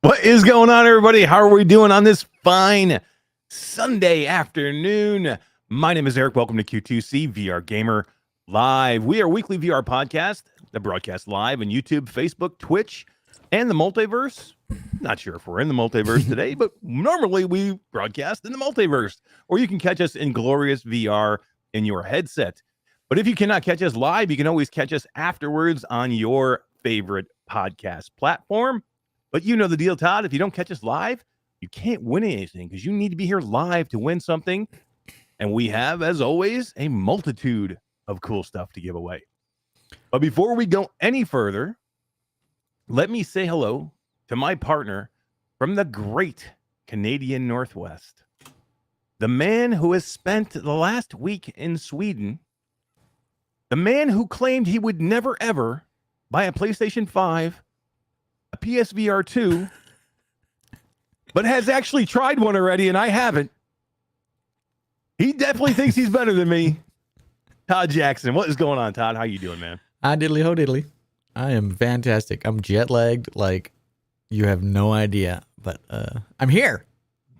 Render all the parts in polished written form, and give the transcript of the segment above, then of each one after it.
What is going on, everybody? How are we doing on this fine Sunday afternoon? My name is Eric. Welcome to Q2C VR Gamer Live. We are a weekly VR podcast that broadcasts live on YouTube, Facebook, Twitch, and the multiverse. Not sure if we're in the multiverse today, but normally we broadcast in the multiverse, or you can catch us in glorious VR in your headset. But if you cannot catch us live, you can always catch us afterwards on your favorite podcast platform. But you know the deal, Todd. If you don't catch us live, you can't win anything because you need to be here live to win something. And we have, as always, a multitude of cool stuff to give away. But before we go any further, let me say hello to my partner from the great Canadian Northwest, the man who has spent the last week in Sweden, the man who claimed he would never, ever buy a PlayStation 5, a PSVR 2, but has actually tried one already, and I haven't. He definitely thinks he's better than me. Todd Jackson. What is going on, Todd? How you doing, man? Hi, diddly ho diddly. I am fantastic. I'm jet lagged like you have no idea, but I'm here.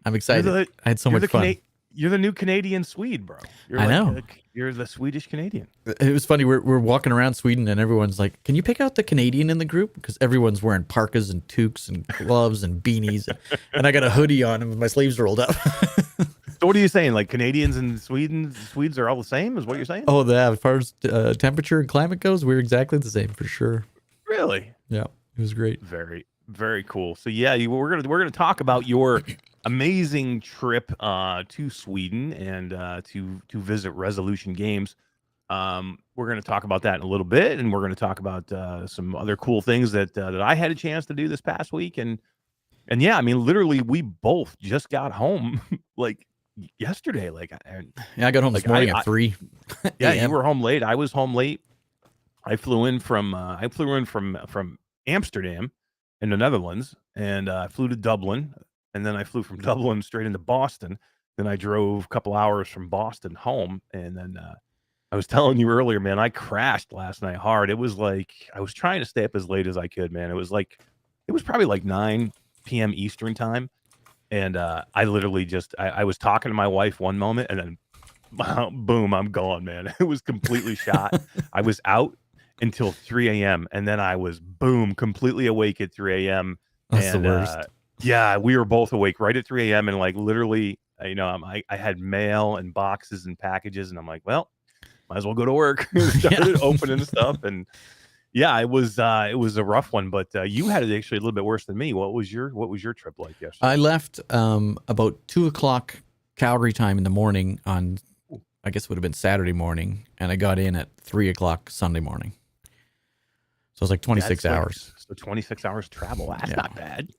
I'm excited. I had so much fun. You're the new Canadian Swede, bro. I know. You're the Swedish Canadian. It was funny. We're walking around Sweden and everyone's like, can you pick out the Canadian in the group? Because everyone's wearing parkas and toques and gloves and beanies. And I got a hoodie on and with my sleeves rolled up. So what are you saying? Like Canadians and Swedes are all the same is what you're saying? Oh, as far as temperature and climate goes, we're exactly the same for sure. Really? Yeah, it was great. Very, very cool. So yeah, we're gonna talk about your amazing trip to Sweden and to visit Resolution Games. We're going to talk about that in a little bit, and we're going to talk about some other cool things that I had a chance to do this past week. And yeah, I mean, literally, we both just got home like yesterday. I got home this morning at 3. Yeah, you were home late. I was home late. I flew in from Amsterdam in the Netherlands, and I flew to Dublin. And then I flew from Dublin straight into Boston. Then I drove a couple hours from Boston home. And then I was telling you earlier, man, I crashed last night hard. It was like I was trying to stay up as late as I could, man. It was probably like 9 p.m. Eastern time. And I literally I was talking to my wife one moment and then boom, I'm gone, man. It was completely shot. I was out until 3 a.m. And then I was completely awake at 3 a.m. That's the worst. Yeah, we were both awake right at 3 a.m. and like literally, I had mail and boxes and packages, and I'm like, well, might as well go to work. Started opening stuff, and yeah, it was a rough one. But you had it actually a little bit worse than me. What was your trip like yesterday? I left about 2:00 Calgary time in the morning on, I guess it would have been Saturday morning, and I got in at 3:00 Sunday morning. So it was like 26 hours. So 26 hours travel. That's not bad.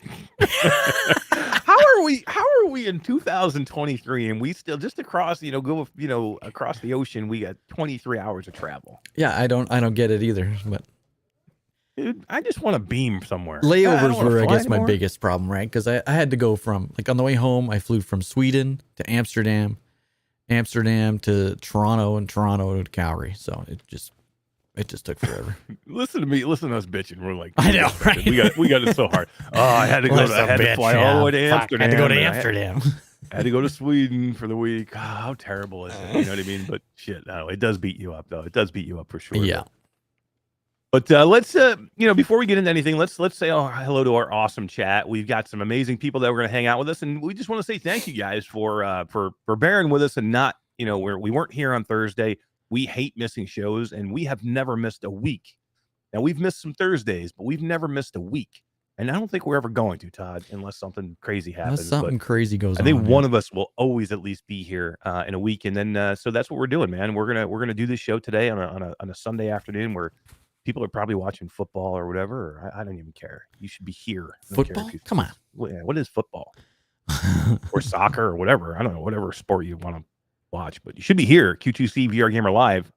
How are we in 2023 and we still just across, across the ocean, we got 23 hours of travel. Yeah, I don't get it either, but dude, I just want to beam somewhere. Layovers were, I guess, my biggest problem, right? Because I had to go from, like, on the way home, I flew from Sweden to Amsterdam to Toronto, and Toronto to Calgary. So it just took forever. Listen to us bitching. We're like, I know, right? We got it so hard. Oh, I had to fly all the way to Amsterdam. I had to go to Amsterdam. I had to go to Sweden for the week. Oh, how terrible is it? You know what I mean? But shit, no, it does beat you up, though. It does beat you up for sure. Yeah. But let's, before we get into anything, let's say hello to our awesome chat. We've got some amazing people that we're going to hang out with us, and we just want to say thank you guys for bearing with us and not, we weren't here on Thursday. We hate missing shows, and we have never missed a week. Now, we've missed some Thursdays, but we've never missed a week. And I don't think we're ever going to, Todd, unless something crazy happens. Unless something crazy goes on. I think one of us will always at least be here in a week. And then, so that's what we're doing, man. We're gonna do this show today on a Sunday afternoon where people are probably watching football or whatever. Or I don't even care. You should be here. Football? Come on. What is football? Or soccer or whatever. I don't know, whatever sport you want to watch, but you should be here, Q2C VR Gamer Live,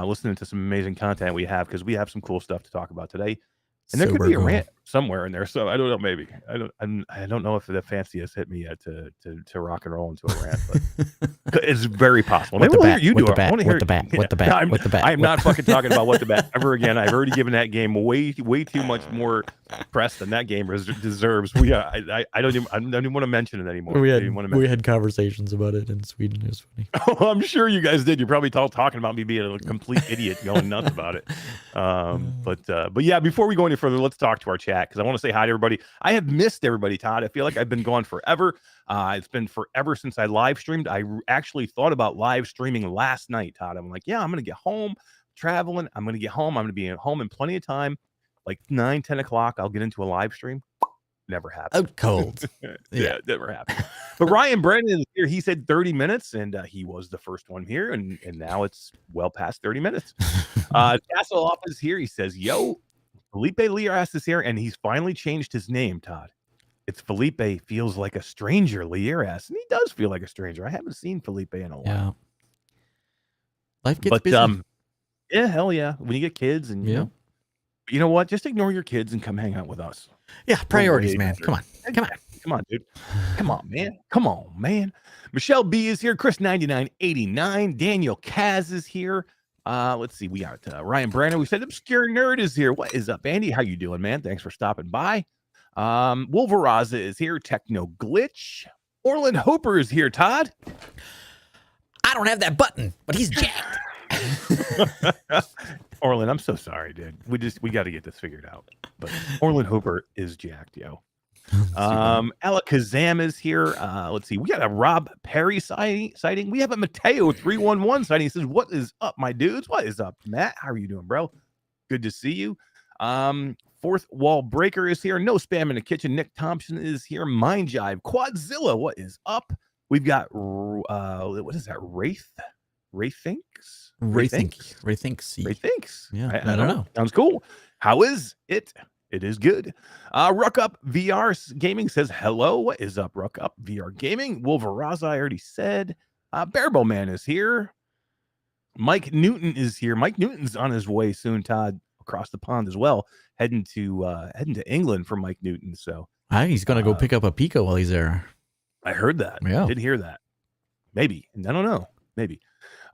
listening to some amazing content we have, because we have some cool stuff to talk about today. And there could be a rant. somewhere in there. So I don't know. Maybe I don't know if the fancy has hit me yet to rock and roll into a rant, but it's very possible. Maybe we'll hear you do it. I want to hear what the bat. I'm not fucking talking about what the bat ever again. I've already given that game way too much more press than that game deserves. I don't even want to mention it anymore. We had conversations about it in Sweden. It was funny. Oh, I'm sure you guys did. You're probably all talking about me being a complete idiot, going nuts about it. But yeah, before we go any further, let's talk to our chat because I want to say hi to everybody. I have missed everybody, Todd. I feel like I've been gone forever. It's been forever since I live streamed. I actually thought about live streaming last night, Todd. I'm like, yeah, I'm going to get home, traveling. I'm going to get home. I'm going to be at home in plenty of time. Like 9, 10 o'clock, I'll get into a live stream. Never happened. Out cold. Yeah, never happened. But Ryan Brennan is here. He said 30 minutes, and he was the first one here, and now it's well past 30 minutes. Castle is here. He says, yo, Felipe Lieras is here, and he's finally changed his name, Todd. It's Felipe feels like a stranger, Lieras, and he does feel like a stranger. I haven't seen Felipe in a while. Yeah. Life gets busy. Yeah, hell yeah. When you get kids and you know what? Just ignore your kids and come hang out with us. Yeah, priorities, man. Come on, dude. Come on, man. Michelle B is here. Chris 9989. Daniel Kaz is here. Let's see. We got Ryan Brandon. We said Obscure Nerd is here. What is up, Andy? How you doing, man? Thanks for stopping by. Wolveraza is here. Techno Glitch. Orland Hooper is here. Todd. I don't have that button, but he's jacked. Orland, I'm so sorry, dude. We got to get this figured out. But Orland Hooper is jacked, yo. Alakazam is here. Let's see. We got a Rob Perry sighting. We have a Mateo 311 sighting. He says, "What is up, my dudes? What is up, Matt? How are you doing, bro? Good to see you." Fourth Wall Breaker is here. No Spam in the Kitchen. Nick Thompson is here. Mind Jive. Quadzilla. What is up? We've got what is that? Raythinks. Yeah, I don't know. Sounds cool. How is it? It is good. Ruck Up VR Gaming says hello. What is up, Ruck Up VR Gaming? Wolveraza, I already said. Bearbo Man is here. Mike Newton is here. Mike Newton's on his way soon, Todd, across the pond as well. Heading to England for Mike Newton. So he's gonna go pick up a Pico while he's there. I heard that. Yeah. I did hear that. Maybe. I don't know. Maybe.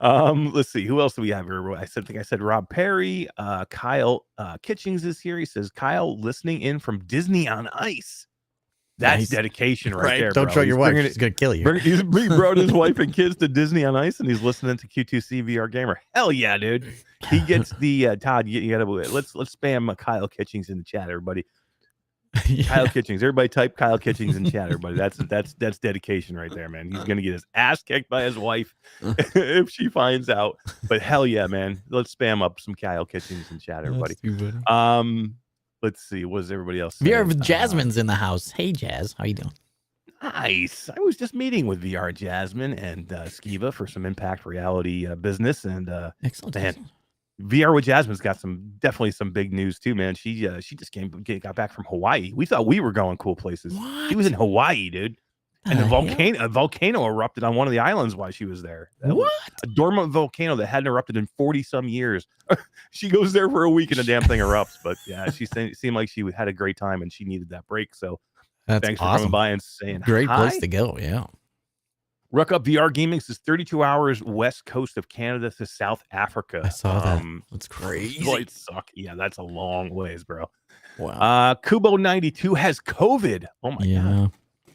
Let's see. Who else do we have here? I think I said Rob Perry. Kyle Kitchings is here. He says, Kyle listening in from Disney on Ice. That's dedication right there. Don't show your wife. She's going to kill you. He brought his wife and kids to Disney on Ice, and he's listening to Q2C VR Gamer. Hell yeah, dude. He gets the Todd. You got to let's spam Kyle Kitchings in the chat, everybody. Yeah. Kyle Kitchings. Everybody type Kyle Kitchings in chat, everybody. That's dedication right there, man. He's gonna get his ass kicked by his wife if she finds out. But hell yeah, man. Let's spam up some Kyle Kitchings in chat, everybody. Let's see. What is everybody else saying? VR Jasmine's in the house. Hey Jazz, how you doing? Nice. I was just meeting with VR Jasmine and Skiva for some Impact Reality business, and excellent. Man, VR with Jasmine's got definitely some big news too, man. She just got back from Hawaii. We thought we were going cool places. What? She was in Hawaii, dude. And a volcano erupted on one of the islands while she was there. What? A dormant volcano that hadn't erupted in 40 some years. She goes there for a week and the damn thing erupts. But yeah, she seemed like she had a great time and she needed that break. So thanks for coming by and saying great hi. Place to go. Yeah. Ruck Up VR Gaming says 32 hours west coast of Canada to South Africa. I saw that. That's crazy. Boy, it suck. Yeah, that's a long ways, bro. Wow. Kubo 92 has COVID. Oh my god,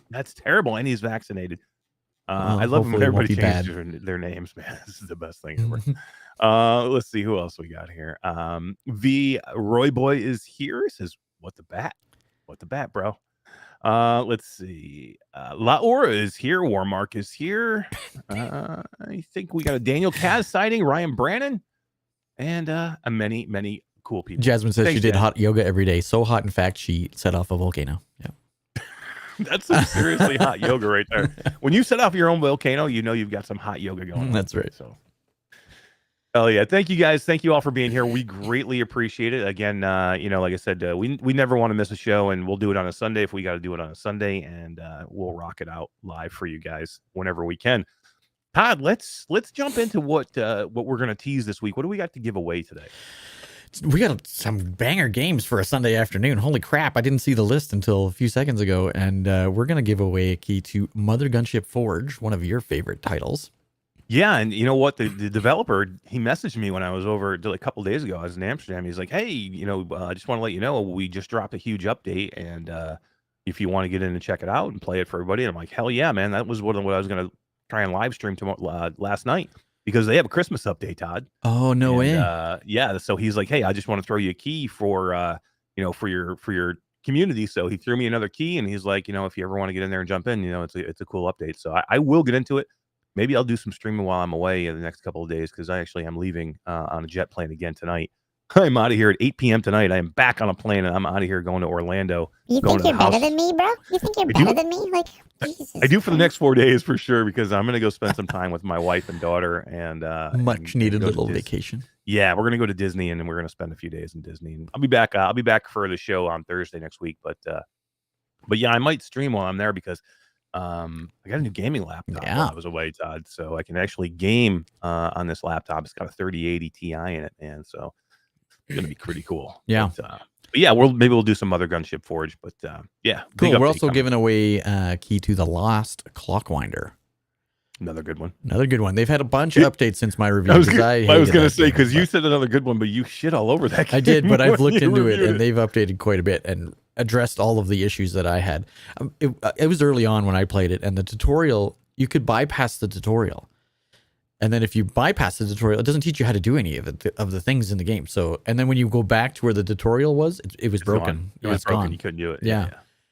that's terrible. And he's vaccinated. I love when everybody changes their names, man. This is the best thing ever. Let's see who else we got here. V Roy Boy is here. He says, "What the bat, bro." Let's see. La Aura is here. Warmark is here. I think we got a Daniel Kaz sighting, Ryan Brannon, and many, many cool people. Jasmine says she did hot yoga every day. So hot, in fact, she set off a volcano. Yeah. That's some seriously hot yoga right there. When you set off your own volcano, you know you've got some hot yoga going on. That's right. So oh yeah, thank you guys. Thank you all for being here. We greatly appreciate it. Again, like I said, we never want to miss a show, and we'll do it on a Sunday if we got to do it on a Sunday, and we'll rock it out live for you guys whenever we can. Todd, let's jump into what we're gonna tease this week. What do we got to give away today? We got some banger games for a Sunday afternoon. Holy crap! I didn't see the list until a few seconds ago, and we're gonna give away a key to Mothergunship Forge, one of your favorite titles. Yeah, and you know what? The developer, he messaged me when I was over a couple days ago. I was in Amsterdam. He's like, "Hey, I just want to let you know we just dropped a huge update, and if you want to get in and check it out and play it for everybody." And I'm like, "Hell yeah, man! That was what I was gonna try and live stream tomorrow, last night because they have a Christmas update, Todd." Oh no way! Yeah, so he's like, "Hey, I just want to throw you a key for for your community." So he threw me another key, and he's like, "If you ever want to get in there and jump in, it's a cool update." So I will get into it. Maybe I'll do some streaming while I'm away in the next couple of days because I actually am leaving on a jet plane again tonight. I'm out of here at 8 p.m. tonight. I am back on a plane and I'm out of here going to Orlando. You think you're better than me, bro? You think you're better than me? Like, Jesus I do for the Christ. next 4 days for sure because I'm going to go spend some time with my wife and daughter and Much needed little vacation. Yeah, we're going to go to Disney and then we're going to spend a few days in Disney. And I'll be back. I'll be back for the show on Thursday next week. But yeah, I might stream while I'm there because I got a new gaming laptop while I was away, Todd. So I can actually game on this laptop. It's got a 3080 Ti in it, man. So it's gonna be pretty cool. Yeah. But yeah, maybe we'll do some other Gunship Forge. But yeah, cool. We're also giving away a key to the Last Clockwinder. Another good one. Another good one. They've had a bunch of updates since my review. I was going to say, because you said another good one, but you shit all over that game. I did, but I've looked into it, and they've updated quite a bit and addressed all of the issues that I had. It was early on when I played it, and the tutorial, you could bypass the tutorial. And then if you bypass the tutorial, it doesn't teach you how to do any of the things in the game. So, and then when you go back to where the tutorial was, it was broken. It was broken. Gone. You couldn't do it. Yeah.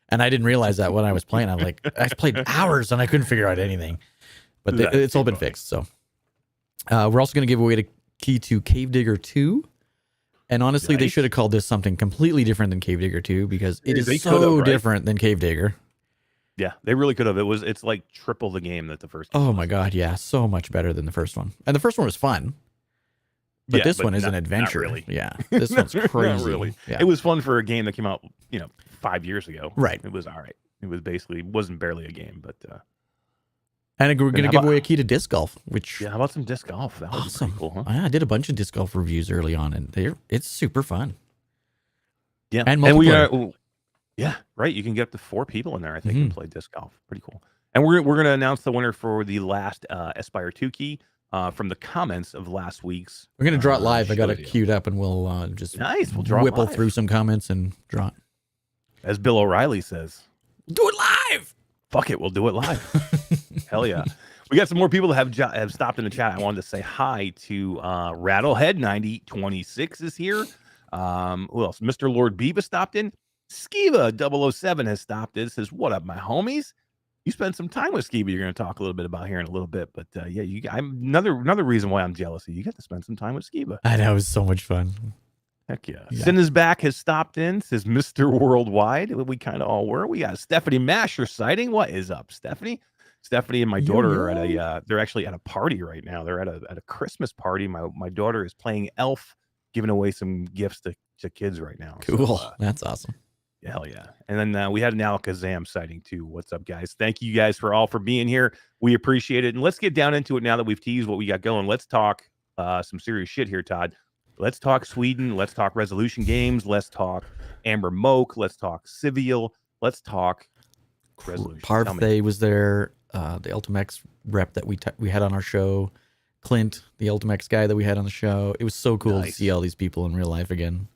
And I didn't realize that when I was playing. I'm like, I played hours, and I couldn't figure out anything. But it's all been fixed. So we're also going to give away the key to Cave Digger 2. And honestly, they should have called this something completely different than Cave Digger 2 because it is so different than Cave Digger. Yeah, they really could have. It's like triple the game that the first game Oh was. my God. Yeah. So much better than the first one. And the first one was fun. But this one is an adventure. Not really. Yeah. This one's crazy. Not really. Yeah. It was fun for a game that came out, 5 years ago. Right. It was all right. It was wasn't barely a game, but and we're going to give away a key to disc golf, which how about some disc golf? That was awesome. pretty cool, huh? I did a bunch of disc golf reviews early on, and it's super fun. Yeah, and we are. Yeah, right. You can get up to 4 people in there, I think, and play disc golf. Pretty cool. And we're going to announce the winner for the last Espire 2 key from the comments of last week's. We're going to draw it live. I got it queued up, and we'll just We'll draw whipple it live through some comments and draw it. As Bill O'Reilly says, do it live. Fuck it, we'll do it live. Hell yeah. We got some more people that have stopped in the chat. I wanted to say hi to Rattlehead9026 is here. Who else? Mr. Lord Beavis stopped in. Skiva007 has stopped in. Says, "What up, my homies? You spent some time with Skiva. You're going to talk a little bit about here in a little bit, but yeah, I'm another reason why I'm jealous of you. You got to spend some time with Skiva. I know, it was so much fun. Heck yeah. Sin is back has stopped in. Says Mr. Worldwide. We kind of all were. We got Stephanie Masher sighting. What is up, Stephanie? Stephanie and my daughter are at they're actually at a party right now. They're at a Christmas party. My daughter is playing Elf, giving away some gifts to kids right now. Cool. So, that's awesome. Hell yeah. And then we had an Alakazam sighting too. What's up, guys? Thank you guys for being here. We appreciate it. And let's get down into it now that we've teased what we got going. Let's talk some serious shit here, Todd. Let's talk Sweden. Let's talk Resolution Games. Let's talk Amber Moak. Let's talk Civial. Let's talk Resolution. Parfait was there. The Ultimex rep that we had on our show. Clint, the Ultimex guy that we had on the show. It was so cool to see all these people in real life again.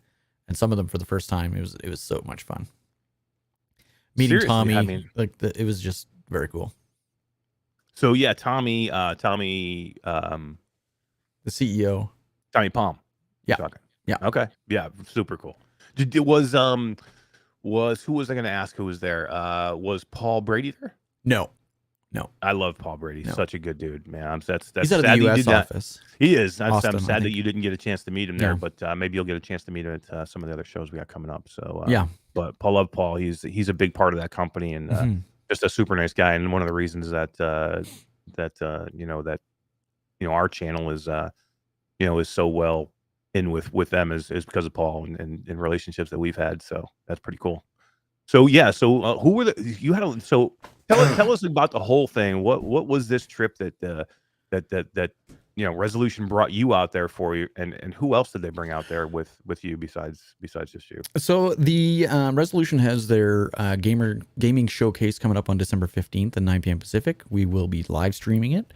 And some of them for the first time. It was so much fun. Meeting Tommy, it was just very cool. So yeah, Tommy, the CEO, Tommy Palm. Yeah. Yeah. Okay. Yeah. Super cool. Who was I going to ask who was there? Was Paul Brady there? No. I love Paul Brady. No. Such a good dude, man. That's he's out of the U.S. office. He is. I'm sad that you didn't get a chance to meet him there, but maybe you'll get a chance to meet him at some of the other shows we got coming up. So yeah. But love Paul. He's a big part of that company and just a super nice guy. And one of the reasons that our channel is is so well in with them is because of Paul and relationships that we've had. So that's pretty cool. So yeah, who were tell us about the whole thing. What was this trip that Resolution brought you out there for you, and who else did they bring out there with you besides just you? So the Resolution has their gaming showcase coming up on December 15th at 9 p.m. Pacific. We will be live streaming it.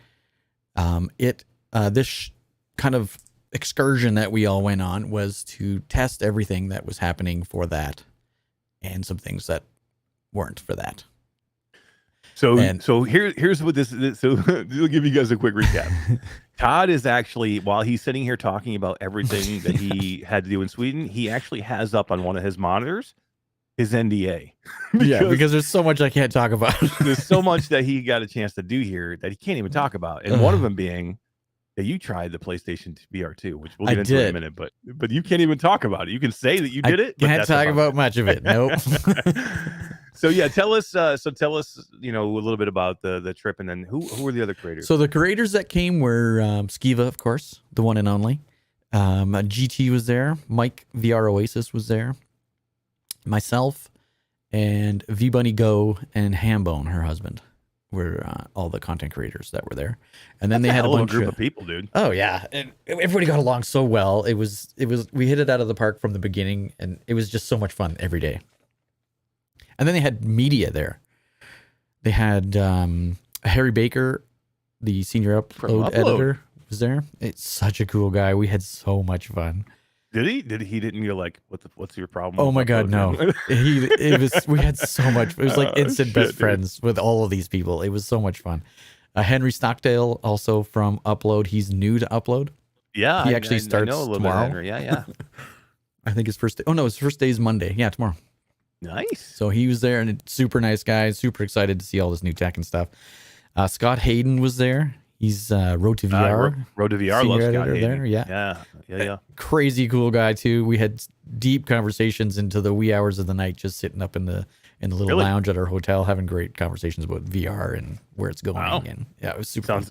This kind of excursion that we all went on was to test everything that was happening for that, and some things that weren't for that. So here's what this is. So we'll give you guys a quick recap. Todd is actually, while he's sitting here talking about everything that he had to do in Sweden, he actually has up on one of his monitors his NDA. because there's so much I can't talk about. There's so much that he got a chance to do here that he can't even talk about. And one of them being that you tried the PlayStation VR 2, which we'll get into in a minute, but you can't even talk about it. You can say that you did it. Can't talk about much of it. Nope. So yeah, tell us a little bit about the trip, and then who were the other creators? So the creators that came were Skiva, of course, the one and only. GT was there. Mike VR Oasis was there. Myself and V Bunny Go and Hambone, her husband, were all the content creators that were there. And then they had a bunch group of people, dude. Oh yeah, and everybody got along so well. It was we hit it out of the park from the beginning, and it was just so much fun every day. And then they had media there. They had Harry Baker, the senior upload editor, was there. It's such a cool guy. We had so much fun. Did he? Didn't you like what's your problem? Oh my god, no. We had so much. It was like instant best friends with all of these people. It was so much fun. Henry Stockdale, also from Upload. He's new to Upload. Yeah, he actually starts tomorrow. Yeah. I think his first day. Oh no, his first day is Monday. Yeah, tomorrow. Nice. So he was there, and a super nice guy. Super excited to see all this new tech and stuff. Scott Hayden was there. He's Road to VR. Road to VR loves Scott Hayden. There. Yeah. Crazy cool guy too. We had deep conversations into the wee hours of the night, just sitting up in the little lounge at our hotel, having great conversations about VR and where it's going. Wow. And yeah, it was super.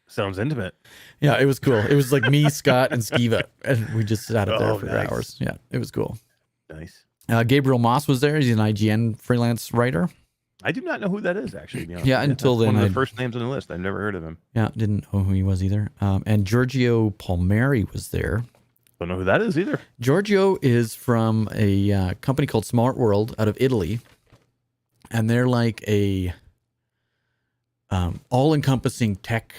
Sounds intimate. Yeah, it was cool. It was like me, Scott, and Skiva, and we just sat up there for nice. hours. Yeah, it was cool. Nice. Gabriel Moss was there. He's an IGN freelance writer. I do not know who that is, actually. Yeah, until then. One of the first names on the list. I've never heard of him. Yeah, didn't know who he was either. And Giorgio Palmieri was there. Don't know who that is either. Giorgio is from a company called Smart World out of Italy. And they're like a all-encompassing tech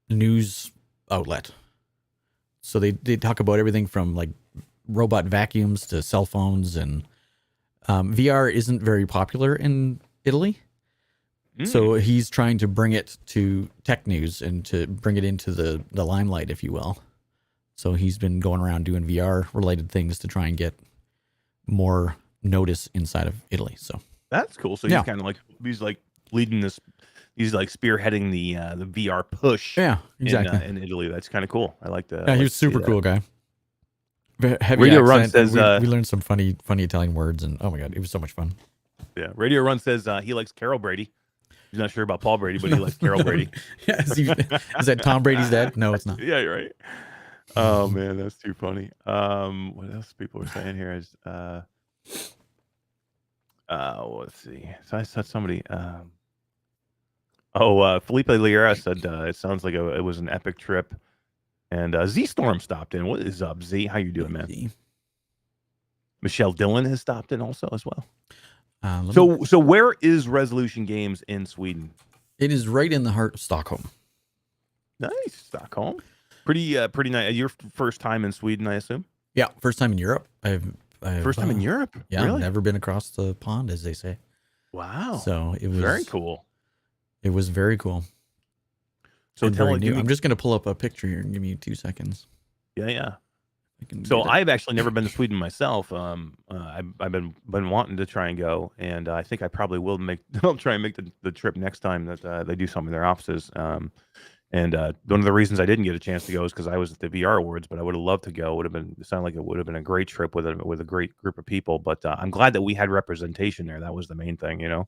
news outlet. So they talk about everything from like robot vacuums to cell phones, and VR isn't very popular in Italy. So he's trying to bring it to tech news and to bring it into the limelight, if you will. So he's been going around doing VR related things to try and get more notice inside of Italy. So that's cool. So he's kind of like, he's like leading this, he's like spearheading the VR push. Yeah, exactly. In Italy. That's kind of cool. I like that. Yeah, he was super cool guy. Heavy Radio accent. Run says we learned some funny Italian words, and oh my god, it was so much fun. Yeah, Radio Run says he likes Carol Brady. He's not sure about Paul Brady, but he likes Carol Brady. Yeah, is that Tom Brady's dad? No, it's not. Yeah, you're right. Oh man, that's too funny. What else people are saying here is let's see. So I saw somebody Felipe Liera said it sounds like it was an epic trip. And Z Storm stopped in. What is up, Z? How you doing, man? Z. Michelle Dillon has stopped in also as well. So where is Resolution Games in Sweden? It is right in the heart of Stockholm. Nice, Stockholm. Pretty nice. Your first time in Sweden, I assume. Yeah, first time in Europe. First time in Europe. Yeah, really? Never been across the pond, as they say. Wow. So it was very cool. It was very cool. So I'm just going to pull up a picture here and give me 2 sequends. Yeah. So I've actually never been to Sweden myself. I've been wanting to try and go, and I think I probably will I'll try and make the trip next time that they do something in their offices. And one of the reasons I didn't get a chance to go is because I was at the VR Awards, but I would have loved to go. It sounded like it would have been a great trip with a great group of people. But I'm glad that we had representation there. That was the main thing, you know.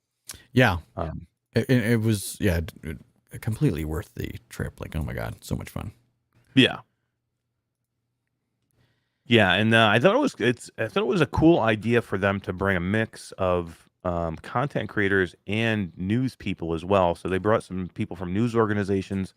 Yeah. It was completely worth the trip. Like, oh my god, so much fun. Yeah, and I thought it was a cool idea for them to bring a mix of content creators and news people as well. So they brought some people from news organizations,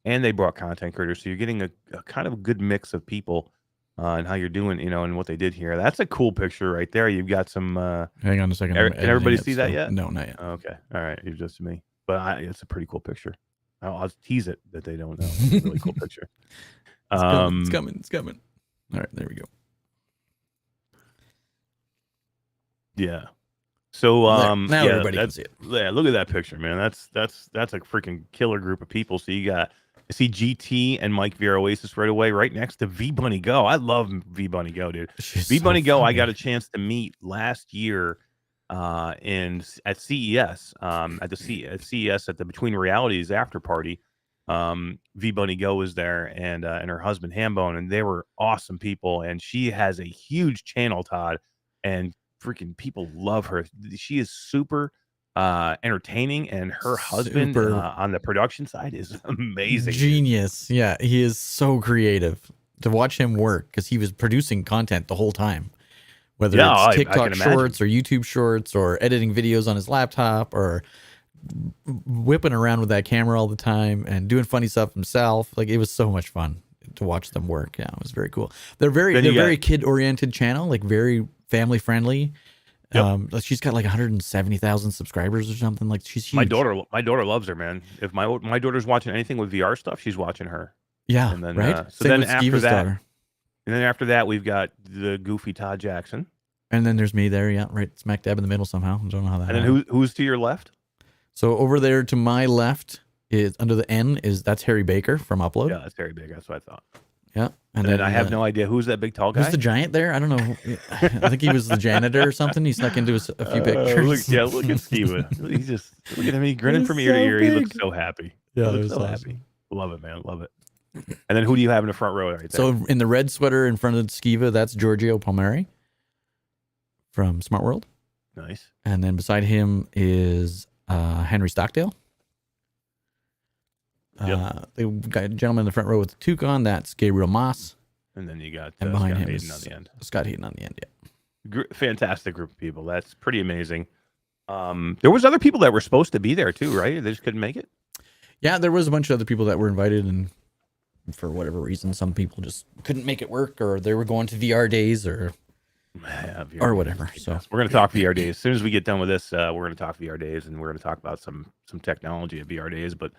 and they brought content creators. So you're getting a kind of a good mix of people and how you're doing, and what they did here. That's a cool picture right there. You've got some. Hang on a second. Can everybody see that yet? No, not yet. Okay, all right. It's just me, but it's a pretty cool picture. I'll tease it that they don't know. It's a really cool picture. It's coming. It's coming. All right, there we go. Yeah. So now yeah, everybody can see it. Yeah, look at that picture, man. That's a freaking killer group of people. So I see GT and Mike Vieira Oasis right away, right next to V Bunny Go. I love V Bunny Go, dude. V Bunny Go, I got a chance to meet last year at CES, at CES at the Between Realities after party. V Bunny Go was there and her husband Hambone, and they were awesome people. And she has a huge channel, Todd, and freaking people love her. She is super entertaining, and her husband on the production side is amazing. Genius. Yeah, he is so creative. To watch him work, because he was producing content the whole time, whether it's TikTok shorts or YouTube shorts or editing videos on his laptop or whipping around with that camera all the time and doing funny stuff himself. Like, it was so much fun to watch them work. Yeah, it was very cool. They're very kid oriented channel, like very family friendly. Yep. She's got like 170,000 subscribers or something. Like, she's huge. My daughter loves her, man. If my daughter's watching anything with VR stuff, she's watching her. Yeah, and then, right. So then after that, we've got the goofy Todd Jackson, and then there's me there. Yeah, right, smack dab in the middle somehow. I don't know how that. And then who's to your left? So over there to my left is under the N that's Harry Baker from Upload. Yeah, that's Harry Baker. That's what I thought. Yeah, and then I have no idea who's that big tall guy. Who's the giant there? I don't know. I think he was the janitor or something. He snuck into a few pictures. Look at Skiba. He's just look at him. He's grinning from ear to ear. He looks so happy. Yeah, he looks so happy. Love it, man. Love it. And then who do you have in the front row right there? So in the red sweater in front of Skiva, that's Giorgio Palmieri from Smart World. Nice. And then beside him is Henry Stockdale. The gentleman in the front row with the toque on, that's Gabriel Moss. And then you got and behind Scott him Hayden on the end. Scott Hayden on the end, yeah. Fantastic group of people. That's pretty amazing. There was other people that were supposed to be there too, right? They just couldn't make it. Yeah, there was a bunch of other people that were invited, and for whatever reason, some people just couldn't make it work, or they were going to VR days or whatever. So we're going to talk VR days. As soon as we get done with this, we're going to talk VR days, and we're going to talk about some technology at VR days. But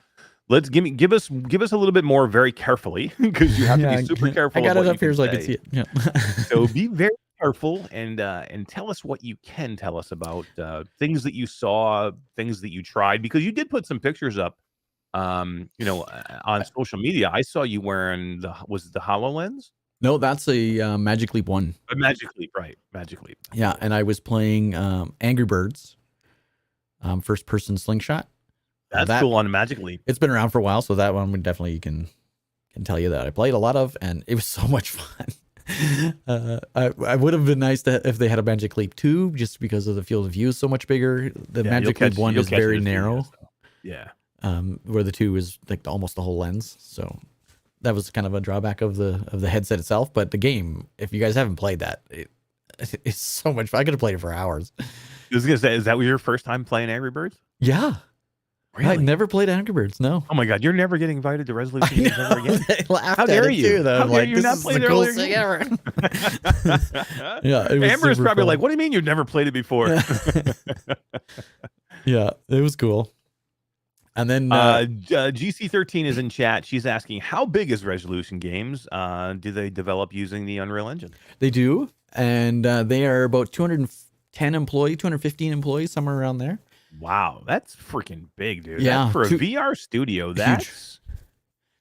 let's give us a little bit more very carefully, because you have to be super careful. I got it up here so I can see it. Yeah. So be very careful and tell us what you can tell us about things that you saw, things that you tried, because you did put some pictures up. On social media. I saw you wearing the HoloLens. No, that's a Magic Leap 1. Magic Leap, right? Magic Leap. Yeah, and I was playing Angry Birds, first person slingshot. That's cool on Magic Leap. It's been around for a while, so that one would definitely can tell you that I played a lot of, and it was so much fun. I would have been nice if they had a Magic Leap 2, just because of the field of view is so much bigger. The Magic Leap 1 is very narrow. Yeah. Where the 2 is like almost the whole lens. So that was kind of a drawback of the headset itself. But the game, if you guys haven't played that, it's so much fun. I could have played it for hours. I was gonna say, is that your first time playing Angry Birds? Yeah. Really? I never played Angry Birds. No. Oh my God, you're never getting invited to Resolution Games ever again. How dare you? Too, though. How dare you not play the coolest thing ever? Yeah, Amber's probably fun. like, "What do you mean you've never played it before?" Yeah, it was cool. And then GC13 is in chat. She's asking, how big is Resolution Games? Do they develop using the Unreal Engine? They do. And they are about 215 employees, somewhere around there. Wow. That's freaking big, dude. Yeah. For a VR studio, that's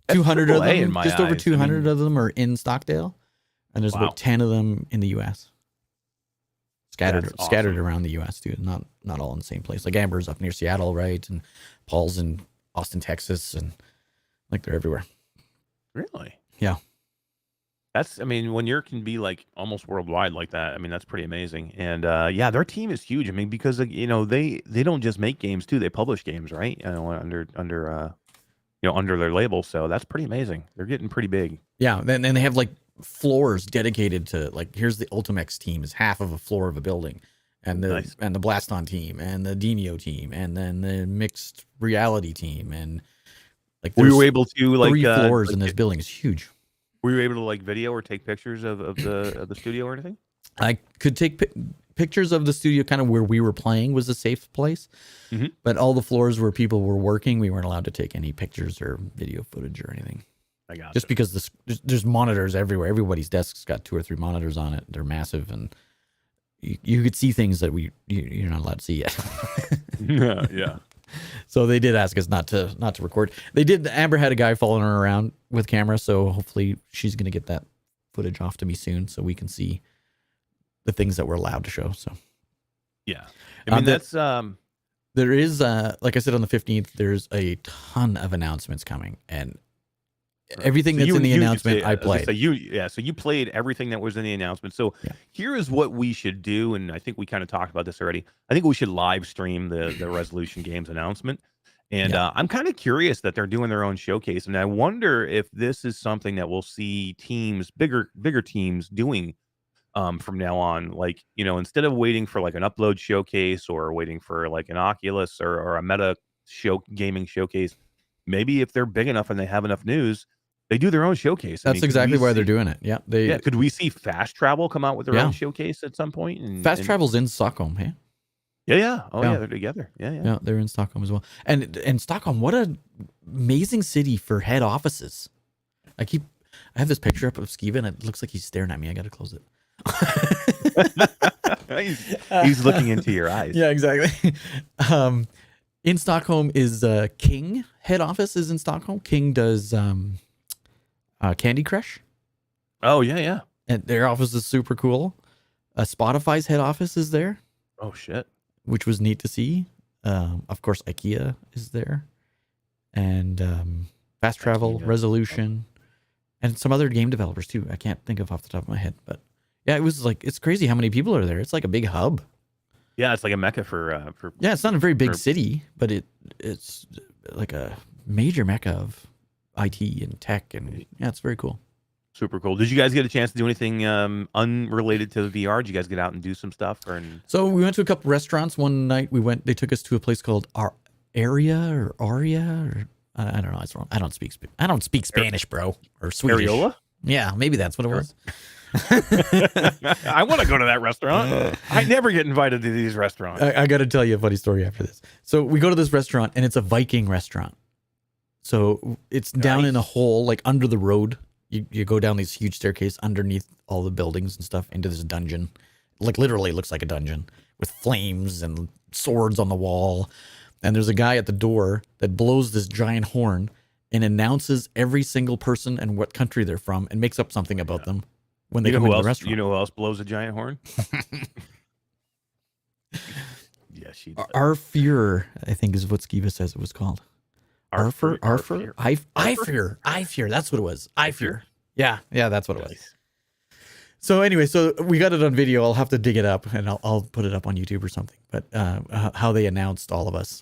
200 of them, in just over 200 of them are in Stockdale. And there's about 10 of them in the U.S. Scattered around the U.S. too, not all in the same place. Like Amber's up near Seattle, right? And Paul's in Austin, Texas, and like they're everywhere. Really? Yeah. When you can be like almost worldwide like that, that's pretty amazing. And their team is huge. Because they don't just make games too; they publish games, right? Under their label. So that's pretty amazing. They're getting pretty big. Yeah, and they have like floors dedicated to, like, here's the Ultimex team is half of a floor of a building, and the Blaston team, and the Demio team, and then the mixed reality team, and Like Were there's you able to like 3 floors like, in this building. It's huge. Were you able to like video or take pictures of the studio or anything? I could take pictures of the studio, kind of where we were playing was a safe place, but all the floors where people were working, we weren't allowed to take any pictures or video footage or anything. I got just because there's monitors everywhere. Everybody's desk's got 2 or 3 monitors on it. They're massive, and you could see things that you're not allowed to see yet. yeah. So they did ask us not to record. They did. Amber had a guy following her around with camera, so hopefully she's gonna get that footage off to me soon, so we can see the things that we're allowed to show. So yeah, I mean that's there is like I said on the 15th, there's a ton of announcements coming, and everything that's in the announcement I played. So you played everything that was in the announcement. So here is what we should do, and I think we kind of talked about this already. I think we should live stream the Resolution Games announcement. And I'm kind of curious that they're doing their own showcase, and I wonder if this is something that we'll see teams, bigger teams doing from now on. Like, instead of waiting for like an upload showcase or waiting for like an Oculus or a Meta gaming showcase, maybe if they're big enough and they have enough news, they do their own showcase. That's exactly why they're doing it. Yeah, could we see Fast Travel come out with their own showcase at some point? Fast Travel's in Stockholm, hey? Yeah. Oh yeah, they're together. Yeah, they're in Stockholm as well. And Stockholm, what an amazing city for head offices. I have this picture up of Skiva, and it looks like he's staring at me. I got to close it. he's looking into your eyes. Yeah, exactly. In Stockholm is King head office is in Stockholm. King does Candy Crush. Oh yeah. And their office is super cool. Spotify's head office is there. Oh shit. Which was neat to see. Of course, IKEA is there, and Fast Travel, Resolution, and some other game developers too. I can't think of off the top of my head, but yeah, it's crazy how many people are there. It's like a big hub. Yeah, it's like a mecca for. Yeah, it's not a very big city, but it's like a major mecca of IT and tech, and yeah, it's very cool. Super cool. Did you guys get a chance to do anything unrelated to the VR? Did you guys get out and do some stuff? So we went to a couple restaurants one night. They took us to a place called Aria, or I don't know. It's wrong. I don't speak Spanish, bro, or Swedish. Areola? Yeah, maybe that's what it was. I want to go to that restaurant. I never get invited to these restaurants. I got to tell you a funny story after this. So we go to this restaurant, and it's a Viking restaurant. So it's down in a hole, like under the road. You go down these huge staircase underneath all the buildings and stuff into this dungeon. Like literally looks like a dungeon with flames and swords on the wall. And there's a guy at the door that blows this giant horn and announces every single person and what country they're from and makes up something about them when they come into the restaurant. You know who else blows a giant horn? Yeah, she does. Arfur, I think is what Skiva says it was called. Arfur. That's what it was. Ifur. Yeah, that's what it was. So anyway, so we got it on video. I'll have to dig it up and I'll put it up on YouTube or something. But how they announced all of us,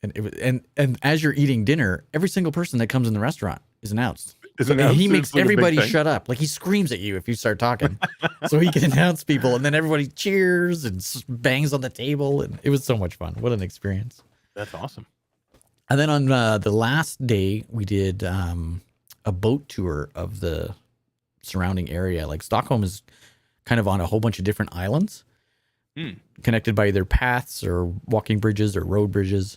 and it was, and as you're eating dinner, every single person that comes in the restaurant is announced. And he makes everybody shut up. Like he screams at you if you start talking, so he can announce people, and then everybody cheers and bangs on the table, and it was so much fun. What an experience! That's awesome. And then on the last day, we did a boat tour of the surrounding area. Like Stockholm is kind of on a whole bunch of different islands, connected by either paths or walking bridges or road bridges.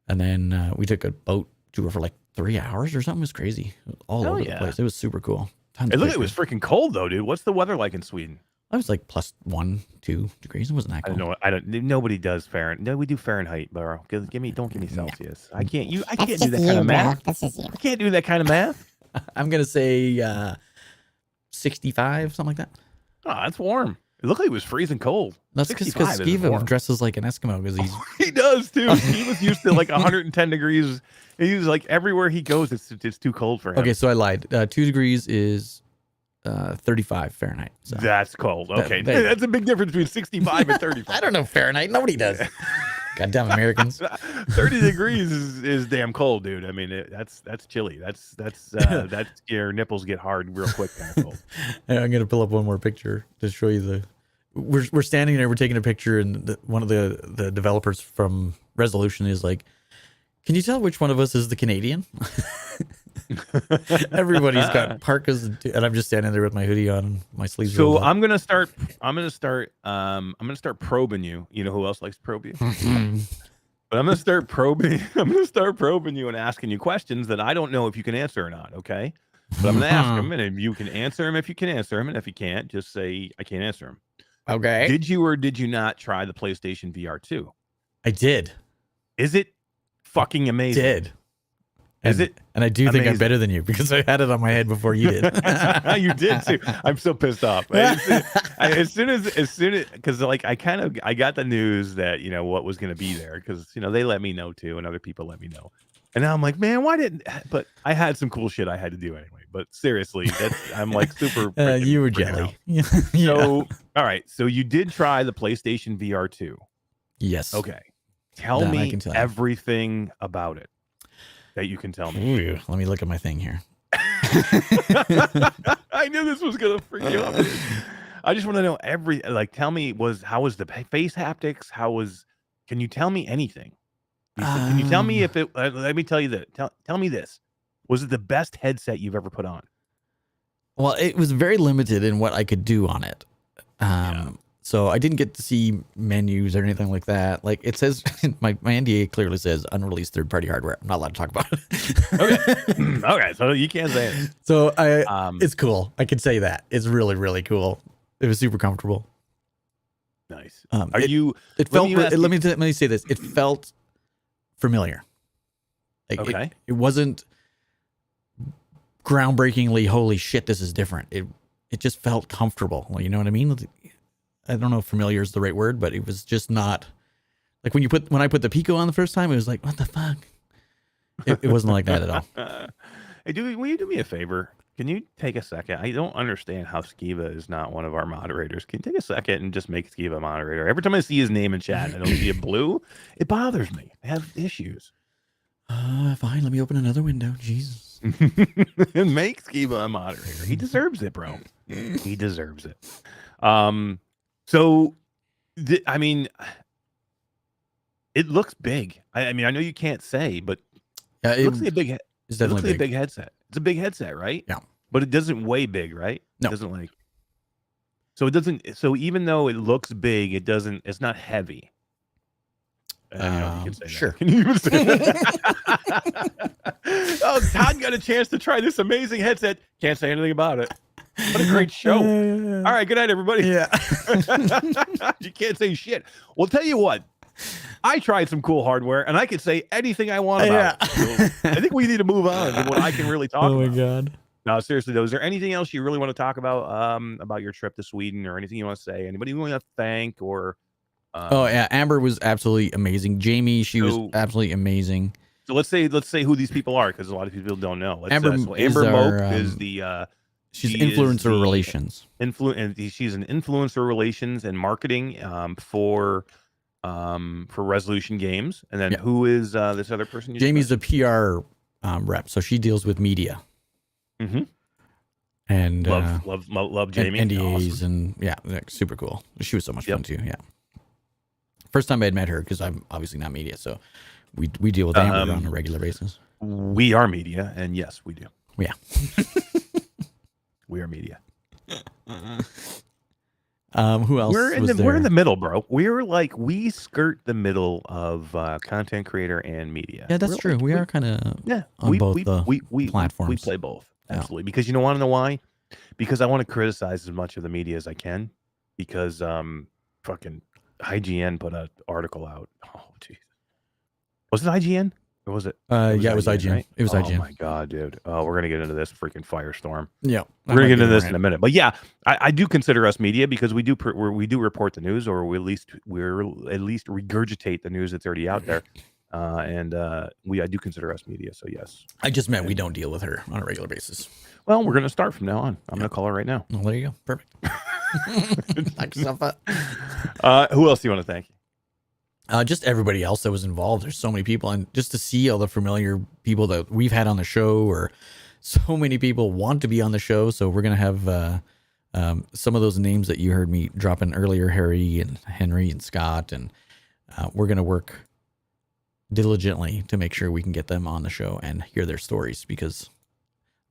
And then we took a boat tour for like 3 hours or something. It was crazy. All over the place. It was super cool. It looked like it was freaking cold though, dude. What's the weather like in Sweden? I was like +1, 2 degrees. It wasn't that cold. I don't. Nobody does Fahrenheit. No, we do Fahrenheit, bro. Don't give me Celsius. I can't. I can't do that kind of math. That's just you. I can't do that kind of math. I'm gonna say 65, something like that. Oh, that's warm. It looked like it was freezing cold. That's because Skiva dresses like an Eskimo because he does too. He was used to like 110 degrees. He was like everywhere he goes, it's too cold for him. Okay, so I lied. 2 degrees is 35 Fahrenheit. So. That's cold. Okay, that's a big difference between 65 and 35. I don't know Fahrenheit. Nobody does. Goddamn Americans. 30 degrees is damn cold, dude. I mean, that's chilly. That's your nipples get hard real quick kind of cold. I'm gonna pull up one more picture to show you the. We're standing there. We're taking a picture, and one of the developers from Resolution is like, Can you tell which one of us is the Canadian? Everybody's got parkas, and I'm just standing there with my hoodie on, and my sleeves. So rolled up. I'm gonna start probing you. You know who else likes to probe you? But I'm gonna start probing. I'm gonna start probing you and asking you questions that I don't know if you can answer or not. Okay, but I'm gonna ask them, and if you can answer them, if you can answer them, and if you can't, just say I can't answer them. Okay. Did you or did you not try the PlayStation VR 2? I did. Is it fucking amazing? Did. Is it? And I do think I'm better than you because I had it on my head before you did. You did too. I'm so pissed off. As soon as, because like I got the news that what was going to be there because they let me know too, and other people let me know, and now I'm like, man, why didn't? But I had some cool shit I had to do anyway. But seriously, I'm like super. You were jelly. Yeah. So all right, so you did try the PlayStation VR 2. Yes. Okay. Tell me everything about it that you can tell me. Ooh, let me look at my thing here. I knew this was gonna freak you out. I just want to know tell me how was the face haptics? Can you tell me anything? Can you tell me if it, let me tell you that, tell me this. Was it the best headset you've ever put on? Well, it was very limited in what I could do on it. So I didn't get to see menus or anything like that. Like it says, my NDA clearly says unreleased third-party hardware. I'm not allowed to talk about it. Okay. Okay. So you can't say it. So it's cool. I could say that. It's really, really cool. It was super comfortable. Nice. Let me say this. It felt familiar. Like okay. It wasn't groundbreakingly, holy shit, this is different. It just felt comfortable. You know what I mean? I don't know if familiar is the right word, but it was just not like when I put the Pico on the first time, it was like, what the fuck? It wasn't like that at all. Hey, will you do me a favor? Can you take a second? I don't understand how Skiva is not one of our moderators. Can you take a second and just make Skiva a moderator? Every time I see his name in chat, I don't see a blue. It bothers me. I have issues. Fine. Let me open another window. Jesus. Make Skiva a moderator. He deserves it, bro. He deserves it. So, I mean, it looks big. I mean, I know you can't say, but yeah, it looks like a big. It's definitely a big headset. It's a big headset, right? Yeah. But it doesn't weigh big, right? No. It doesn't like. So it doesn't. So even though it looks big, it doesn't. It's not heavy. I don't know if you can say sure. That. Can you even say that? Oh, Todd got a chance to try this amazing headset. Can't say anything about it. What a great show. All right, good night, everybody. Yeah. You can't say shit. Well, tell you what. I tried some cool hardware, and I could say anything I want about it. So I think we need to move on to what I can really talk about. Oh, my God. No, seriously, though, is there anything else you really want to talk about your trip to Sweden or anything you want to say? Anybody you want to thank or... oh, yeah. Amber was absolutely amazing. Jamie, she was absolutely amazing. So let's say who these people are, because a lot of people don't know. Amber Moak is the... she's influencer relations. She's an influencer relations and marketing for Resolution Games. And then who is this other person? Jamie's a PR rep, so she deals with media. Mm-hmm. And love Jamie. And NDAs and super cool. She was so much fun too. Yeah. First time I had met her because I'm obviously not media, so we deal with Amber on a regular basis. We are media, and yes, we do. Yeah. We are media. Who else? We're in the middle, bro. We skirt the middle of content creator and media. Yeah, that's true. We are kind of on both platforms. We play both. Absolutely. Because you want to know why? Because I want to criticize as much of the media as I can. Because fucking IGN put an article out. Oh, jeez. Was it IGN? Or was it? It was IGN. Right? It was IGN. Oh my god, dude. Oh, we're gonna get into this freaking firestorm. Yeah, we're gonna get into this in a minute. But yeah, I do consider us media because we do report the news, or we at least regurgitate the news that's already out there. I do consider us media. So yes. I just meant we don't deal with her on a regular basis. Well, we're gonna start from now on. I'm gonna call her right now. Well, there you go. Perfect. Knock yourself up. Who else do you want to thank? Just everybody else that was involved. There's so many people, and just to see all the familiar people that we've had on the show, or so many people want to be on the show. So we're gonna have some of those names that you heard me drop in earlier, Harry and Henry and Scott, and we're gonna work diligently to make sure we can get them on the show and hear their stories, because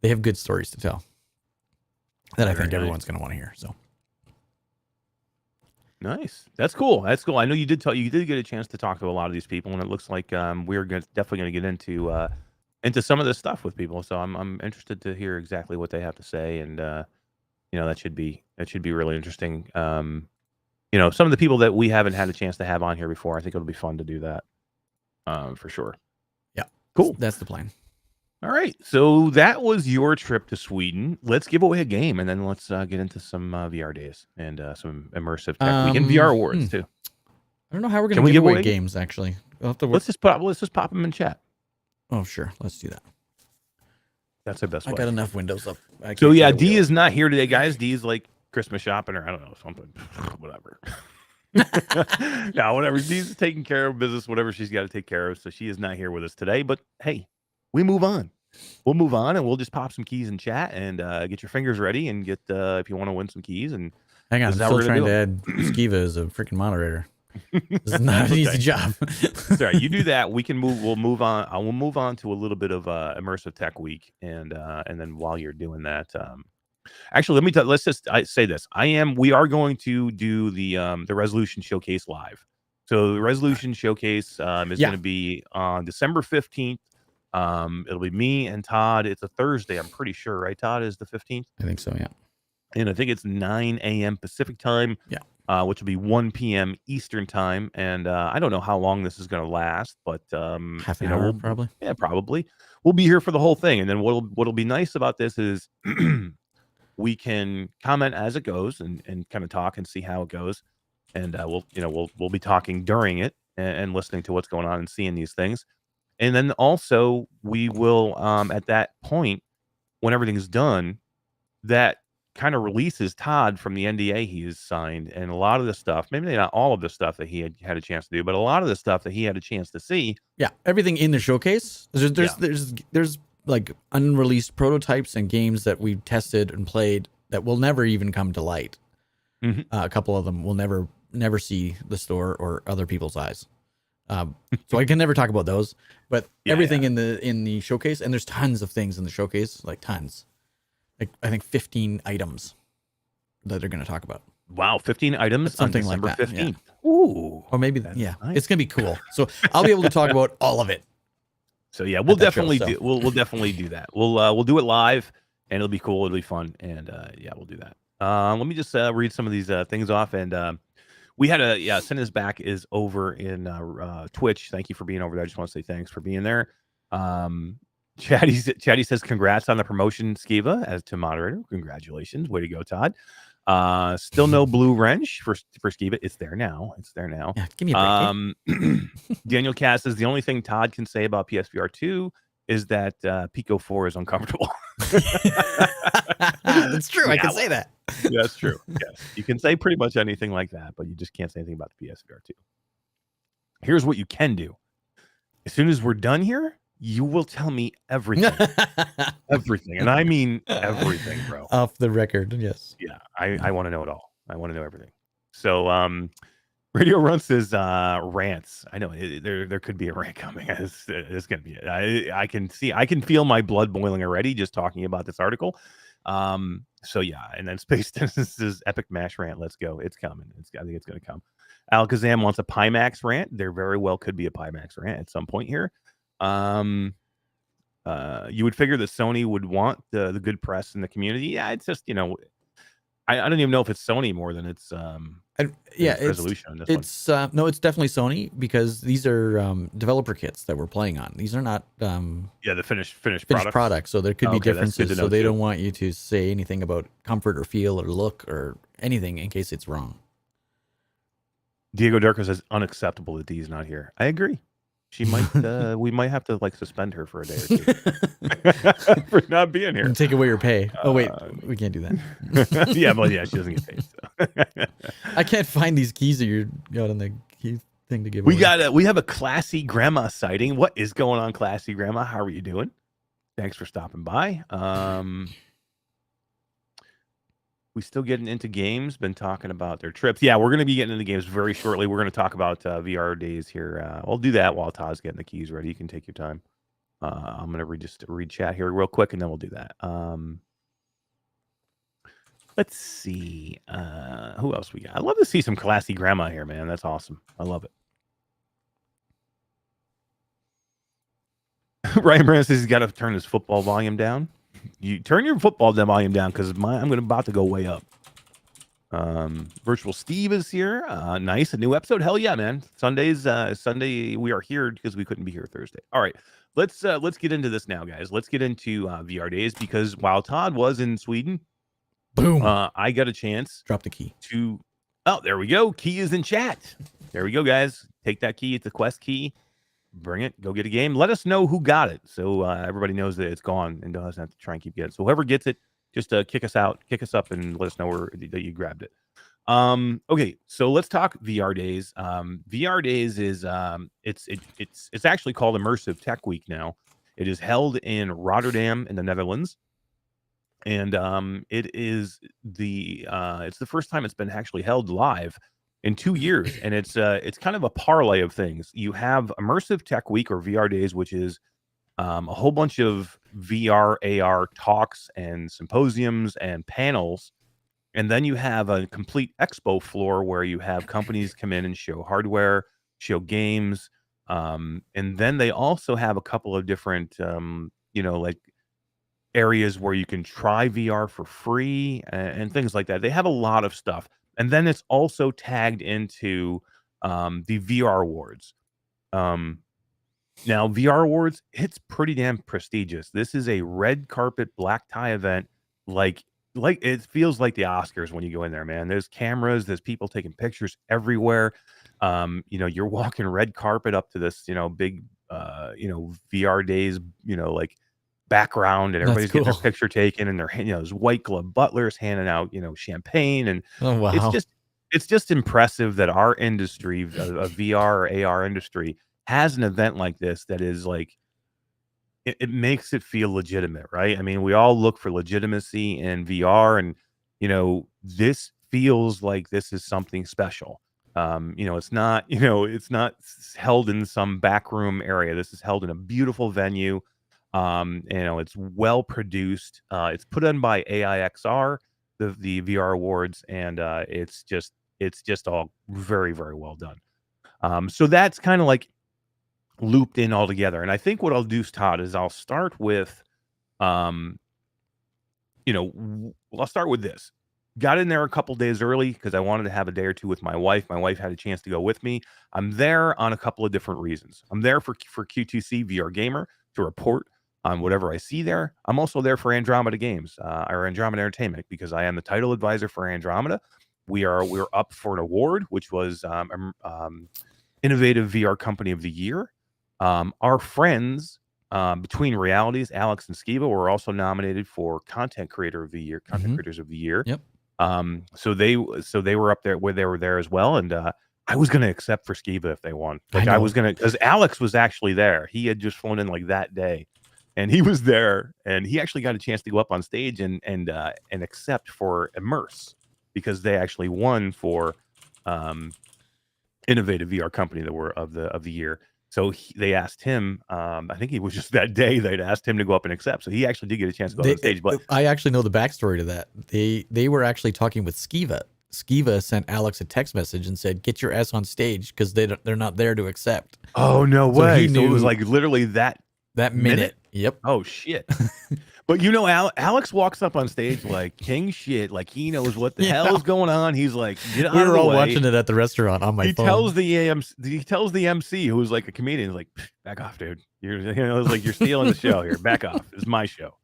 they have good stories to tell that I think everyone's going to want to hear. So nice. That's cool. That's cool. I know you did get a chance to talk to a lot of these people, and it looks like we're definitely going to get into some of this stuff with people. So I'm interested to hear exactly what they have to say, and that should be really interesting. Some of the people that we haven't had a chance to have on here before, I think it'll be fun to do that. For sure. Yeah. Cool. That's the plan. All right. So that was your trip to Sweden. Let's give away a game, and then let's get into some VR days and some immersive tech week and VR awards too. I don't know how we're going to give away games. Actually, we'll have to let's just pop them in chat. Oh, sure. Let's do that. That's the best way. I got enough windows up. So yeah, D is not here today, guys. D is like Christmas shopping, or I don't know, something, whatever. No, whatever. She's taking care of business, whatever she's got to take care of. So she is not here with us today. But hey, we move on. We'll move on, and we'll just pop some keys in chat and get your fingers ready and get if you want to win some keys. And hang on, I'm still trying to add Skiva as a freaking moderator. This is not an easy job. That's right. You do that. We can move. We'll move on. I will move on to a little bit of immersive tech week, and then while you're doing that, actually, let's just say this. We are going to do the resolution showcase live. So the resolution showcase is going to be on December 15th. It'll be me and Todd. It's a Thursday, I'm pretty sure, right? Todd is the 15th. I think so, yeah. And I think it's 9 a.m. Pacific time. Yeah. Which will be 1 p.m. Eastern time. And I don't know how long this is going to last, but half an hour, probably. Yeah, probably. We'll be here for the whole thing. And then what'll be nice about this is we can comment as it goes and kind of talk and see how it goes. And we'll be talking during it and listening to what's going on and seeing these things. And then also we will at that point, when everything's done, that kind of releases Todd from the NDA he has signed, and a lot of the stuff, maybe not all of the stuff that he had a chance to do, but a lot of the stuff that he had a chance to see. Yeah, everything in the showcase. There's like unreleased prototypes and games that we tested and played that will never even come to light. Mm-hmm. A couple of them will never see the store or other people's eyes. So I can never talk about those, but everything in the showcase, and there's tons of things in the showcase, like tons. Like I think 15 items that they're going to talk about. Wow, 15 items, something like that. 15th. Yeah. Ooh, or maybe nice. It's going to be cool. So I'll be able to talk about all of it. So yeah, we'll definitely do that. We'll do it live, and it'll be cool. It'll be fun, and we'll do that. Let me just read some of these things off, and we had send us back is over in Twitch. Thank you for being over there. I just want to say thanks for being there. Chatty says congrats on the promotion, Skiva, as to moderator. Congratulations, way to go, Todd. Still no blue wrench for Skiva. It's there now. Yeah, give me a break. Daniel Cass says the only thing Todd can say about PSVR 2 is that Pico 4 is uncomfortable. That's true. I can say that. Yeah, that's true. Yes, you can say pretty much anything like that, but you just can't say anything about the PSVR 2. Here's what you can do. As soon as we're done here, you will tell me everything. Everything. And I mean everything, bro. Off the record, yes. Yeah, I want to know it all. I want to know everything. So Radio Run says rants. I know there could be a rant coming. It's gonna be it. I can feel my blood boiling already just talking about this article. So yeah, and then Space Tennis is epic mash rant. Let's go. It's coming. I think it's gonna come. Alakazam wants a Pimax rant. There very well could be a Pimax rant at some point here. You would figure that Sony would want the good press in the community. Yeah, it's just I don't even know if it's Sony more than it's resolution. It's no, it's definitely Sony, because these are developer kits that we're playing on. These are not the finished products. So there could be differences. So they don't want you to say anything about comfort or feel or look or anything in case it's wrong. Diego Durko says unacceptable that Dee's not here. I agree. She might. We might have to suspend her for a day or two for not being here and take away her pay. Oh wait, we can't do that. yeah, she doesn't get paid. So. I can't find these keys that you got on the key thing to give away. We have a Classy Grandma sighting. What is going on, Classy Grandma? How are you doing? Thanks for stopping by. we still getting into games? Been talking about their trips. Yeah, we're going to be getting into games very shortly. We're going to talk about VR days here. We'll do that while Todd's getting the keys ready. You can take your time. I'm going to read chat here real quick, and then we'll do that. Let's see. Who else we got? I love to see some classy grandma here, man. That's awesome. I love it. Ryan Brand says he's got to turn his football volume down. You turn your football volume down because I'm about to go way up. Virtual Steve is here. Nice, a new episode. Hell yeah, man. Sunday we are here because we couldn't be here Thursday. All right, let's get into this now, guys. Let's get into VR days because while Todd was in Sweden, boom, I got a chance. Drop the key. Oh, there we go. Key is in chat. There we go, guys. Take that key. It's a quest key. Bring it. Go get a game. Let us know who got it, so everybody knows that it's gone and doesn't have to try and keep getting it. So whoever gets it, just kick us up, and let us know that you grabbed it. Okay, so let's talk VR days. VR days is it's actually called Immersive Tech Week now. It is held in Rotterdam in the Netherlands, and it's the first time it's been actually held live in 2 years, and it's kind of a parlay of things. You have Immersive Tech Week or VR days, which is a whole bunch of VR AR talks and symposiums and panels, and then you have a complete expo floor where you have companies come in and show hardware, show games, and then they also have a couple of different like areas where you can try VR for free and things like that. They have a lot of stuff. And then it's also tagged into the VR Awards. Now, VR Awards, it's pretty damn prestigious. This is a red carpet, black tie event. Like it feels like the Oscars when you go in there, man. There's cameras, there's people taking pictures everywhere. You're walking red carpet up to this, big, VR days, like background, and everybody's getting their picture taken, and they're there's white glove butlers handing out champagne, and it's just impressive that our industry, a VR or AR industry, has an event like this that is like it makes it feel legitimate, right? I mean, we all look for legitimacy in VR, and this feels like this is something special. It's not held in some backroom area. This is held in a beautiful venue. It's well produced. It's put on by AIXR, the VR Awards, and it's just all very, very well done. So that's kind of like looped in all together. And I think what I'll do, Todd, is I'll start with I'll start with this. Got in there a couple days early because I wanted to have a day or two with my wife. My wife had a chance to go with me. I'm there on a couple of different reasons. I'm there for Q2C VR Gamer to report on whatever I see there. I'm also there for Andromeda Games, or Andromeda Entertainment, because I am the title advisor for Andromeda. We're up for an award, which was Innovative VR Company of the Year. Our friends Between Realities, Alex and Skiba, were also nominated for Content Creator of the Year, Creators of the Year. Yep. So they were up there where they were there as well, and I was going to accept for Skiba if they won. Like I was going to, because Alex was actually there. He had just flown in like that day, and he was there, and he actually got a chance to go up on stage and accept for Immerse, because they actually won for Innovative VR Company that were of the year. So they asked him, I think it was just that day they'd asked him to go up and accept. So he actually did get a chance to go on stage. But I actually know the backstory to that. They were actually talking with Skiva. Skiva sent Alex a text message and said, "Get your ass on stage," because they're not there to accept. Oh, no way. So it was like literally that minute. Yep. Oh, shit. But Alex walks up on stage like king shit, like he knows what the hell is going on. He's like, get out of the way. We were all watching it at the restaurant on my phone. He tells the MC, who's like a comedian, like, back off, dude. You're stealing the show here. Back off. It's my show.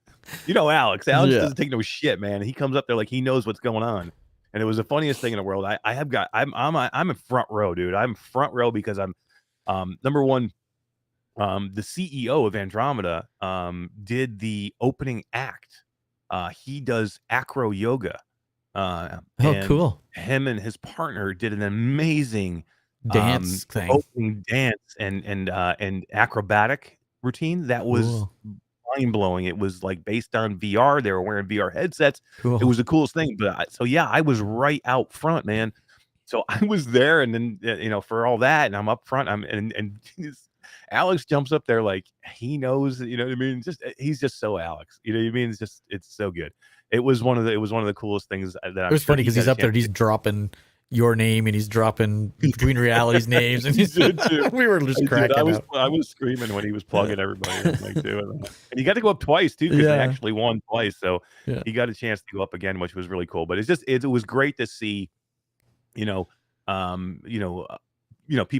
Alex doesn't take no shit, man. He comes up there like he knows what's going on. And it was the funniest thing in the world. I'm in front row, dude. I'm front row because I'm number one. The CEO of Andromeda did the opening act. He does acro yoga. Cool. Him and his partner did an amazing dance thing, opening dance and acrobatic routine that was mind blowing. It was like based on VR. They were wearing VR headsets. Cool. It was the coolest thing. But so yeah, I was right out front, man. So I was there, and then for all that, and I'm up front. And Alex jumps up there like he knows. You know what I mean? He's just so Alex. You know what I mean? It's so good. It was one of the coolest things that it was funny because he's up there. He's dropping your name and he's dropping Between Realities names, and we were just cracking up. I was screaming when he was plugging everybody. Like, doing that. And he got to go up twice too, because they actually won twice, so he got a chance to go up again, which was really cool. But it was great to see, people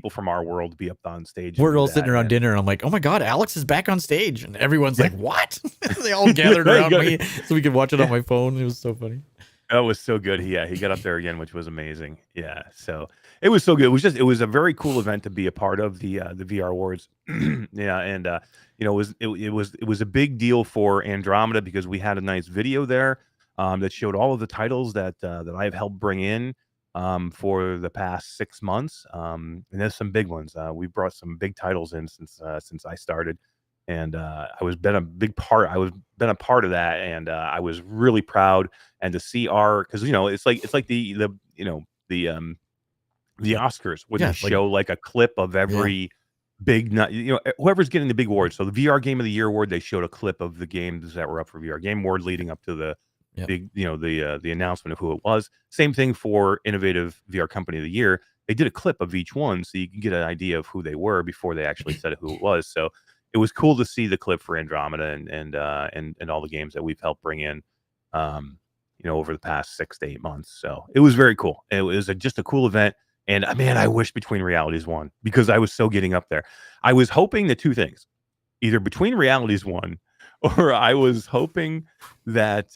from our world be up on stage. We're all sitting around dinner, and I'm like, "Oh my god, Alex is back on stage!" And everyone's like, "What?" They all gathered around me so we could watch it on my phone. It was so funny. That was so good. He got up there again, which was amazing. Yeah, so it was so good. It was a very cool event to be a part of, the VR Awards. Yeah, and it was a big deal for Andromeda, because we had a nice video there that showed all of the titles that I've helped bring in for the past 6 months. And there's some big ones. We brought some big titles in since I started. And I was been a part of that, and I was really proud. And to see because it's like the Oscars, when they show like a clip of every big whoever's getting the big award. So the VR Game of the Year award, they showed a clip of the games that were up for VR Game Award leading up to the big the announcement of who it was. Same thing for Innovative VR Company of the Year. They did a clip of each one, so you can get an idea of who they were before they actually said who it was. So it was cool to see the clip for Andromeda and all the games that we've helped bring in, over the past 6 to 8 months. So it was very cool. It was just a cool event. And man, I wish Between Realities won, because I was so getting up there. I was hoping the two things, either Between Realities won, or I was hoping that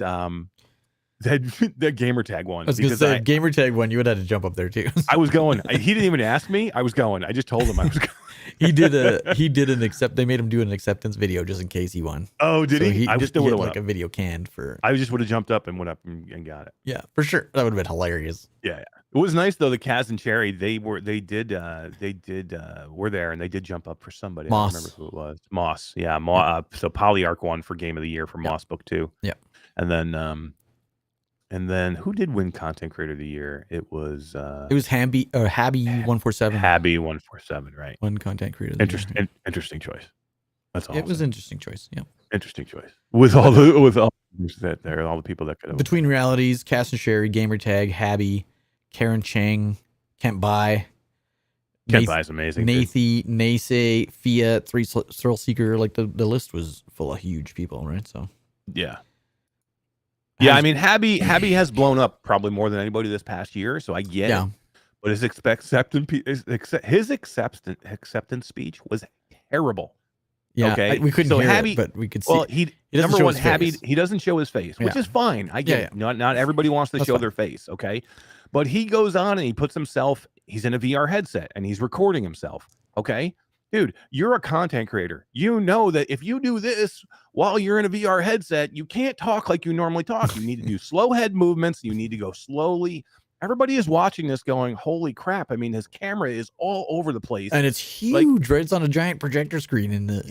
that Gamertag won. I was going to say, Gamertag won, you would have to jump up there too. I was going. He didn't even ask me. I was going. I just told him I was going. He did they made him do an acceptance video just in case he won. Oh, did he? I just would have like a video canned for. I just would have jumped up and went up and got it. Yeah, for sure. That would have been hilarious. Yeah. It was nice though. The Kaz and Cherry, were there, and they did jump up for somebody. Moss. I don't remember who it was. Moss. Yeah. So Polyarc won for Game of the Year for Moss Book 2. Yeah. And then who did win Content Creator of the Year? It was Habby 147. Habby 147, right? One Content Creator. Interesting choice. That's all. It was an interesting choice. Yeah. Interesting choice. With all the people that could have. Between Realities, Cass and Sherry, Gamertag, Habby, Karen Chang, Kent Bai. Kent Bai is amazing. Nace, Fiat, Thrill Seeker. Like the list was full of huge people, right? So yeah. Yeah, I mean, Habby has blown up probably more than anybody this past year, so I get it. But his acceptance speech was terrible. Yeah, okay, we couldn't hear it, but we could see. Well, number one, Habby, he doesn't show his face, which is fine. I get it. Not everybody wants to show their face, okay? But he goes on and he puts himself. He's in a VR headset and he's recording himself. Okay. Dude, you're a content creator. You know that if you do this while you're in a VR headset, you can't talk like you normally talk. You need to do slow head movements. You need to go slowly. Everybody is watching this going, holy crap. I mean, his camera is all over the place. And it's huge, right? It's on a giant projector screen in the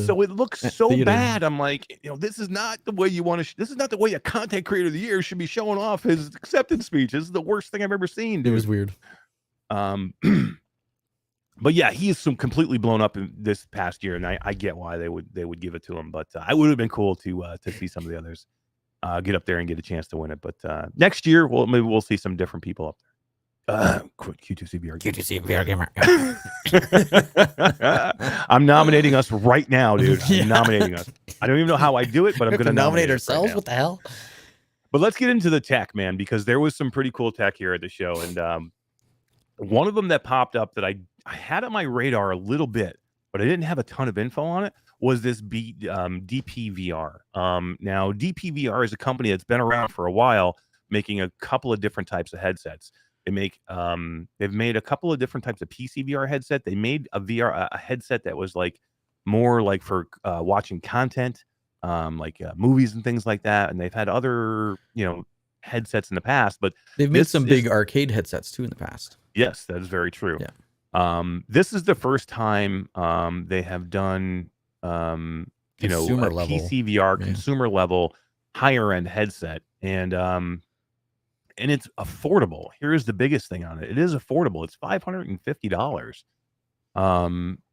so it looks so theater. Bad. I'm like, this is not the way you want to, this is not the way a content creator of the year should be showing off his acceptance speech. This is the worst thing I've ever seen, dude. It was weird. But yeah, he is completely blown up in this past year, and I get why they would give it to him. But I would have been cool to see some of the others get up there and get a chance to win it. But next year, maybe we'll see some different people up there. Q2C VR Gamer. Q2C VR Gamer. I'm nominating us right now, dude. I'm nominating us. I don't even know how I do it, but I'm going to nominate ourselves. Right, what the hell? But let's get into the tech, man, because there was some pretty cool tech here at the show, and one of them that popped up that I had on my radar a little bit, but I didn't have a ton of info on it, was this DPVR. Now, DPVR is a company that's been around for a while, making a couple of different types of headsets. They've made a couple of different types of PC VR headset. They made a headset that was like more like for watching content, like movies and things like that. And they've had other, headsets in the past, but they've made some big arcade headsets too in the past. Yes, that is very true. Yeah. This is the first time they have done Consumer level. PC VR, consumer level, higher end headset, and it's affordable. Here's the biggest thing on it: it is affordable. It's $550.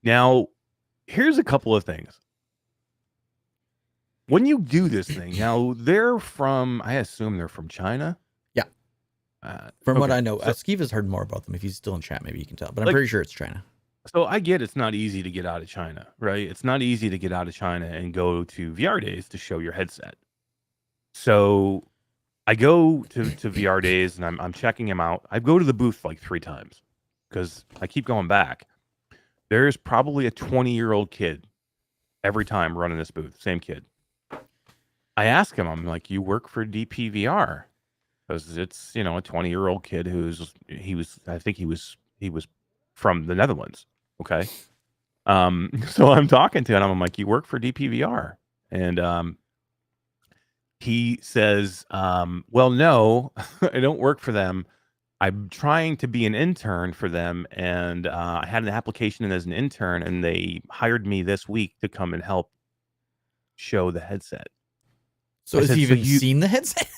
Now, here's a couple of things. When you do this thing, now I assume they're from China. Yeah. From what okay, I know, so- Skeev has heard more about them. If he's still in chat, maybe you can tell. But I'm pretty sure it's China. So I get it's not easy to get out of China, right? It's not easy to get out of China and go to VR Days to show your headset. So I go to VR Days and I'm checking him out. I go to the booth like 3 times because I keep going back. There's probably a 20-year-old kid every time running this booth, same kid. I ask him, I'm like, you work for DPVR? Because it's, a 20-year-old kid I think he was from the Netherlands. Okay. So I'm talking to him, I'm like, you work for DPVR? And he says, well, no, I don't work for them. I'm trying to be an intern for them, and I had an application in as an intern, and they hired me this week to come and help show the headset. So has he even seen the headset?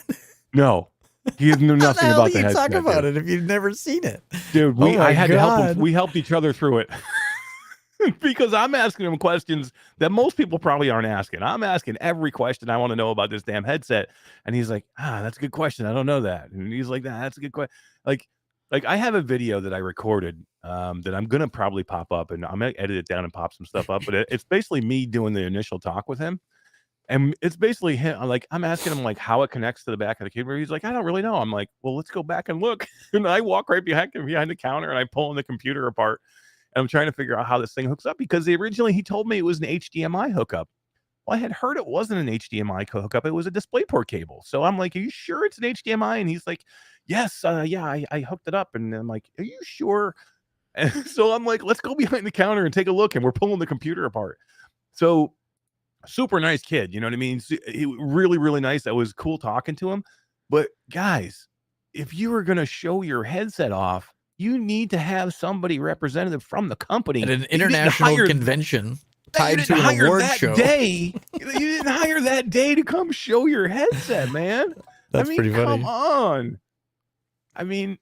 No, he knew nothing about the headset. Talk about it if you've never seen it, dude. I had to help him. We helped each other through it. Because I'm asking him questions that most people probably aren't asking. I'm asking every question I want to know about this damn headset. And he's like, that's a good question. I don't know that. And he's like, that's a good question. Like I have a video that I recorded that I'm going to probably pop up, and I'm going to edit it down and pop some stuff up. But it's basically me doing the initial talk with him. And it's basically him. I'm asking him like how it connects to the back of the keyboard. He's like, I don't really know. I'm like, well, let's go back and look. And I walk right behind the counter and I pull the computer apart. And I'm trying to figure out how this thing hooks up, because originally he told me it was an HDMI hookup. Well, I had heard it wasn't an HDMI hookup. It was a DisplayPort cable. So I'm like, are you sure it's an HDMI? And he's like, yes, yeah, I hooked it up. And I'm like, are you sure? And so I'm like, let's go behind the counter and take a look. And we're pulling the computer apart. So super nice kid. You know what I mean? He really, really nice. That was cool talking to him. But guys, if you were going to show your headset off, you need to have somebody representative from the company at an international convention tied to an award show. You didn't hire that day to come show your headset, man. That's pretty funny. Come on. I mean,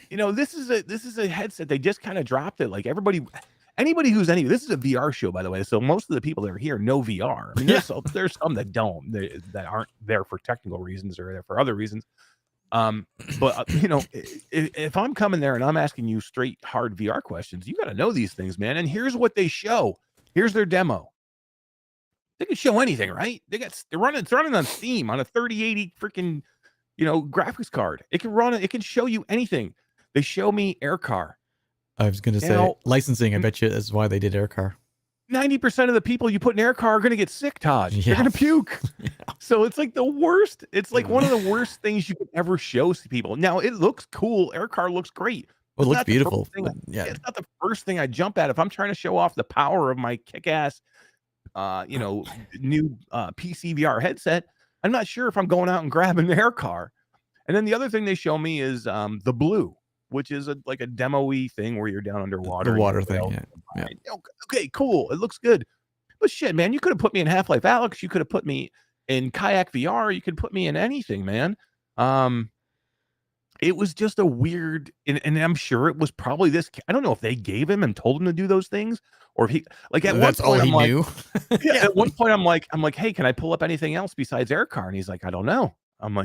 this is a headset. They just kind of dropped it. Like anybody who's this is a VR show, by the way. So most of the people that are here know VR. I mean, there's some that don't, that aren't there for technical reasons or there for other reasons. But if I'm coming there and I'm asking you straight hard VR questions, you got to know these things, man. And here's what they show. Here's their demo. They can show anything, right? It's running on Steam on a 3080 freaking, graphics card. It can show you anything. They show me Air Car. I was going to say licensing. I bet you that's why they did Air Car. 90% of the people you put in Air Car are going to get sick, Todd. Yeah. They're going to puke. Yeah. So it's like the worst. It's like one of the worst things you could ever show to people. Now, it looks cool. Air Car looks great. Well, it looks beautiful. Yeah. It's not the first thing I jump at. If I'm trying to show off the power of my kick-ass, new PC VR headset, I'm not sure if I'm going out and grabbing the Air Car. And then the other thing they show me is the Blue, which is like a demo-y thing where you're down underwater. The water thing, yeah. Okay, cool. It looks good. But shit, man, you could have put me in Half-Life Alyx. You could have put me in Kayak VR. You could put me in anything, man. It was just a weird, and I'm sure it was probably this. I don't know if they gave him and told him to do those things, or if he that's all he knew. At one point, I'm like, hey, can I pull up anything else besides Air Car? And he's like, I don't know.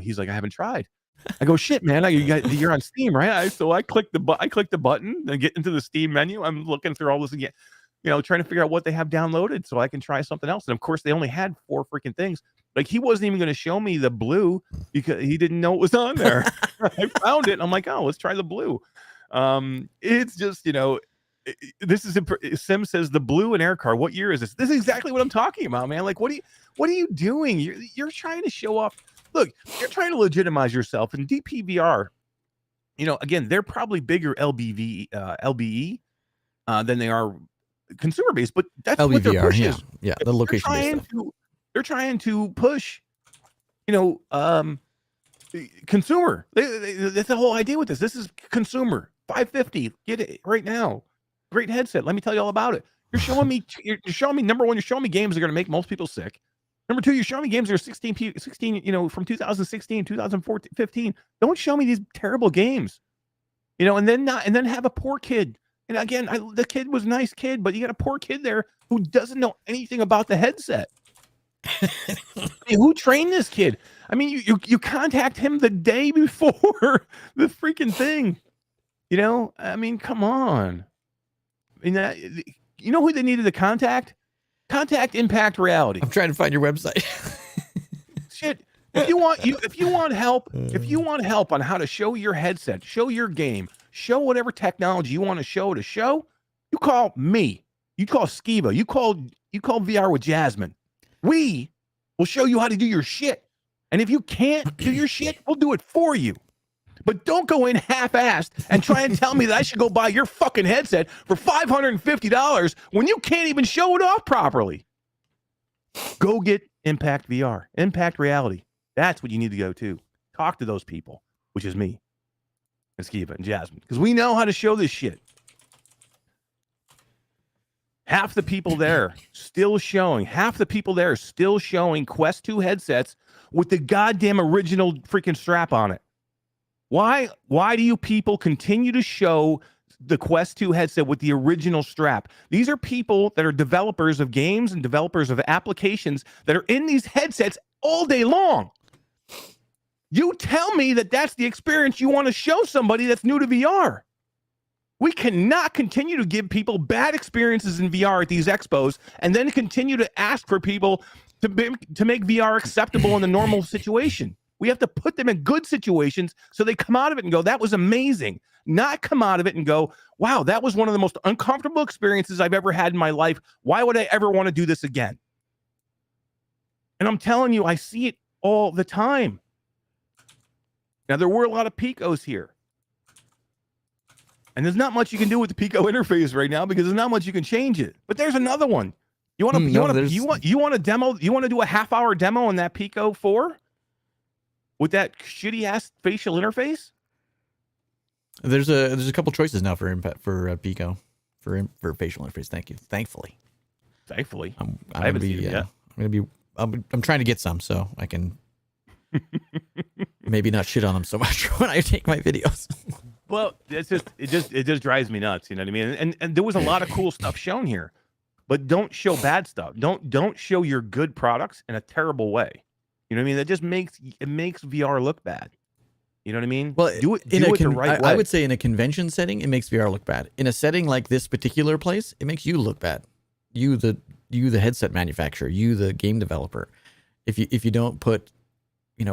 He's like, I haven't tried. I go, shit, man. You're on Steam, right? So I click the button and get into the Steam menu. I'm looking through all this again, trying to figure out what they have downloaded so I can try something else. And of course, they only had 4 freaking things. Like, he wasn't even going to show me the Blue because he didn't know it was on there. I found it. And I'm like, oh, let's try the Blue. It's just, this is Sim says the Blue and Air Car. What year is this? This is exactly what I'm talking about, man. Like, what are you doing? You're trying to show off. Look, you're trying to legitimize yourself, and DPVR, again, they're probably bigger LBE than they are consumer based, but that's LBVR, what their push is. Yeah, the location based stuff. They're trying to push, consumer. That's the whole idea with this. This is consumer. $550. Get it right now. Great headset. Let me tell you all about it. You're showing me. You're showing me. Number one, you're showing me games that are going to make most people sick. Number two, you're showing me games that are 16, from 2016, 2014, 15. Don't show me these terrible games, and then have a poor kid. And again, the kid was a nice kid, but you got a poor kid there who doesn't know anything about the headset. I mean, who trained this kid? I mean, you contact him the day before the freaking thing. I mean, come on. I mean, you know who they needed to contact? Contact Impact Reality. I'm trying to find your website. Shit. If you want help on how to show your headset, show your game, show whatever technology you want to show, you call me. You call Skiba. You call VR with Jasmine. We will show you how to do your shit. And if you can't do your shit, we'll do it for you. But don't go in half-assed and try and tell me that I should go buy your fucking headset for $550 when you can't even show it off properly. Go get Impact VR, Impact Reality. That's what you need to go to. Talk to those people, which is me and Skiba and Jasmine, because we know how to show this shit. Half the people there still showing Quest 2 headsets with the goddamn original freaking strap on it. Why do you people continue to show the Quest 2 headset with the original strap? These are people that are developers of games and developers of applications that are in these headsets all day long. You tell me that that's the experience you want to show somebody that's new to VR. We cannot continue to give people bad experiences in VR at these expos and then continue to ask for people to make VR acceptable in the normal situation. We have to put them in good situations so they come out of it and go, that was amazing. Not come out of it and go, wow, that was one of the most uncomfortable experiences I've ever had in my life. Why would I ever want to do this again? And I'm telling you, I see it all the time. Now, there were a lot of Picos here. And there's not much you can do with the Pico interface right now because there's not much you can change it. But there's another one. You want to demo? You want to do a half-hour demo on that Pico 4? With that shitty ass facial interface? There's a couple choices now for Pico for facial interface. Thank you. Thankfully, I'm haven't seen it yet. I'm trying to get some so I can maybe not shit on them so much when I take my videos. Well, it just drives me nuts. You know what I mean? And there was a lot of cool stuff shown here, but don't show bad stuff. Don't show your good products in a terrible way. You know what I mean? That just makes VR look bad. You know what I mean? Well, do it the right way. I would say in a convention setting, it makes VR look bad. In a setting like this particular place, it makes you look bad. You the headset manufacturer, you the game developer. If you don't put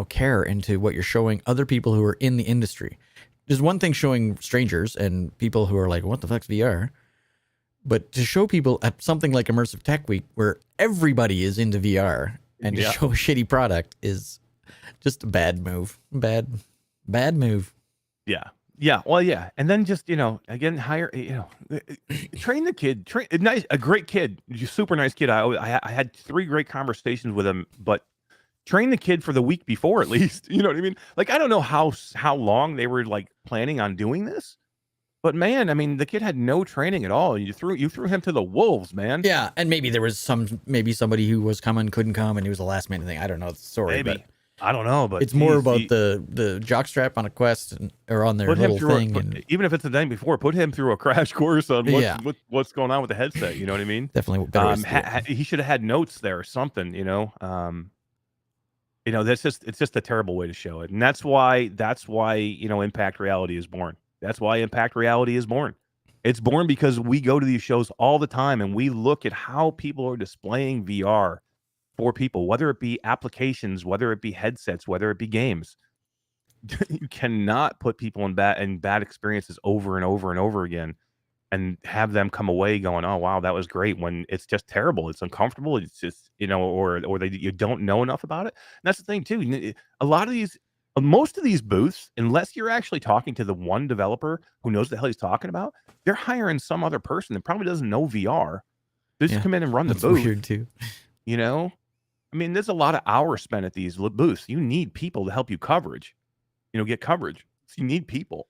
care into what you're showing other people who are in the industry. There's one thing showing strangers and people who are like, what the fuck's VR? But to show people at something like Immersive Tech Week where everybody is into VR and to show a shitty product is just a bad move. Bad move. Yeah. Yeah. Well, yeah. And then just, again, hire, train the kid, a great kid, super nice kid. I had 3 great conversations with him, but train the kid for the week before at least. You know what I mean? Like, I don't know how long they were like planning on doing this, but man, I mean, the kid had no training at all. You threw him to the wolves, man. Yeah, and maybe there was somebody who was coming, couldn't come, and it was a last minute thing. I don't know the story. Maybe. I don't know, but it's more about the jock strap on a Quest or on their little thing. Even if it's the day before, put him through a crash course on what's going on with the headset. You know what I mean? Definitely. He should have had notes there or something. It's just a terrible way to show it, and that's why Impact Reality is born. That's why Impact Reality is born. It's born because we go to these shows all the time and we look at how people are displaying VR for people, whether it be applications, whether it be headsets, whether it be games. You cannot put people in bad experiences over and over and over again and have them come away going, oh, wow, that was great, when it's just terrible. It's uncomfortable. It's just, or you don't know enough about it. And that's the thing, too. Most of these booths, unless you're actually talking to the one developer who knows the hell he's talking about, they're hiring some other person that probably doesn't know VR. They just come in and run the booth. Weird too. I mean, there's a lot of hours spent at these booths. You need people to help you get coverage. So you need people.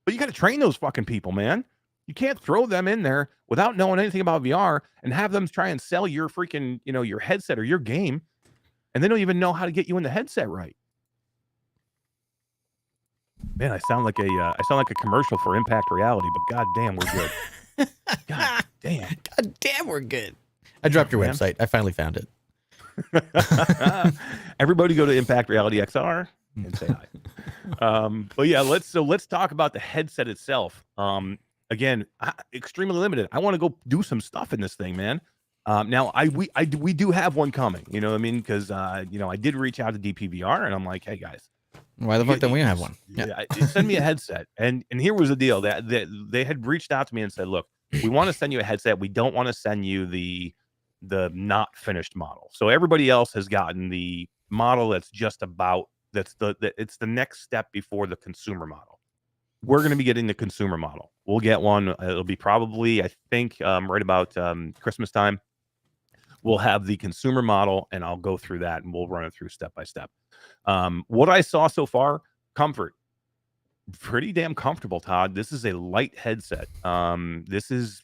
But you got to train those fucking people, man. You can't throw them in there without knowing anything about VR and have them try and sell your freaking, your headset or your game, and they don't even know how to get you in the headset right. Man, I sound like a commercial for Impact Reality, but goddamn, we're good. God damn, we're good. I dropped your website. I finally found it. Everybody go to Impact Reality XR and say hi. But yeah, let's talk about the headset itself. Again, extremely limited. I want to go do some stuff in this thing, man. Now we do have one coming. You know what I mean? Because I did reach out to DPVR and I'm like, hey guys, why the fuck don't we have one? Yeah, send me a headset. And here was the deal that they had reached out to me and said, look, we want to send you a headset. We don't want to send you the not finished model. So everybody else has gotten the model that's just about it's the next step before the consumer model. We're going to be getting the consumer model. We'll get one. It'll be probably, I think, right about Christmas time. We'll have the consumer model, and I'll go through that, and we'll run it through step by step. What I saw so far, comfort, pretty damn comfortable, Todd. This is a light headset. This is,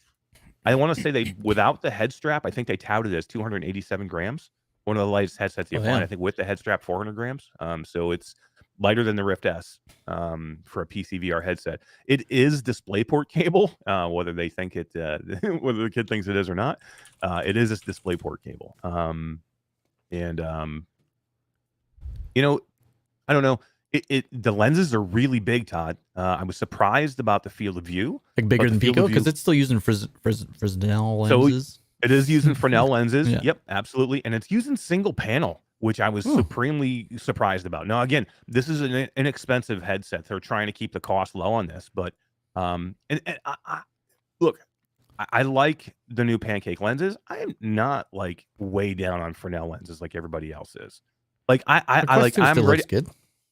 I want to say without the head strap, I think they touted it as 287 grams. One of the lightest headsets you find. I think with the head strap, 400 grams. So it's lighter than the Rift S for a PC VR headset. It is DisplayPort cable, whether they think it, whether the kid thinks it is or not. It is a DisplayPort cable. I don't know. The lenses are really big, Todd. I was surprised about the field of view. Like bigger than Pico? Because it's still using Fresnel lenses. So it is using Fresnel lenses. Yeah. Yep, absolutely. And it's using single panel, which I was supremely surprised about. Now, again, this is an inexpensive headset. They're trying to keep the cost low on this. But look, I like the new pancake lenses. I'm not like way down on Fresnel lenses like everybody else is. Like I'm ready. Good.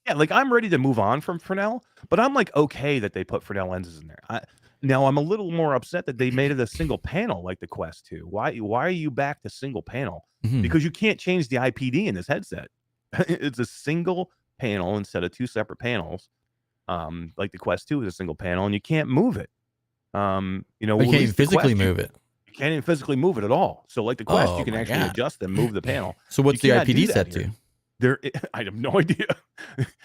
Yeah, like I'm ready to move on from Fresnel, but I'm like okay that they put Fresnel lenses in there. Now I'm a little more upset that they made it a single panel like the Quest 2. Why are you back to single panel? Mm-hmm. Because you can't change the IPD in this headset. It's a single panel instead of two separate panels. Like the Quest 2 is a single panel, and you can't move it. You can't even physically move it. You can't even physically move it at all. So like the Quest, you can actually adjust and move the panel. So what's the IPD set to? I have no idea,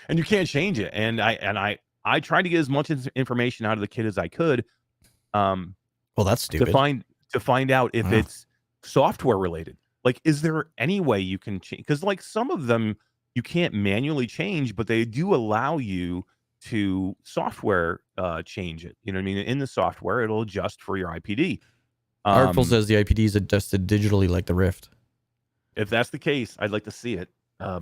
and you can't change it. And I tried to get as much information out of the kid as I could. Well, that's stupid. To find out if it's software related. Like, is there any way you can change? Because like some of them you can't manually change, but they do allow you to software change it. You know what I mean? In the software, it'll adjust for your IPD. Artful says the IPD is adjusted digitally like the Rift. If that's the case, I'd like to see it.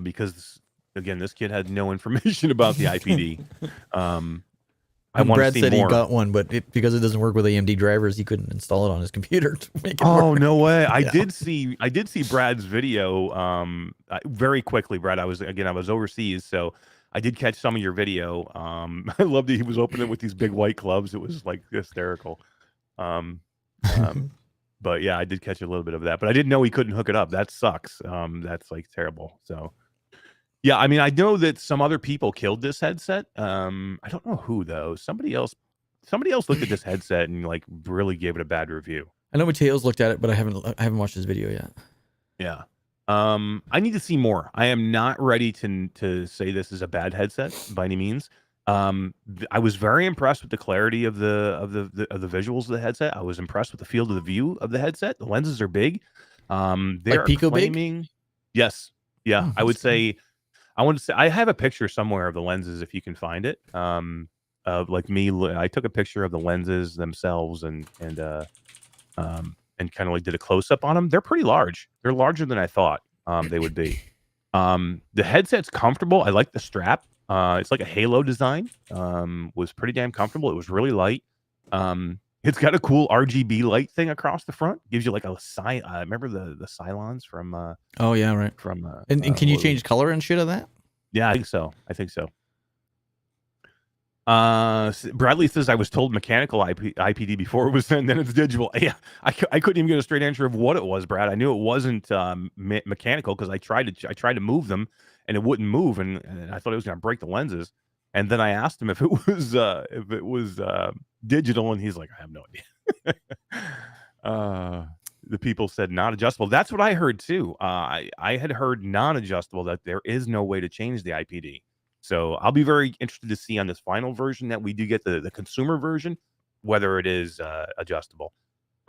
Because again, this kid had no information about the IPD. Brad said he got one, but because it doesn't work with AMD drivers, he couldn't install it on his computer to make it work. Oh, no way! I did see Brad's video very quickly. Brad, I was overseas, so I did catch some of your video. I loved that he was opening with these big white clubs. It was like hysterical. But yeah, I did catch a little bit of that, but I didn't know he couldn't hook it up. That sucks. That's like terrible. So yeah, I mean, I know that some other people killed this headset. I don't know who though. Somebody else looked at this headset and like really gave it a bad review. I know Mateo's looked at it, but I haven't watched his video yet. Yeah. I need to see more. I am not ready to say this is a bad headset by any means. I was very impressed with the clarity of the visuals of the headset. I was impressed with the field of the view of the headset. The lenses are big. They're like Pico claiming, big? Yes. Yeah. I wanted to say I have a picture somewhere of the lenses if you can find it. Of like me, I took a picture of the lenses themselves and kind of like did a close up on them. They're pretty large. They're larger than I thought they would be. The headset's comfortable. I like the strap. It's like a halo design. Was pretty damn comfortable. It was really light. It's got a cool RGB light thing across the front. Gives you like a remember the Cylons from oh yeah, right. From and can you change color and shit of that? Yeah, I think so. Bradley says I was told mechanical IPD before it was then it's digital. Yeah, I couldn't even get a straight answer of what it was, Brad. I knew it wasn't mechanical because I tried to move them and it wouldn't move, and I thought it was going to break the lenses. And then I asked him if it was digital, and he's like, I have no idea. The people said not adjustable. That's what I heard too. I had heard non-adjustable, that there is no way to change the IPD. So I'll be very interested to see on this final version that we do get the consumer version, whether it is adjustable.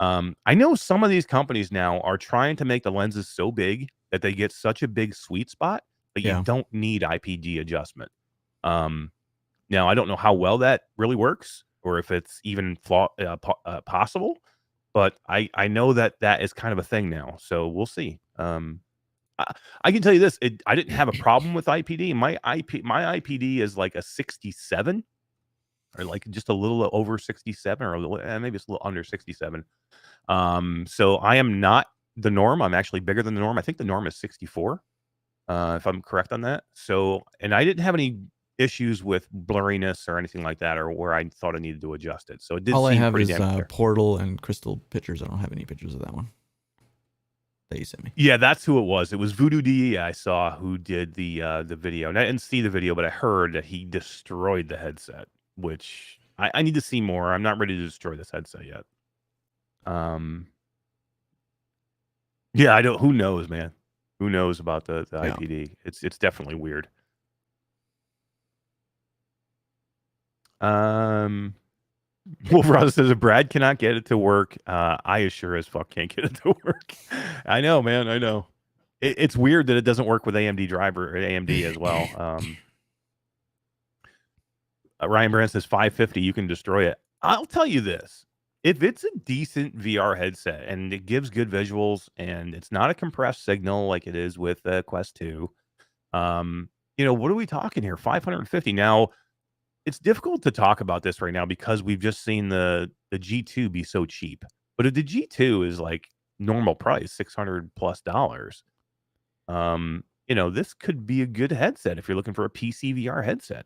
I know some of these companies now are trying to make the lenses so big that they get such a big sweet spot that you don't need IPD adjustment. Now I don't know how well that really works, or if it's even possible, but I know that is kind of a thing now. So we'll see. I can tell you this: I didn't have a problem with IPD. My IPD is like a 67, or like just a little over 67, or maybe it's a little under 67. So I am not the norm. I'm actually bigger than the norm. I think the norm is 64, if I'm correct on that. So, and I didn't have any issues with blurriness or anything like that, or where I thought I needed to adjust it. So it did. All I seem have pretty is damn clear. Portal and Crystal pictures. I don't have any pictures of that one that you sent me. Yeah, that's who it was. It was Voodoo DE I saw who did the video. And I didn't see the video, but I heard that he destroyed the headset, which I need to see more. I'm not ready to destroy this headset yet. Yeah, I don't. Who knows, man? Who knows about the IPD? It's definitely weird. Wolverine says if Brad cannot get it to work, I as sure as fuck can't get it to work. I know, man. I know. It's weird that it doesn't work with AMD driver or AMD as well. Ryan Brand says 550, you can destroy it. I'll tell you this: if it's a decent VR headset and it gives good visuals and it's not a compressed signal like it is with Quest 2, what are we talking here? 550. Now, it's difficult to talk about this right now because we've just seen the G2 be so cheap. But if the G2 is like normal price, $600+, this could be a good headset if you're looking for a PC VR headset.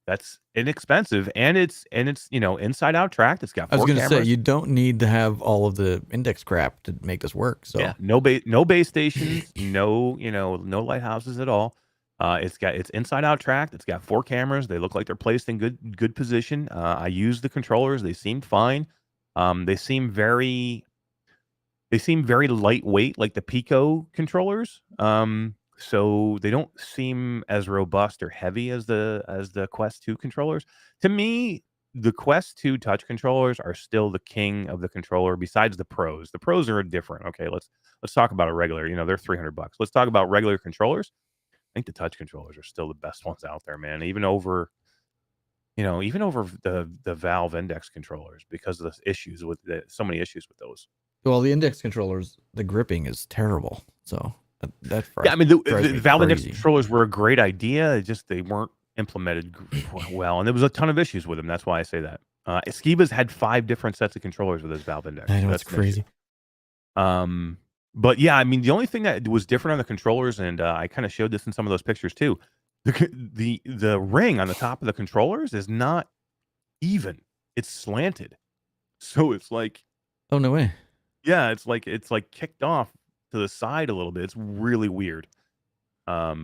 That's inexpensive, and it's inside out tracked. It's got 4 I was going to say, cameras. you don't need to have all of the index crap to make this work. So yeah, no base stations, no lighthouses at all. It's inside out tracked. It's got 4 cameras. They look like they're placed in good position. I used the controllers. They seemed fine. They seem very lightweight, like the Pico controllers. So they don't seem as robust or heavy as the Quest 2 controllers. To me, the Quest 2 touch controllers are still the king of the controller, besides the Pros. The Pros are different. Okay, let's talk about a regular. They're $300. Let's talk about regular controllers. I think the touch controllers are still the best ones out there, man. Even over the Valve Index controllers, because of the issues with so many issues with those. Well, the index controllers, the gripping is terrible. So that I mean, the Valve Index controllers were a great idea. They weren't implemented well, and there was a ton of issues with them. That's why I say that. Skiba's had 5 different sets of controllers with his Valve Index. I know, that's crazy. But yeah, I mean, the only thing that was different on the controllers, and I kind of showed this in some of those pictures too, the ring on the top of the controllers is not even. It's slanted, so it's like, oh no way. Yeah, it's like kicked off to the side a little bit. It's really weird. Yeah,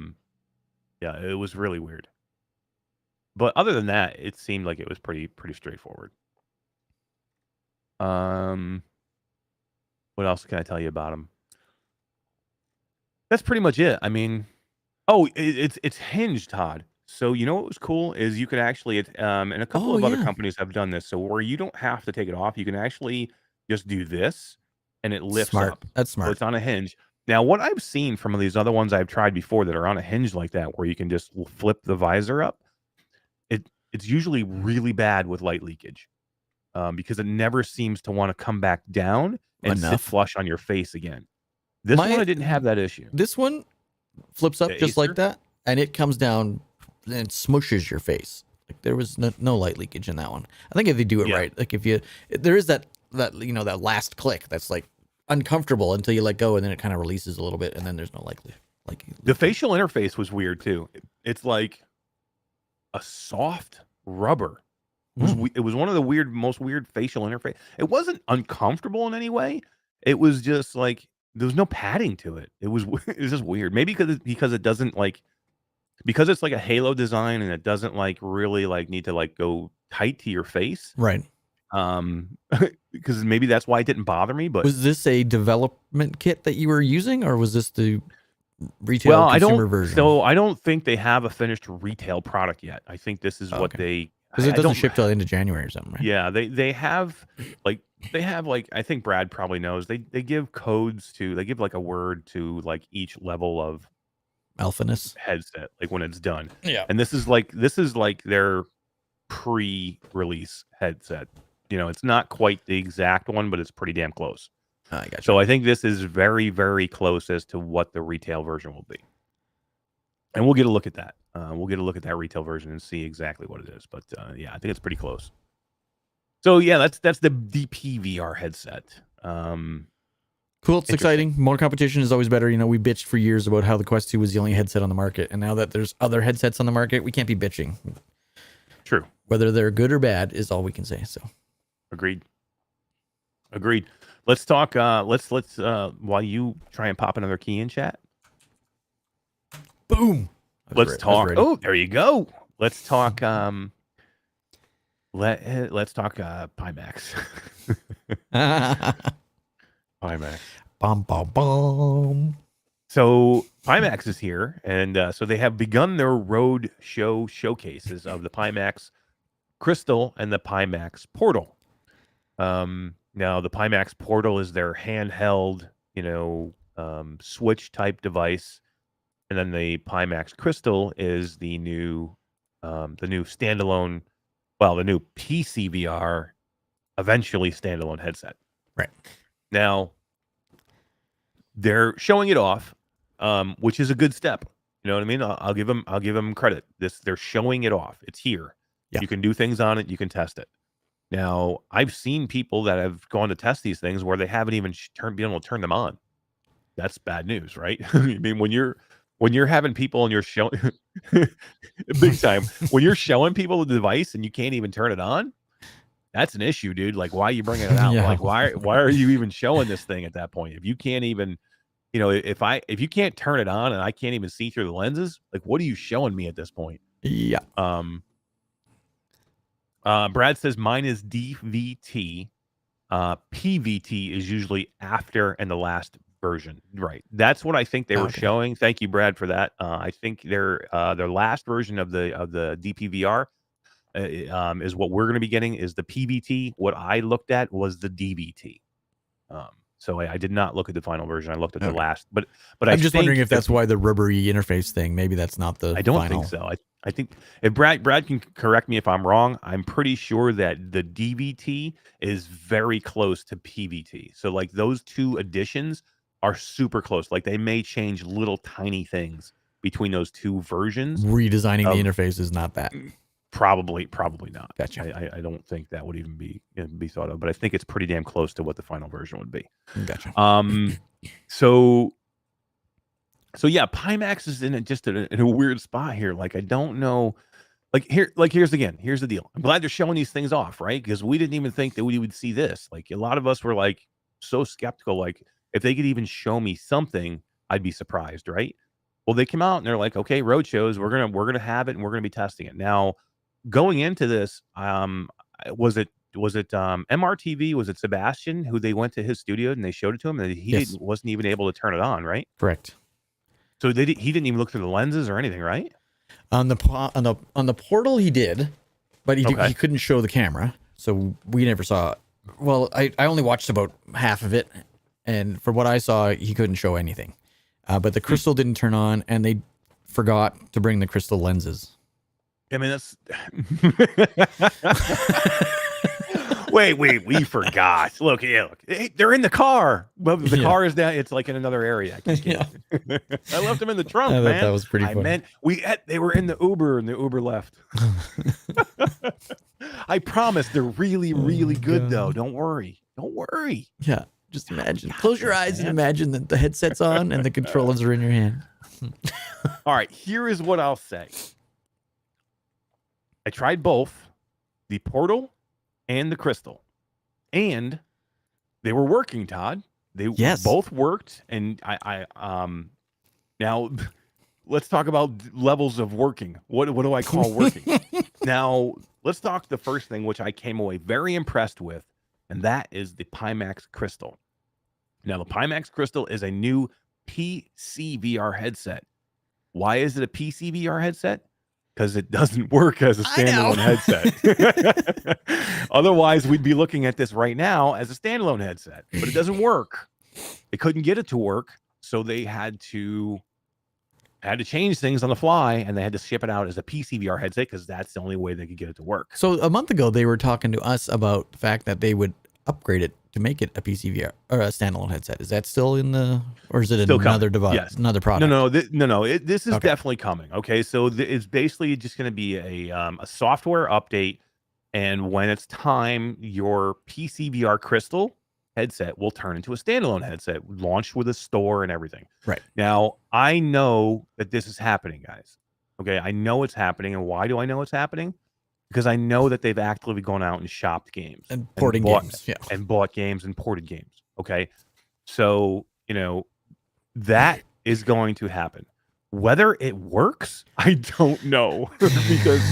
it was really weird. But other than that, it seemed like it was pretty straightforward. What else can I tell you about them? That's pretty much it. I mean, it's hinged, Todd. So what was cool is you could actually, and a couple of other companies have done this. So where you don't have to take it off, you can actually just do this, and it lifts up. That's smart. So it's on a hinge. Now, what I've seen from these other ones I've tried before that are on a hinge like that, where you can just flip the visor up, it's usually really bad with light leakage, because it never seems to want to come back down and sit flush on your face again. This one, I didn't have that issue. This one flips up just like that, and it comes down and smushes your face. Like there was no light leakage in that one. I think if they do it right, like there is that last click that's like uncomfortable until you let go, and then it kind of releases a little bit, and then there's no the facial interface was weird too. It's like a soft rubber. It was one of the most weird facial interface. It wasn't uncomfortable in any way. It was just like there was no padding to it. It was just weird. Maybe because it doesn't like because it's like a halo design and it doesn't like really like need to like go tight to your face. Right. Because maybe that's why it didn't bother me. But was this a development kit that you were using, or was this the retail consumer version? So I don't think they have a finished retail product yet. I think this is what they, because it doesn't ship till the end of January or something, right? Yeah, they have like I think Brad probably knows they give codes to, they give like a word to like each level of Alphaness headset, like when it's done. Yeah. And this is like their pre-release headset. You know, it's not quite the exact one, but it's pretty damn close. I got you. So I think this is very, very close as to what the retail version will be. And we'll get a look at that. We'll get a look at that retail version and see exactly what it is. But yeah, I think it's pretty close. So yeah, that's the DPVR headset. Cool. It's exciting. More competition is always better. You know, we bitched for years about how the Quest 2 was the only headset on the market. And now that there's other headsets on the market, we can't be bitching. True. Whether they're good or bad is all we can say. So agreed. Let's talk. Let's while you try and pop another key in chat. Boom. Let's talk. Oh, there you go. Let's talk. Let's talk Pimax. Pimax. Bum, bum, bum. So Pimax is here, and so they have begun their road show showcases of the Pimax Crystal and the Pimax Portal. Now the Pimax Portal is their handheld, Switch type device, and then the Pimax Crystal is the new standalone, the new PC VR, eventually standalone headset. Right. Now they're showing it off, which is a good step. You know what I mean? I'll give them credit. They're showing it off. It's here. Yeah. You can do things on it. You can test it. Now, I've seen people that have gone to test these things where they haven't even been able to turn them on. That's bad news, right? I mean, when you're having people and you're showing big time, when you're showing people the device and you can't even turn it on, that's an issue, dude. Like, why are you bringing it out? Yeah. Like, why are you even showing this thing at that point? If you can't even, if you can't turn it on and I can't even see through the lenses, like, what are you showing me at this point? Yeah. Brad says mine is DVT. PVT is usually after and the last version. Right. That's what I think they were showing. Thank you, Brad, for that. I think their last version of the DPVR is what we're going to be getting is the PVT. What I looked at was the DVT. So I did not look at the final version. I looked at the last, but I'm just wondering if that's why the rubbery interface thing. Maybe that's not the. I don't think so. I think if Brad can correct me if I'm wrong. I'm pretty sure that the DVT is very close to PVT. So like those two additions are super close. Like they may change little tiny things between those two versions. Redesigning the interface is not that. Probably not. Gotcha. I don't think that would even be thought of, but I think it's pretty damn close to what the final version would be. Gotcha. So yeah, Pimax is in a weird spot here. Like I don't know. Here's the deal. I'm glad they're showing these things off, right? Because we didn't even think that we would see this. Like a lot of us were like so skeptical. Like if they could even show me something, I'd be surprised, right? Well, they came out and they're like, okay, road shows, we're gonna have it and we're gonna be testing it. Now, going into this, was it MRTV? Was it Sebastian who they went to his studio and they showed it to him and he wasn't even able to turn it on, right? Correct. So he didn't even look through the lenses or anything, right? On the portal he did, but he couldn't show the camera, so we never saw it. Well, I only watched about half of it, and for what I saw, he couldn't show anything. But the crystal didn't turn on, and they forgot to bring the crystal lenses. I mean, that's wait, we forgot. Look, they're in the car. Well, the car is down. It's like in another area. Yeah. I left them in the trunk, man. That was pretty funny. They were in the Uber and the Uber left. I promise they're really, really good though. Don't worry. Yeah. Just imagine. Close your eyes and imagine that the headset's on and the controllers are in your hand. All right. Here is what I'll say. I tried both, the Portal and the Crystal, and they were working, Todd. They both worked, and I now let's talk about levels of working. What do I call working? Now, let's talk the first thing, which I came away very impressed with, and that is the Pimax Crystal. Now, the Pimax Crystal is a new PC VR headset. Why is it a PC VR headset? Because it doesn't work as a standalone headset. Otherwise, we'd be looking at this right now as a standalone headset, but it doesn't work. They couldn't get it to work, so they had to change things on the fly, and they had to ship it out as a PC VR headset because that's the only way they could get it to work. So a month ago, they were talking to us about the fact that they would upgrade it to make it a PC VR or a standalone headset. Is that still in the, or is it Still another coming. device, Yes. another product? No. This is Okay. definitely coming. Okay, so it's basically just going to be a software update, and when it's time, your PC VR Crystal headset will turn into a standalone headset, launched with a store and everything. Right. Now, I know that this is happening, guys. Okay, I know it's happening, and why do I know it's happening? Because I know that they've actively gone out and shopped games And porting bought, games. Yeah. and bought games and ported games. Okay, so that is going to happen. Whether it works, I don't know because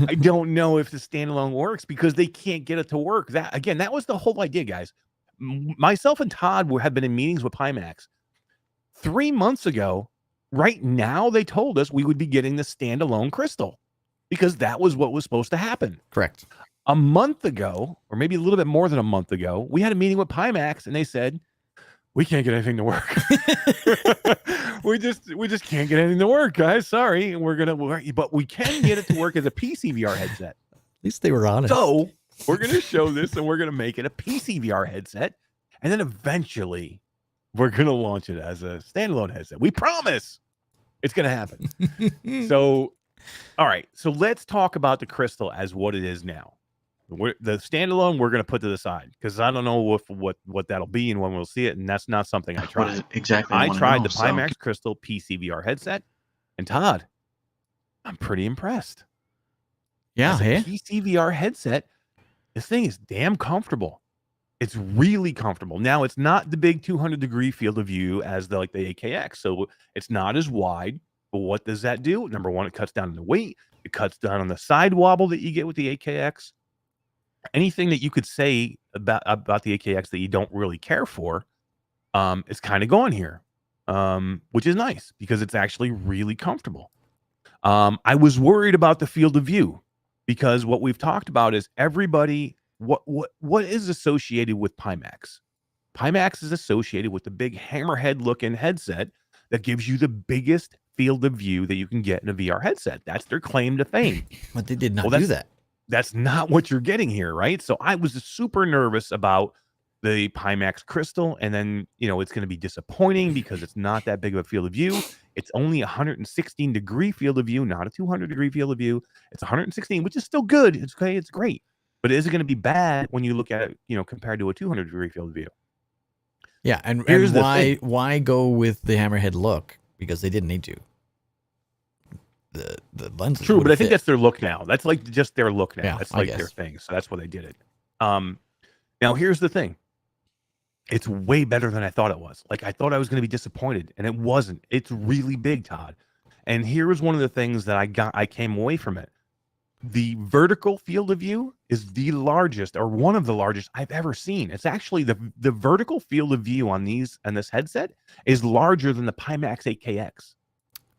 I don't know if the standalone works because they can't get it to work. That was the whole idea, guys. Myself and Todd have been in meetings with Pimax 3 months ago. Right now, they told us we would be getting the standalone Crystal because that was what was supposed to happen. Correct. A month ago, or maybe a little bit more than a month ago, we had a meeting with Pimax, and they said, we can't get anything to work. we just can't get anything to work, guys. Sorry. But we can get it to work as a PC VR headset. At least they were honest. So we're going to show this, and we're going to make it a PC VR headset. And then eventually we're going to launch it as a standalone headset. We promise it's going to happen. So, all right. So let's talk about the Crystal as what it is now. The standalone we're going to put to the side because I don't know what that'll be and when we'll see it, and that's not something I tried. Exactly. I tried the Pimax Crystal PC VR headset, and Todd, I'm pretty impressed. Yeah, As a hey? PC VR headset, this thing is damn comfortable. It's really comfortable. Now, it's not the big 200-degree field of view as the AKX, so it's not as wide. But what does that do? Number one, it cuts down on the weight. It cuts down on the side wobble that you get with the AKX. Anything that you could say about the AKX that you don't really care for, is kind of gone here, which is nice because it's actually really comfortable. I was worried about the field of view because what we've talked about is everybody. What is associated with Pimax? Pimax is associated with the big hammerhead looking headset that gives you the biggest field of view that you can get in a VR headset. That's their claim to fame. But they did not do that. That's not what you're getting here, right? So I was super nervous about the Pimax Crystal, and then it's going to be disappointing because it's not that big of a field of view. It's only a 116-degree field of view, not a 200-degree field of view. It's 116, which is still good. It's okay. It's great. But is it going to be bad when you look at it, compared to a 200-degree field of view? Yeah, and Here's the why go with the hammerhead look? Because they didn't need to. The lenses. True, but I think that's their look now. That's just their look now. Yeah, that's I their guess. thing. So that's why they did it. Now here's the thing. It's way better than I thought it was. I thought I was going to be disappointed, and it wasn't. It's really big, Todd. And here was one of the things that I came away from it. The vertical field of view is the largest, or one of the largest I've ever seen. It's actually the vertical field of view on this headset is larger than the Pimax AKX.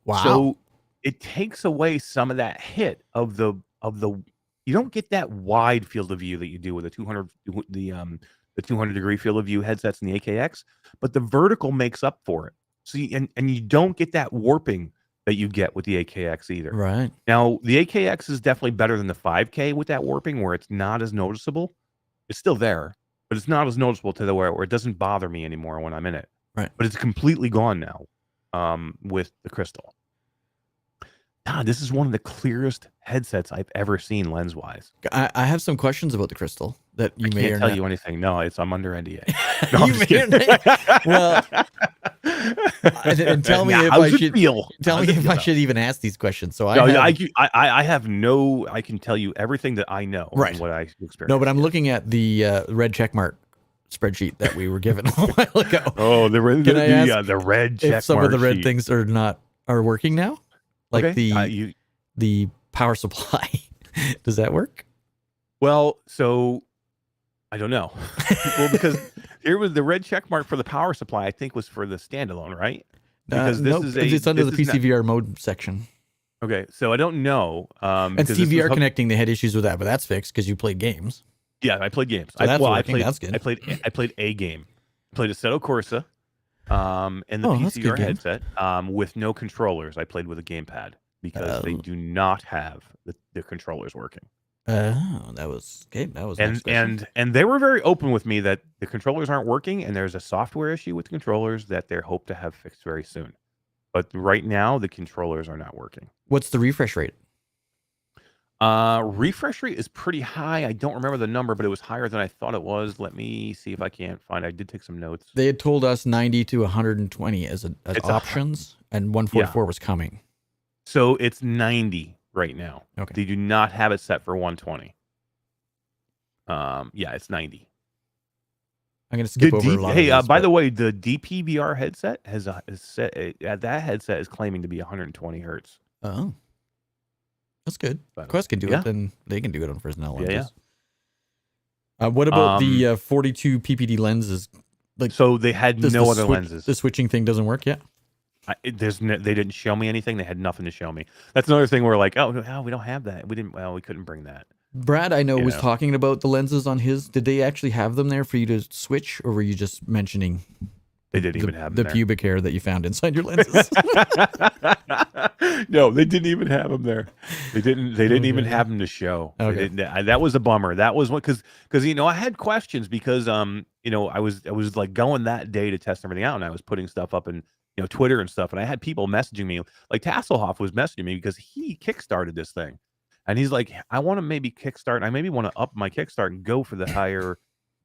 Wow. So it takes away some of that hit of the you don't get that wide field of view that you do with the 200-degree field of view headsets in the AKX, but the vertical makes up for it. So and you don't get that warping that you get with the AKX either. Right. Now, the AKX is definitely better than the 5K with that warping, where it's not as noticeable. It's still there, but it's not as noticeable to the where it doesn't bother me anymore when I'm in it. Right. But it's completely gone now with the Crystal. God, this is one of the clearest headsets I've ever seen lens-wise. I have some questions about the Crystal that you I may can't or tell not. you anything. No, I'm under NDA. No, I'm You just may or kidding. Well, and tell me if How's I it should feel? tell How's me it if feel I now? should even ask these questions. So No, I can tell you everything that I know. Right. And what I experienced. no, but I'm looking at the red checkmark spreadsheet that we were given a while ago. Oh, the red Can I ask the red check If some of the mark red sheet. things are not are working now. Like okay. the power supply. Does that work? Well, so I don't know. Well, because here was the red check mark for the power supply. I think was for the standalone, right? Because this nope, is it's under the this is not- PCVR mode section. okay. So I don't know. And Because this was CVR connecting, they had issues with that, but that's fixed because you played games. Yeah, I played games. So that's I working. played. That's good. I played a game. I played Assetto Corsa, and the that's a good PCVR game. headset, with no controllers. I played with a gamepad because they Oh. do not have the controllers working. Oh, that was okay. That was next question. And they were very open with me that the controllers aren't working, and there's a software issue with the controllers that they hope to have fixed very soon. But right now, the controllers are not working. What's the refresh rate? Refresh rate is pretty high. I don't remember the number, but it was higher than I thought it was. Let me see if I can't find. I did take some notes. They had told us 90 to 120 as options, and 144 was coming. So it's 90 right now. Okay. They do not have it set for 120. Yeah, it's 90. I'm gonna skip over a lot. Hey, of these, by the way, the DPVR headset is set. That headset is claiming to be 120 hertz. Oh, that's good. But, Quest can do it, then they can do it on Fresnel lenses. Yeah. What about the 42 PPD lenses? Like, so they had no other lenses. The switching thing doesn't work yet. They didn't show me anything. They had nothing to show me. That's another thing. We're like, oh, we don't have that. We couldn't bring that. Brad, I know, was talking about the lenses on his. Did they actually have them there for you to switch, or were you just mentioning? They didn't even have them the pubic hair that you found inside your lenses. No, they didn't even have them there. They didn't even have them to show. Okay. That was a bummer. That was one because I had questions because I was like going that day to test everything out, and I was putting stuff up in Twitter and stuff, and I had people messaging me, like Tasselhoff was messaging me because he kickstarted this thing, and he's like, I want to maybe kickstart. I maybe want to up my kickstart and go for the higher,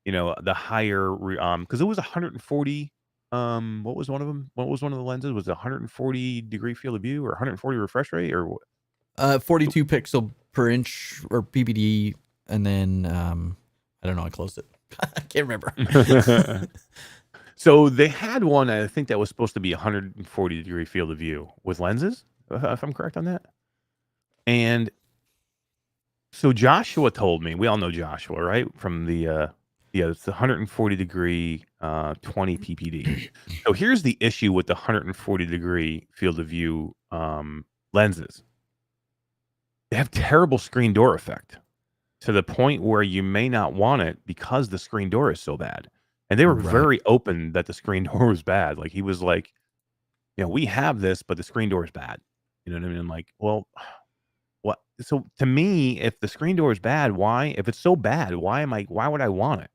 because it was 140. What was one of them? What was one of the lenses? Was it 140 degree field of view or 140 refresh rate or what? 42 pixel per inch or PPD, and then I don't know. I closed it. I can't remember. So they had one, I think, that was supposed to be 140 degree field of view with lenses, if I'm correct on that. And so Joshua told me, we all know Joshua, right? From the it's the 140 degree 20 ppd. So here's the issue with the 140 degree field of view lenses. They have terrible screen door effect to the point where you may not want it because the screen door is so bad. And they were very open that the screen door was bad. Like he was like, we have this, but the screen door is bad. You know what I mean? I'm like, well, what? So to me, if the screen door is bad, why? If it's so bad, why would I want it?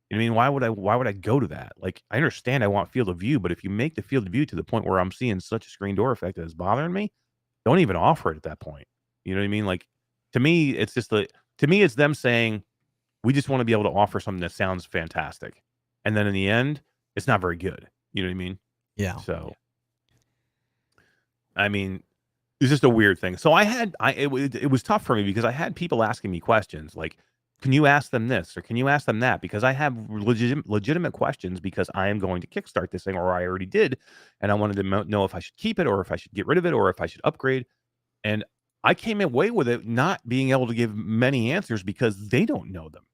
You know what I mean? Why would I go to that? Like, I understand I want field of view, but if you make the field of view to the point where I'm seeing such a screen door effect that is bothering me, don't even offer it at that point. You know what I mean? Like, to me, it's just it's them saying, we just want to be able to offer something that sounds fantastic. And then in the end, it's not very good. You know what I mean? Yeah. So, I mean, it's just a weird thing. So it was tough for me because I had people asking me questions like, can you ask them this or can you ask them that? Because I have legitimate questions because I am going to kickstart this thing, or I already did. And I wanted to know if I should keep it or if I should get rid of it or if I should upgrade. And I came away with it not being able to give many answers because they don't know them.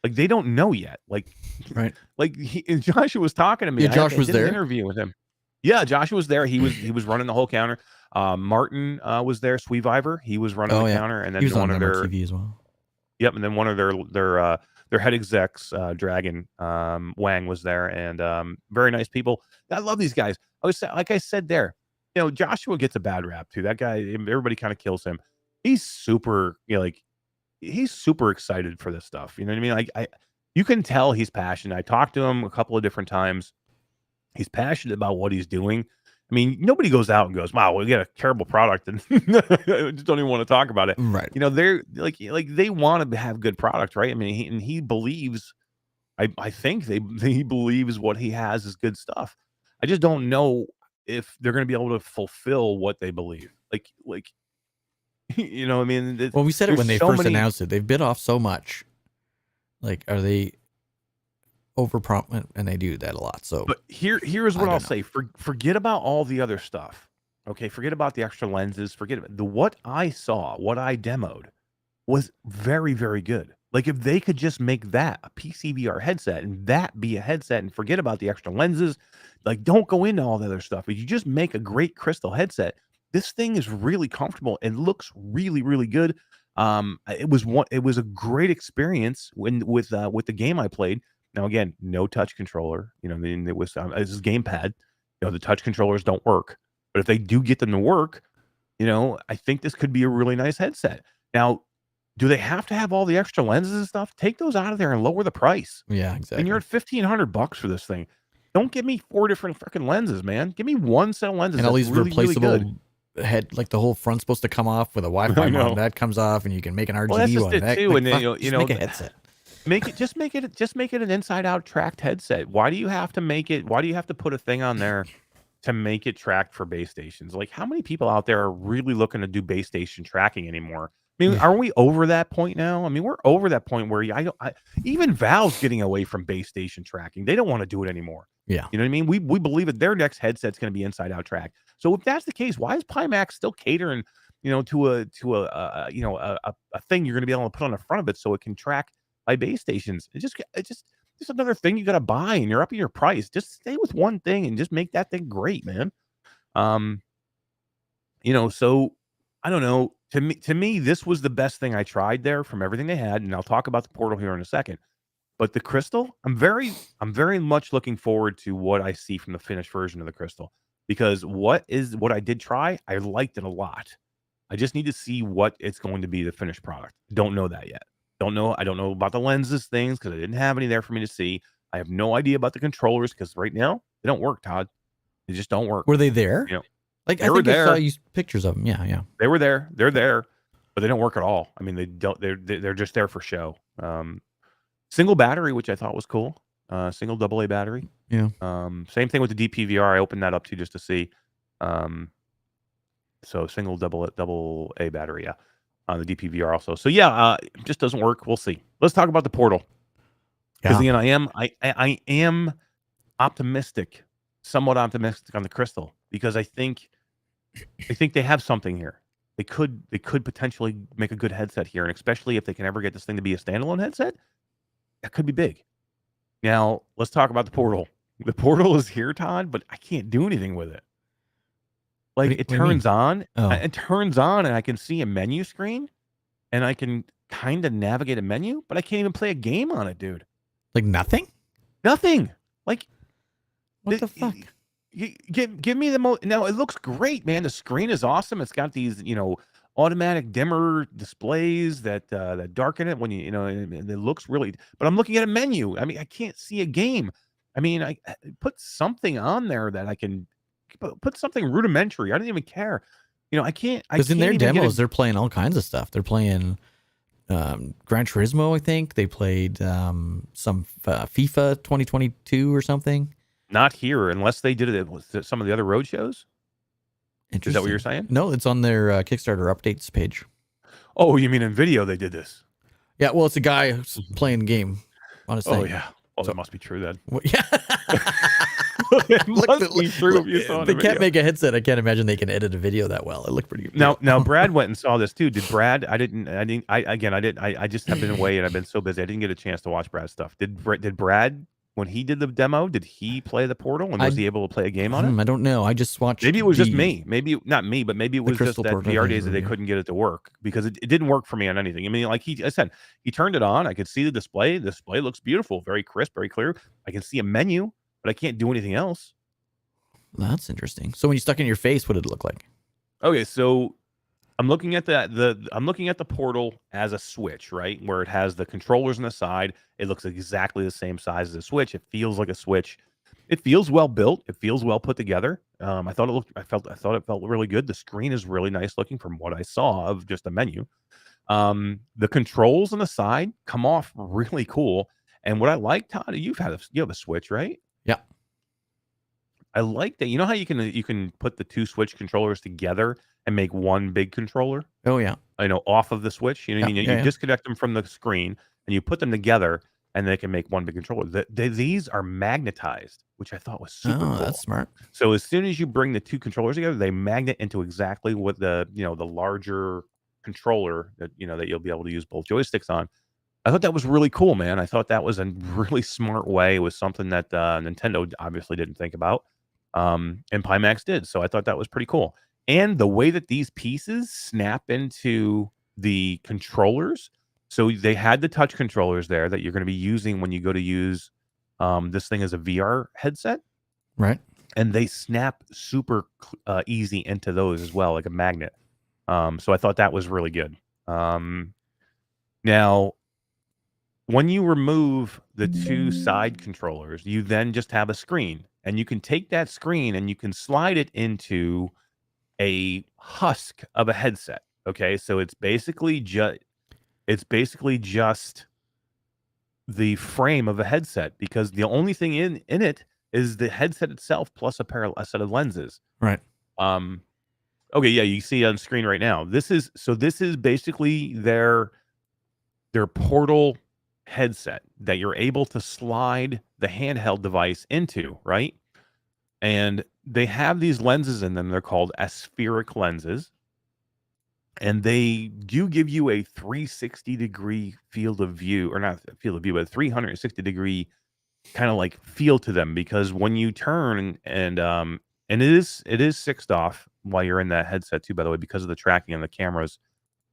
Like, they don't know yet. Like, right. Like Joshua was talking to me. Yeah, Josh was there. An interview with him. Yeah, Joshua was there. He was running the whole counter. Martin was there. Sweeviver. He was running the counter, and then he was one on of their TV as well. Yep, and then one of their head execs, Dragon Wang, was there, and very nice people. I love these guys. Like I said there, Joshua gets a bad rap too. That guy, everybody kind of kills him. He's super, he's super excited for this stuff. You know what I mean? Like you can tell he's passionate. I talked to him a couple of different times. He's passionate about what he's doing. I mean, nobody goes out and goes, wow, we got a terrible product and just don't even want to talk about it. Right. They're like they want to have good products, right? I mean, he believes, I think he believes what he has is good stuff. I just don't know if they're going to be able to fulfill what they believe. Like, I mean, well, we said it when they first announced it. They've bit off so much. Like, are they overprompt? And they do that a lot. So, but here's what I'll say: forget about all the other stuff. Okay, forget about the extra lenses. Forget about what I saw, what I demoed was very, very good. Like if they could just make that a PCVR headset and that be a headset and forget about the extra lenses, like don't go into all the other stuff. But you just make a great crystal headset. This thing is really comfortable and looks really, really good. It was a great experience with the game I played. Now again, no touch controller. You know, I mean, it was this is gamepad. You know, the touch controllers don't work. But if they do get them to work, you know, I think this could be a really nice headset. Now, do they have to have all the extra lenses and stuff? Take those out of there and lower the price. Yeah, exactly. And you're at $1,500 for this thing. Don't give me 4 different freaking lenses, man. Give me one set of lenses. And all these really, replaceable really head, like the whole front's supposed to come off with a Wi-Fi modem. That comes off, and you can make an RGB well, that's just one. it That, too. like, And then you know, make a headset. Make it an inside out tracked headset. Why do you have to make it? Why do you have to put a thing on there to make it tracked for base stations? Like, how many people out there are really looking to do base station tracking anymore? I mean, are we over that point now? I mean, we're over that point where even Valve's getting away from base station tracking. They don't want to do it anymore. Yeah, you know what I mean. We believe that their next headset's going to be inside out track. So if that's the case, why is Pimax still catering, you know, to a thing you're going to be able to put on the front of it so it can track by base stations? It's just another thing you got to buy, and you're upping your price. Just stay with one thing and just make that thing great, man. You know, so I don't know. To me, this was the best thing I tried there from everything they had, and I'll talk about the portal here in a second. But the crystal, I'm very much looking forward to what I see from the finished version of the crystal, because what I did try, I liked it a lot. I just need to see what it's going to be, the finished product. Don't know that yet. I don't know about the lenses things because I didn't have any there for me to see. I have no idea about the controllers because right now they don't work, Todd. They just don't work. Were they there? You know, like I think I saw you pictures of them. Yeah. They were there. They're there, but they don't work at all. I mean, they don't. They're just there for show. Single battery, which I thought was cool. Single AA battery. Yeah. Same thing with the DPVR. I opened that up too just to see. So single double A battery, yeah, on the DPVR also. So yeah, it just doesn't work. We'll see. Let's talk about the portal. Because again, I am optimistic, somewhat optimistic on the crystal, because I think they have something here. They could potentially make a good headset here, and especially if they can ever get this thing to be a standalone headset, that could be big. Now let's talk about the portal. The portal is here, Todd, but I can't do anything with it. Like it turns on, and I can see a menu screen, and I can kind of navigate a menu, but I can't even play a game on it, dude. Like nothing. Like what the fuck? Give me the most. Now it looks great, man. The screen is awesome. It's got these, you know, automatic dimmer displays that darken it when you know. And it looks really. But I'm looking at a menu. I mean, I can't see a game. I mean, I put something on there that I can. Put something rudimentary. I don't even care. You know, I can't. Because in their demos, they're playing all kinds of stuff. They're playing Gran Turismo, I think. They played some FIFA 2022 or something. Not here, unless they did it with some of the other road shows. Is that what you're saying? No, it's on their Kickstarter updates page. Oh, you mean in video they did this? Yeah, well, it's a guy who's playing the game on his thing. Oh, yeah. Well, that must be true then. Well, yeah. It must be true if you saw they can't make a headset. I can't imagine they can edit a video that well. It looked pretty good. Now Brad went and saw this too. Did Brad? I just have been away and I've been so busy. I didn't get a chance to watch Brad's stuff. Did Brad, when he did the demo, did he play the portal and was he able to play a game on it? I don't know. I just watched. Maybe it was just me. Maybe not me, but maybe it was just that VR days that they couldn't get it to work because it didn't work for me on anything. I mean, like I said, he turned it on. I could see the display. The display looks beautiful, very crisp, very clear. I can see a menu, but I can't do anything else. That's interesting. So when you stuck in your face, what did it look like? Okay, so I'm looking at I'm looking at the portal as a Switch, right? Where it has the controllers on the side. It looks exactly the same size as a Switch. It feels like a Switch. It feels well built. It feels well put together. I thought it felt really good. The screen is really nice looking from what I saw of just a menu. The controls on the side come off really cool. And what I like, Todd, you have a Switch, right? Yeah. I like that. You know how you can put the two Switch controllers together and make one big controller? Oh yeah. I know, off of the Switch. You know what I mean? You disconnect them from the screen and you put them together and they can make one big controller. These are magnetized, which I thought was super cool. That's smart. So as soon as you bring the two controllers together, they magnet into exactly what the larger controller that that you'll be able to use both joysticks on. I thought that was really cool, man. I thought that was a really smart way. It was something that Nintendo obviously didn't think about, and Pimax did. So I thought that was pretty cool. And the way that these pieces snap into the controllers, so they had the touch controllers there that you're going to be using when you go to use this thing as a VR headset, right? And they snap super easy into those as well, like a magnet. So I thought that was really good. Now, when you remove the two side controllers, you then just have a screen, and you can take that screen and you can slide it into a husk of a headset. Okay, so it's basically just the frame of a headset, because the only thing in it is the headset itself plus a set of lenses. Right. Okay, yeah, you see it on screen right now. This is basically their portal headset that you're able to slide the handheld device into, right? And they have these lenses in them. They're called aspheric lenses. And they do give you a 360-degree field of view, or not field of view, but 360-degree kind of like feel to them, because when you turn and it is 6'd off while you're in that headset too, by the way, because of the tracking and the cameras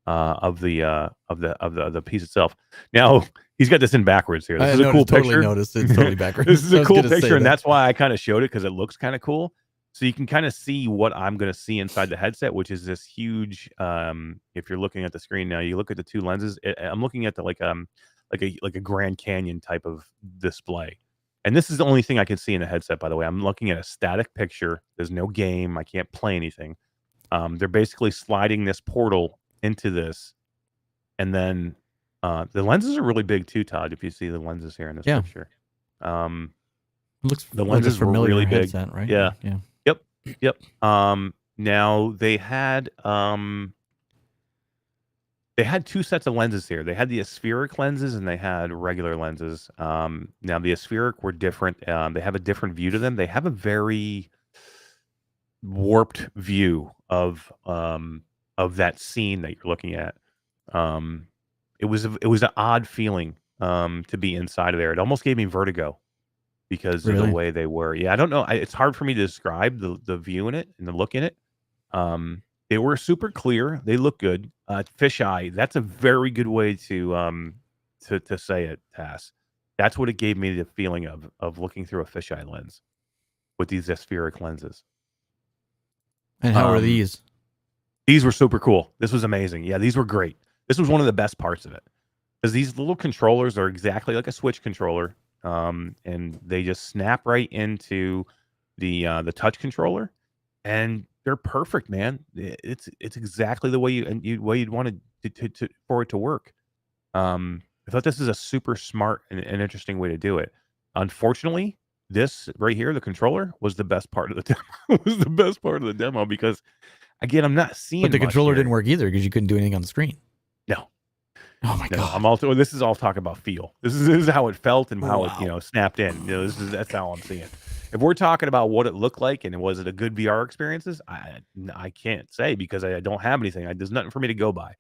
of the piece itself. Now he's got this in backwards here. This is a cool totally picture. Noticed it's totally backwards. This is a cool picture, and that's why I kind of showed it, because it looks kind of cool. So you can kind of see what I'm going to see inside the headset, which is this huge. If you're looking at the screen now, you look at the two lenses. I'm looking at the like a Grand Canyon type of display, and this is the only thing I can see in the headset. By the way, I'm looking at a static picture. There's no game. I can't play anything. They're basically sliding this portal into this, and then the lenses are really big too, Todd. If you see the lenses here in this picture, looks the lenses were really big, headset, right? Yeah. Yep. Now they had two sets of lenses here. They had the aspheric lenses and they had regular lenses. Now the aspheric were different. They have a different view to them. They have a very warped view of that scene that you're looking at. It was an odd feeling to be inside of there. It almost gave me vertigo because of the way they were. Yeah, I don't know. It's hard for me to describe the view in it and the look in it. They were super clear. They look good. Fisheye. That's a very good way to say it, Tass. That's what it gave me the feeling of looking through a fisheye lens with these aspheric lenses. And how are these? These were super cool. This was amazing. Yeah, these were great. This was one of the best parts of it, because these little controllers are exactly like a Switch controller, and they just snap right into the touch controller, and they're perfect, man. It's exactly the way you'd want it for it to work. I thought this is a super smart and interesting way to do it. Unfortunately, this right here, the controller, was the best part of the demo. Was the best part of the demo, because again, I'm not seeing. But the controller here. didn't work either, because you couldn't do anything on the screen. No. Oh my god! This is all talk about feel. This is how it felt and how it snapped in. That's how I'm seeing it. If we're talking about what it looked like and was it a good VR experiences, I can't say, because I don't have anything. There's nothing for me to go by.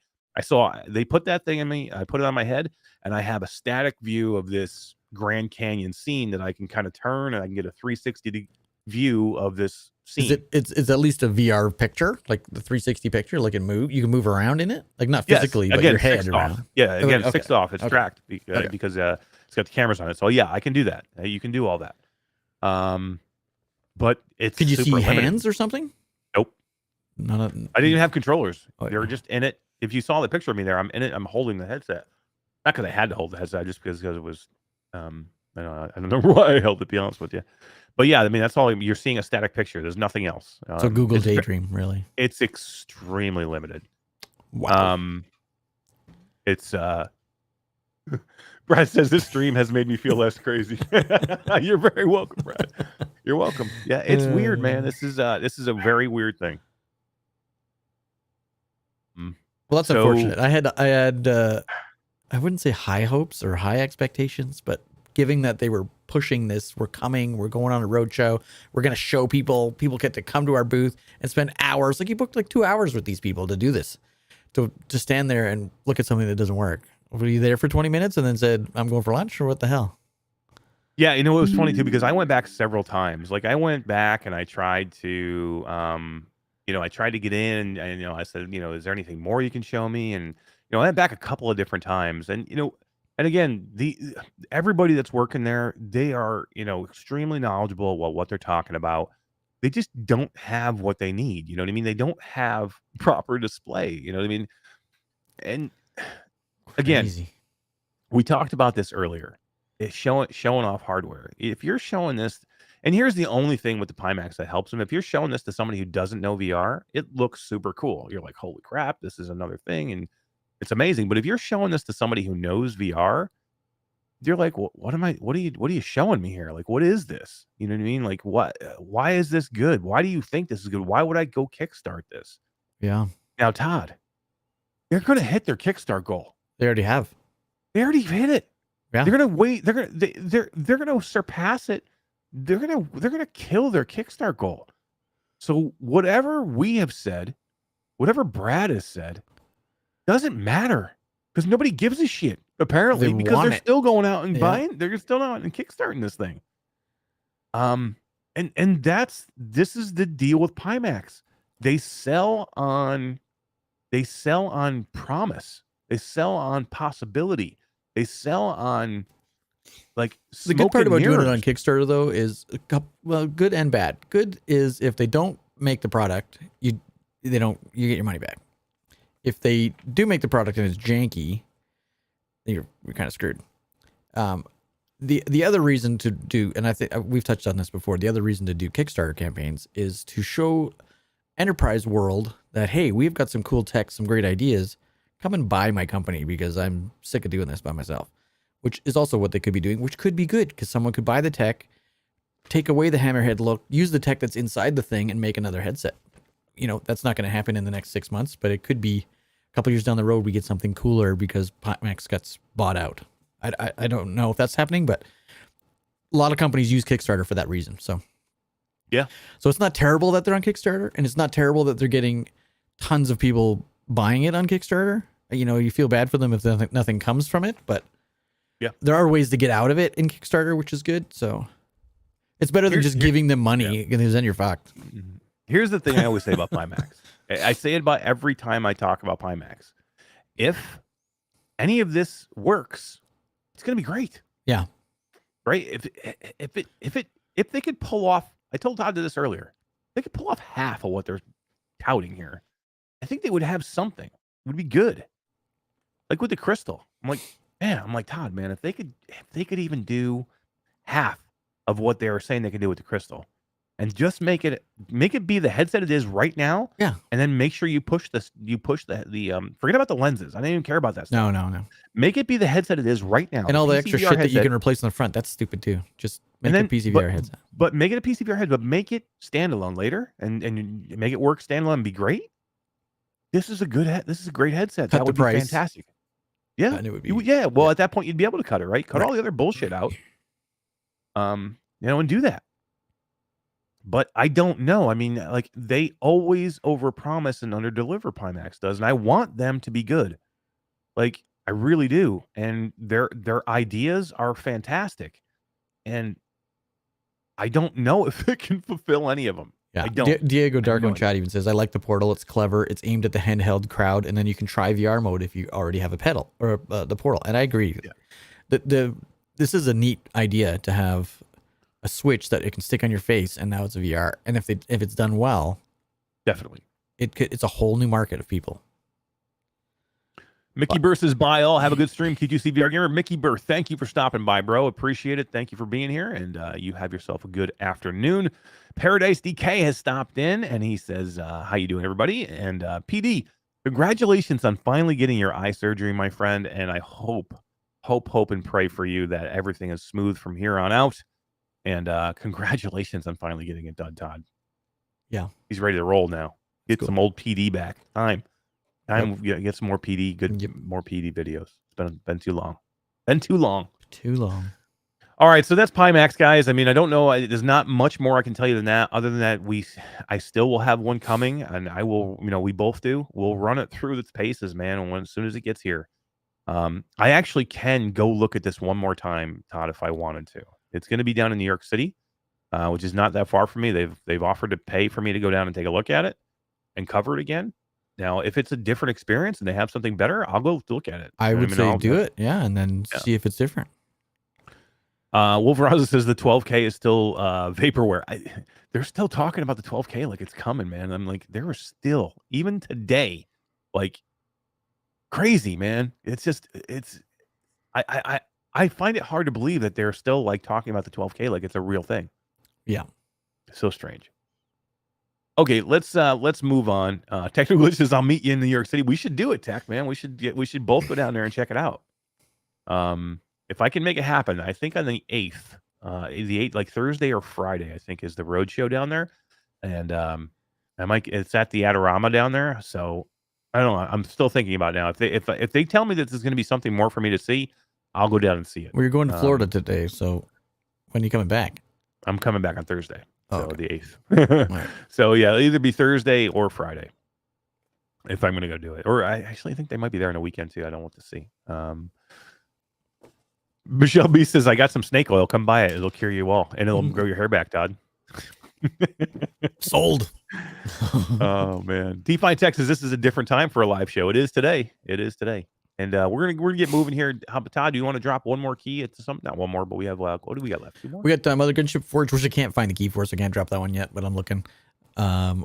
They put that thing in me. I put it on my head, and I have a static view of this Grand Canyon scene that I can kind of turn, and I can get a 360 view of this scene. It's at least a VR picture, like the 360 picture, like you can move around in it, like not physically, but your head around. Off. Yeah, again, it's 6 off. It's tracked because it's got the cameras on it. So yeah, I can do that. You can do all that. But it's could you see limited. hands or something? Nope. I didn't even have controllers. They were just in it. If you saw the picture of me there, I'm in it. I'm holding the headset. Not because I had to hold the headset, just because it was. I don't know why I held it, to be honest with you. But yeah, I mean, that's all. You're seeing a static picture. There's nothing else. So Google Daydream, really? It's extremely limited. Wow. It's Brad says this stream has made me feel less crazy. You're very welcome, Brad. You're welcome. Yeah, it's weird, man. This is a very weird thing. Well, that's unfortunate. I I wouldn't say high hopes or high expectations, but giving that they were pushing this, we're coming, we're going on a road show, we're going to show people get to come to our booth and spend hours. Like you booked like 2 hours with these people to do this, to stand there and look at something that doesn't work. Were you there for 20 minutes and then said, I'm going for lunch, or what the hell? Yeah, it was funny too, because I went back several times. Like I went back and I tried to, I tried to get in, and I said, is there anything more you can show me? And I went back a couple of different times, and and again, everybody that's working there, they are extremely knowledgeable about what they're talking about. They just don't have what they need. You know what I mean? They don't have proper display. You know what I mean? And again, Crazy. we talked about this earlier. It's showing off hardware. If you're showing this, and here's the only thing with the Pimax that helps them. If you're showing this to somebody who doesn't know VR, it looks super cool. You're like, holy crap, this is another thing, and it's amazing. But if you're showing this to somebody who knows VR, they're like, well, what are you showing me here? Like, what is this? You know what I mean? Like, why is this good? Why do you think this is good? Why would I go kickstart this? Yeah. Now, Todd, they're going to hit their Kickstart goal. They already have. They already hit it. Yeah. They're going to wait. They're going to surpass it. They're going to kill their Kickstart goal. So whatever we have said, whatever Brad has said, doesn't matter, because nobody gives a shit, apparently, because they're still going out and buying. They're still out and kickstarting this thing. And this is the deal with Pimax. They sell on promise. They sell on possibility. They sell on like the good part about doing it on Kickstarter, though, is good and bad. Good is if they don't make the product, you get your money back. If they do make the product and it's janky, you're kind of screwed. The other reason to do, and I think we've touched on this before, the other reason to do Kickstarter campaigns is to show enterprise world that, hey, we've got some cool tech, some great ideas. Come and buy my company, because I'm sick of doing this by myself, which is also what they could be doing, which could be good, because someone could buy the tech, take away the hammerhead look, use the tech that's inside the thing, and make another headset. That's not going to happen in the next 6 months, but it could be a couple years down the road we get something cooler because Pimax gets bought out. I don't know if that's happening, but a lot of companies use Kickstarter for that reason. So yeah. So it's not terrible that they're on Kickstarter, and it's not terrible that they're getting tons of people buying it on Kickstarter. You feel bad for them if nothing comes from it, but yeah, there are ways to get out of it in Kickstarter, which is good. So it's better than just giving them money, because then you're fucked. Here's the thing I always say about Pimax. I say it about every time I talk about Pimax. If any of this works, it's going to be great. Yeah. Right? If they could pull off, I told Todd this earlier, they could pull off half of what they're touting here, I think they would have something. It would be good. Like with the Crystal. I'm like, Todd, man, if they could even do half of what they were saying they could do with the Crystal, and just make it be the headset it is right now. Yeah. And then make sure you push the forget about the lenses. I don't even care about that stuff. No. Make it be the headset it is right now. And all the extra shit that you can replace in the front, that's stupid too. Just make a PCVR headset. But make it a PCVR headset, but make it standalone later, and make it work standalone and be great. This is a great headset. Cut that would the price. be fantastic. Yeah. And it would be, well, at that point you'd be able to cut it, right? Cut all the other bullshit out. And do that. But I don't know. I mean, like, they always overpromise and underdeliver, Pimax does, and I want them to be good. Like, I really do. And their ideas are fantastic. And I don't know if it can fulfill any of them. Yeah. I don't. Diego Darko in chat even says, I like the Portal. It's clever. It's aimed at the handheld crowd, and then you can try VR mode if you already have a pedal or the Portal. And I agree. Yeah. This is a neat idea to have a switch that it can stick on your face, and now it's a VR. And if it's done well, definitely, it's a whole new market of people. Mickey Burr says, bye all. Have a good stream, Q2C VR Gamer. Mickey Burr, thank you for stopping by, bro. Appreciate it. Thank you for being here, and you have yourself a good afternoon. Paradise DK has stopped in, and he says, how you doing, everybody? And PD, congratulations on finally getting your eye surgery, my friend, and I hope and pray for you that everything is smooth from here on out. And congratulations on finally getting it done, Todd. Yeah. He's ready to roll now. Get some old PD back. Time. Yep. Get some more PD, more PD videos. It's been too long. Been too long. Too long. All right, so that's Pimax, guys. I mean, I don't know. There's not much more I can tell you than that. Other than that, I still will have one coming, and I will. We both do. We'll run it through its paces, man. And as soon as it gets here, I actually can go look at this one more time, Todd, if I wanted to. It's going to be down in New York City, which is not that far from me. They've offered to pay for me to go down and take a look at it and cover it again. Now, if it's a different experience and they have something better, I'll go look at it. I would say do it, yeah, and then see if it's different. Wolf Raza says the 12K is still vaporware. They're still talking about the 12K like it's coming, man. I'm like, there are still, even today, like crazy, man. It's just, I find it hard to believe that they're still like talking about the 12K like it's a real thing. Yeah. So strange. Okay, let's move on. Technical Glitch says I'll meet you in New York City. We should do it, Tech, man. We should both go down there and check it out. If I can make it happen, I think on the 8th, like Thursday or Friday, I think is the road show down there. And it's at the Adorama down there. So I don't know. I'm still thinking about it now. If they tell me that there's going to be something more for me to see, I'll go down and see it. Well, you're going to Florida today, so when are you coming back? I'm coming back on Thursday. So okay. The 8th. Right. So yeah, it'll either be Thursday or Friday if I'm going to go do it. Or I actually think they might be there on a weekend too. I don't want to see. Michelle B says, I got some snake oil. Come buy it. It'll cure you all. And it'll grow your hair back, Todd. Sold. Oh, man. Define Texas, this is a different time for a live show. It is today. And we're gonna get moving here. Todd, do you want to drop one more key? It's something, not one more, but we have what do we got left? Two more? We got Mothergunship Forge, which I can't find a key for, so I can't drop that one yet, but I'm looking.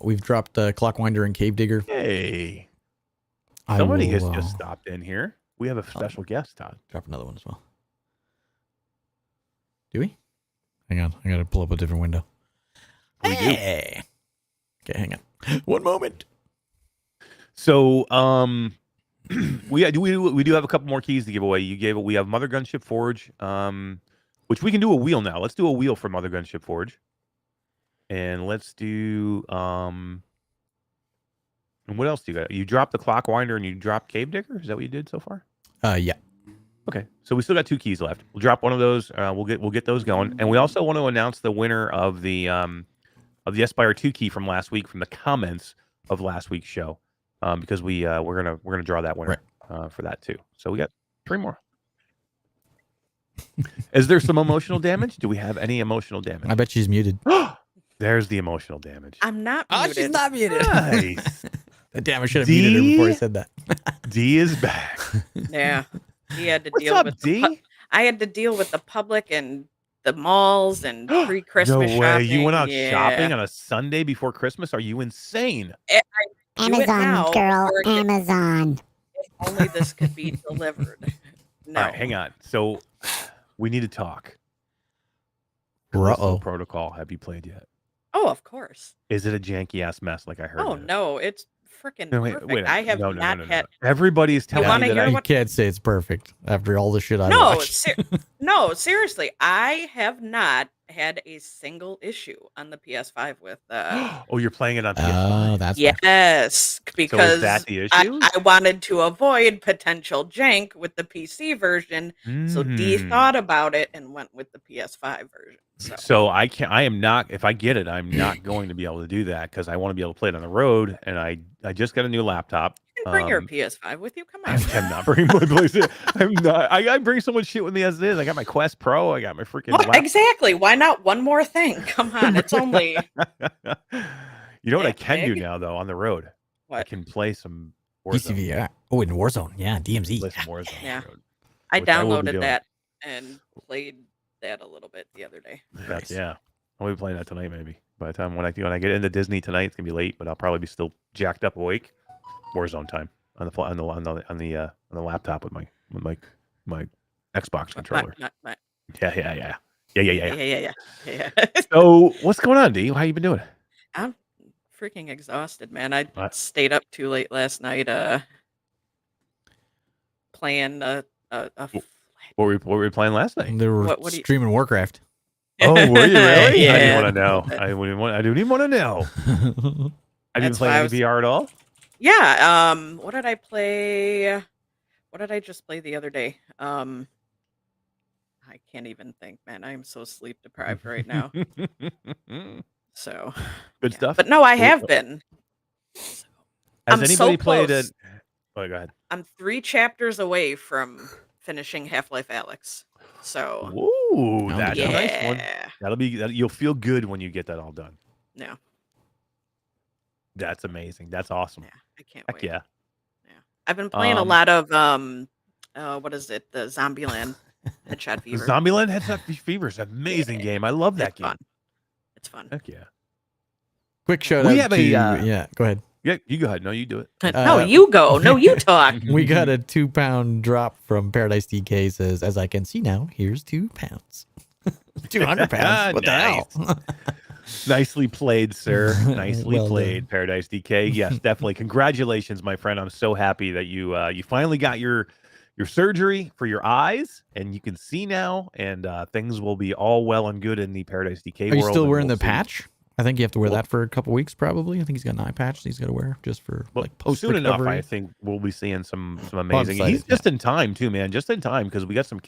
We've dropped Clockwinder and Cave Digger. Hey, somebody has just stopped in here. We have a special guest, Todd. Drop another one as well. Do we? Hang on, I gotta pull up a different window. Hey. Okay, hang on. One moment. So, we do have a couple more keys to give away. We have Mothergunship Forge, which we can do a wheel now. Let's do a wheel for Mothergunship Forge, and let's do and what else do you got? You dropped the Clockwinder and you dropped Cave Digger. Is that what you did so far? Yeah. Okay, so we still got 2 keys left. We'll drop one of those. We'll get those going, and we also want to announce the winner of the Espire 2 key from last week, from the comments of last week's show. Because we're gonna draw that winner for that too. So we got 3 more. Is there some emotional damage? Do we have any emotional damage? I bet she's muted. There's the emotional damage. I'm not Oh, muted. she's not muted. Nice. Damn, I should have muted her before I said that. D is back. Yeah. He had to What's deal up, with D? I had to deal with the public and the malls and pre-Christmas No way. shopping. You went out shopping on a Sunday before Christmas? Are you insane? I do it Amazon, now girl, before it gets- Amazon. if only this could be delivered. No. All right, hang on. So we need to talk. Uh-oh. Protocol. Have you played yet? Oh, of course. Is it a janky ass mess like I heard? Oh it is? no, it's freaking No, perfect. I have not had. Everybody's telling wanna me that hear I You can't say it's perfect after all the shit I No, watched. no, seriously, I have not had a single issue on the PS5 with. Oh, you're playing it on PS5. Oh, that's why. Yes, because So is that the issue? I wanted to avoid potential jank with the PC version, so D thought about it and went with the PS5 version. So I am not, if I get it, I'm not going to be able to do that because I want to be able to play it on the road, and I just got a new laptop. You can bring your PS5 with you. Come on. I'm not bringing my PlayStation. I'm not. I bring so much shit with me as it is. I got my Quest Pro. I got my freaking. Well, exactly. Why not one more thing? Come on. It's only. You know what I can do now though on the road? I What? can play some Warzone. PCVR. Oh, in Warzone. Yeah, DMZ. Play some Warzone on Yeah. the road. I Which I will be downloaded doing. that and played that a little bit the other day. That's, yeah. I'll be playing that tonight maybe. By the time when I get into Disney tonight, it's gonna be late, but I'll probably be still jacked up awake. Warzone time on the laptop with my Xbox controller. Yeah. Yeah. So what's going on, D? How you been doing? I'm freaking exhausted, man. I What? stayed up too late last night playing a What were we playing last night? They were What do you- streaming Warcraft. Oh, were you really? I didn't Yeah. want to know. I didn't even want to know. I didn't That's play why I any was- VR at all. Yeah, what did I play what did I just play the other day? I can't even think, man. I am so sleep deprived right now. So, Good stuff. But no, I Well, have been. Has I'm anybody so played close. it? Oh, go ahead. I'm 3 chapters away from finishing Half-Life Alyx. So, Ooh, that's a nice one. yeah. You'll feel good when you get that all done. Yeah. That's amazing. That's awesome. Yeah. I can't Heck wait. yeah. Yeah. I've been playing a lot of what is it? The Zombieland Headshot Fever. Zombieland Headshot Fever is an amazing game. I love that It's game. fun. It's fun. Heck yeah. Quick shout We out have to a, go ahead. Yeah, you go ahead. No, you do it. No, you go. No, you talk. We got a 2-pound drop from Paradise DK. Says, as I can see now, here's 2 pounds. 200 pounds. What the hell? Nicely played, sir. Nicely Well played, done. Paradise DK. Yes, definitely. Congratulations, my friend. I'm so happy that you finally got your surgery for your eyes, and you can see now, and things will be all well and good in the Paradise DK Are you world. still and wearing we'll the see. patch? I think you have to wear that for a couple weeks, probably. I think he's got an eye patch that he's got to wear just for like post soon enough. recovery. I think we'll be seeing some amazing. excited, He's just in time too, man. Just in time because we got some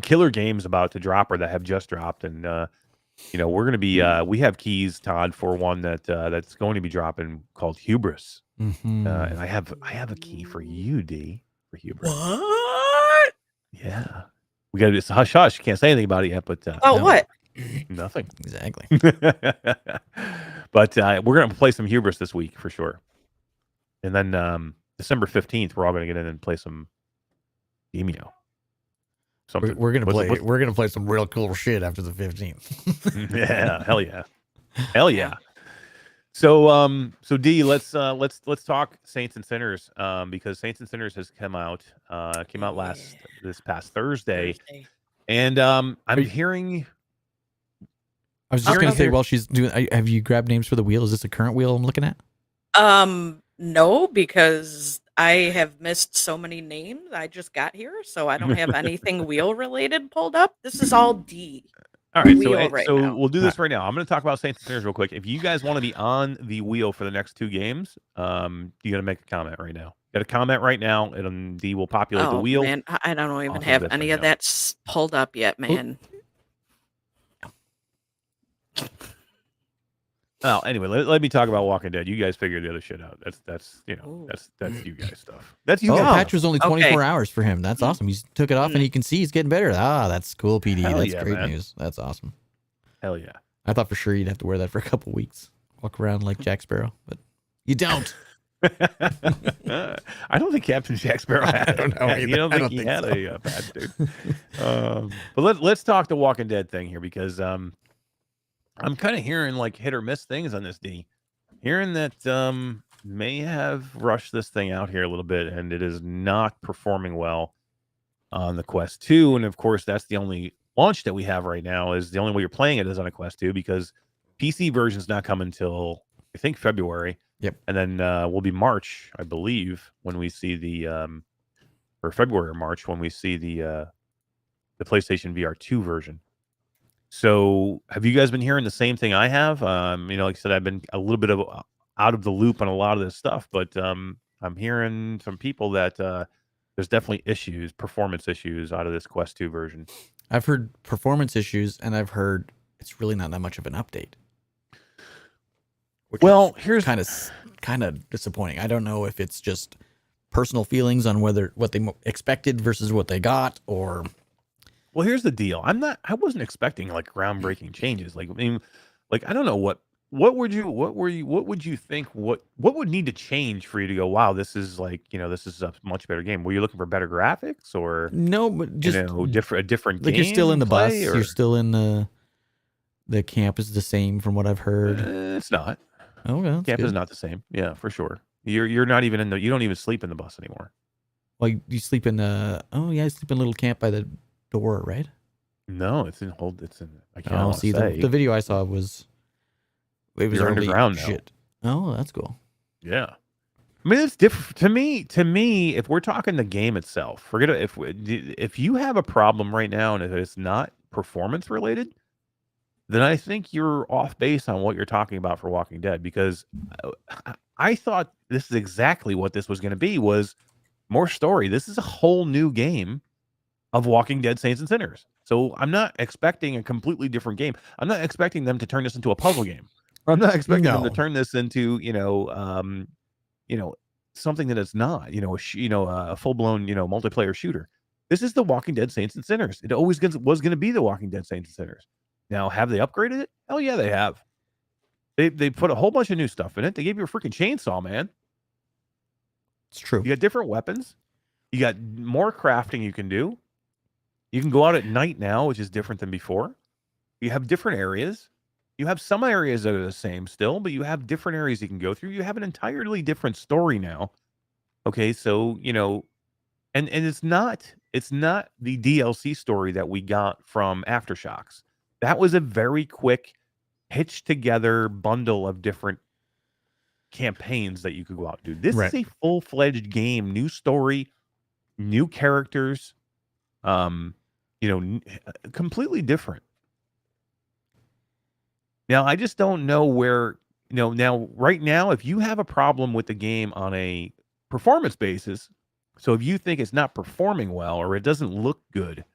killer games about to drop or that have just dropped, and we're gonna be we have keys, Todd, for one that's going to be dropping called Hubris, Mhm. and I have a key for you, D, for Hubris. What? Yeah, we got it's hush hush. Can't say anything about it yet, but Oh, No. what? nothing. Exactly. But we're gonna play some Hubris this week for sure, and then December 15th, we're all gonna get in and play some Demio. Something. We're gonna What's- play. We're gonna play some real cool shit after the 15th. Yeah, hell yeah, hell yeah. So D, let's talk Saints and Sinners, because Saints and Sinners has come out this past Thursday, and I'm hearing. I was just gonna say, here- while she's doing, have you grabbed names for the wheel? Is this a current wheel I'm looking at? No, because I have missed so many names. I just got here, so I don't have anything wheel related pulled up. This is all D. All right, wheel right now. we'll do this right now. I'm going to talk about Saints and Sinners real quick. If you guys want to be on the wheel for the next 2 games, you got to make a comment right now. Got a comment right now, and D will populate the wheel. Man, I don't even off of have this any right of now. that pulled up yet, man. Well, anyway, let me talk about Walking Dead. You guys figure the other shit out. That's Ooh. that's you guys stuff. That's you Oh, guys. patch was only 24 Okay. hours for him. That's awesome. He took it off and you can see he's getting better. Ah, that's cool, PD. Hell That's yeah, great man. news. That's awesome. Hell yeah. I thought for sure you'd have to wear that for a couple weeks, walk around like Jack Sparrow, but you don't. I don't think Captain Jack Sparrow had I don't know it. You either. don't I think don't he think had so. a patch, dude. But let's talk the Walking Dead thing here, because I'm kind of hearing like hit or miss things on this, D. Hearing that may have rushed this thing out here a little bit, and it is not performing well on the Quest 2. And of course, that's the only launch that we have right now. Is the only way you're playing it is on a Quest 2, because PC version's not coming until I think February. Yep. And then will be March, I believe, when we see the or February or March when we see the PlayStation VR 2 version. So have you guys been hearing the same thing I have? Like I said, I've been a little bit of out of the loop on a lot of this stuff, but I'm hearing from people that there's definitely performance issues out of this Quest 2 version. I've heard performance issues, and I've heard it's really not that much of an update. Well, here's kind of disappointing. I don't know if it's just personal feelings on whether what they expected versus what they got, or. Well, here's the deal. I wasn't expecting like groundbreaking changes. Like, I mean, like, I don't know what would you think, what would need to change for you to go, wow, this is like, this is a much better game. Were you looking for better graphics, or No, but just a different like game? you're still in the bus, or? you're still in the camp is the same from what I've heard. It's not. Oh, well, Camp is not the same. Yeah, for sure. You're not even you don't even sleep in the bus anymore. Well, you sleep in you sleep in a little camp by the door, right? No, it's in I can't Oh, see, the video I saw was You're early underground now. shit. Oh, that's cool. Yeah. I mean, it's different to me. If we're talking the game itself, forget it. If you have a problem right now and if it's not performance related, then I think you're off base on what you're talking about for Walking Dead, because I thought this is exactly what this was going to be, was more story. This is a whole new game of Walking Dead Saints and Sinners. So I'm not expecting a completely different game. I'm not expecting them to turn this into a puzzle game. I'm not expecting them to turn this into, something that it's not, a full-blown, multiplayer shooter. This is the Walking Dead Saints and Sinners. It always was going to be the Walking Dead Saints and Sinners. Now, have they upgraded it? Hell yeah, they have. They put a whole bunch of new stuff in it. They gave you a freaking chainsaw, man. It's true. You got different weapons. You got more crafting you can do. You can go out at night now, which is different than before. You have different areas. You have some areas that are the same still, but you have different areas you can go through. You have an entirely different story now. Okay, so, and it's not the DLC story that we got from Aftershocks. That was a very quick hitched together bundle of different campaigns that you could go out and do. This is a full-fledged game, new story, new characters, completely different. Now, I just don't know where, now right now, if you have a problem with the game on a performance basis, so if you think it's not performing well or it doesn't look good,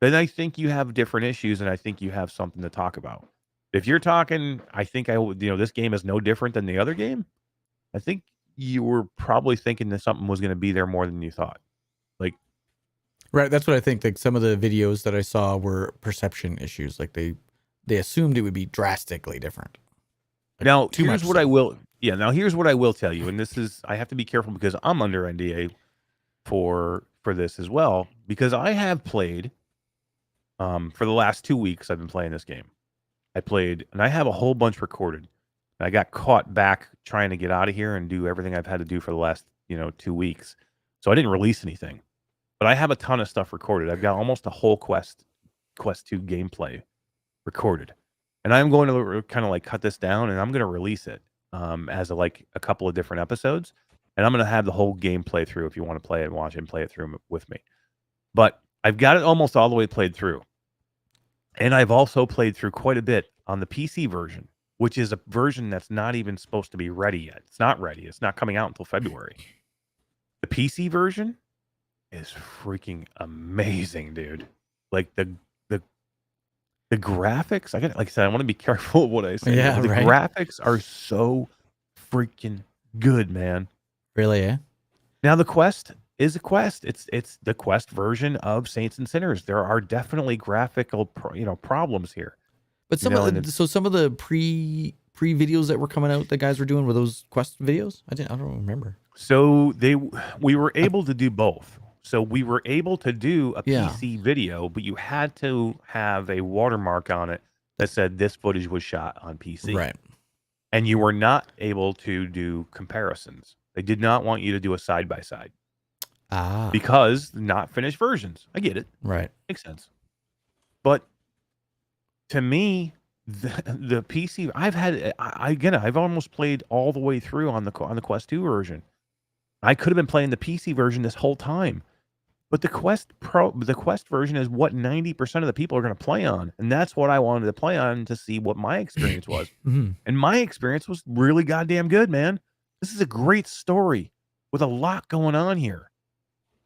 then I think you have different issues and I think you have something to talk about. If you're talking, I think this game is no different than the other game, I think you were probably thinking that something was going to be there more than you thought. Right, that's what I think. Like some of the videos that I saw were perception issues. Like they assumed it would be drastically different. Like now, here's what I will tell you, and this is, I have to be careful because I'm under NDA for this as well, because I have played for the last 2 weeks. I've been playing this game. I played, and I have a whole bunch recorded. I got caught back trying to get out of here and do everything I've had to do for the last 2 weeks, so I didn't release anything. But I have a ton of stuff recorded. I've got almost a whole Quest 2 gameplay recorded. And I'm going to kind of like cut this down and I'm going to release it as a couple of different episodes. And I'm going to have the whole game play through if you want to play it and watch it and play it through with me. But I've got it almost all the way played through. And I've also played through quite a bit on the PC version, which is a version that's not even supposed to be ready yet. It's not ready. It's not coming out until February. The PC version is freaking amazing, dude. Like the graphics, like I said, I want to be careful of what I say. Yeah, the graphics are so freaking good, man. Really, eh? Now the Quest is a Quest. It's the Quest version of Saints and Sinners. There are definitely graphical problems here. But some of the pre videos that were coming out that guys were doing, were those Quest videos? I don't remember. So we were able to do both. So we were able to do a PC video, but you had to have a watermark on it that said this footage was shot on PC. Right. And you were not able to do comparisons. They did not want you to do a side-by-side. Because not finished versions. I get it. Right. Makes sense. But to me, the PC, I've almost played all the way through on the Quest 2 version. I could have been playing the PC version this whole time. But the Quest version is what 90% of the people are going to play on. And that's what I wanted to play on to see what my experience was. Mm-hmm. And my experience was really goddamn good, man. This is a great story with a lot going on here.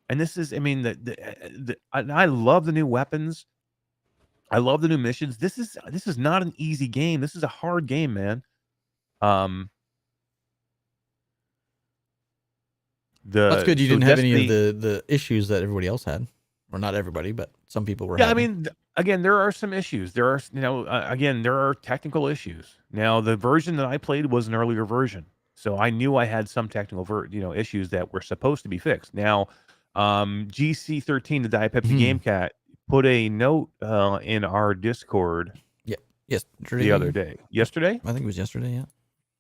And this is, I mean, I love the new weapons. I love the new missions. This is not an easy game. This is a hard game, man. That's good. You didn't have any of the issues that everybody else had, or not everybody, but some people were. Yeah, having. I mean, again, there are some issues. There are, there are technical issues. Now, the version that I played was an earlier version, so I knew I had some technical, issues that were supposed to be fixed. Now, GC13, the Diapeppy Game Cat, put a note in our Discord. Yeah, yesterday. The other day. Yesterday? I think it was yesterday. Yeah.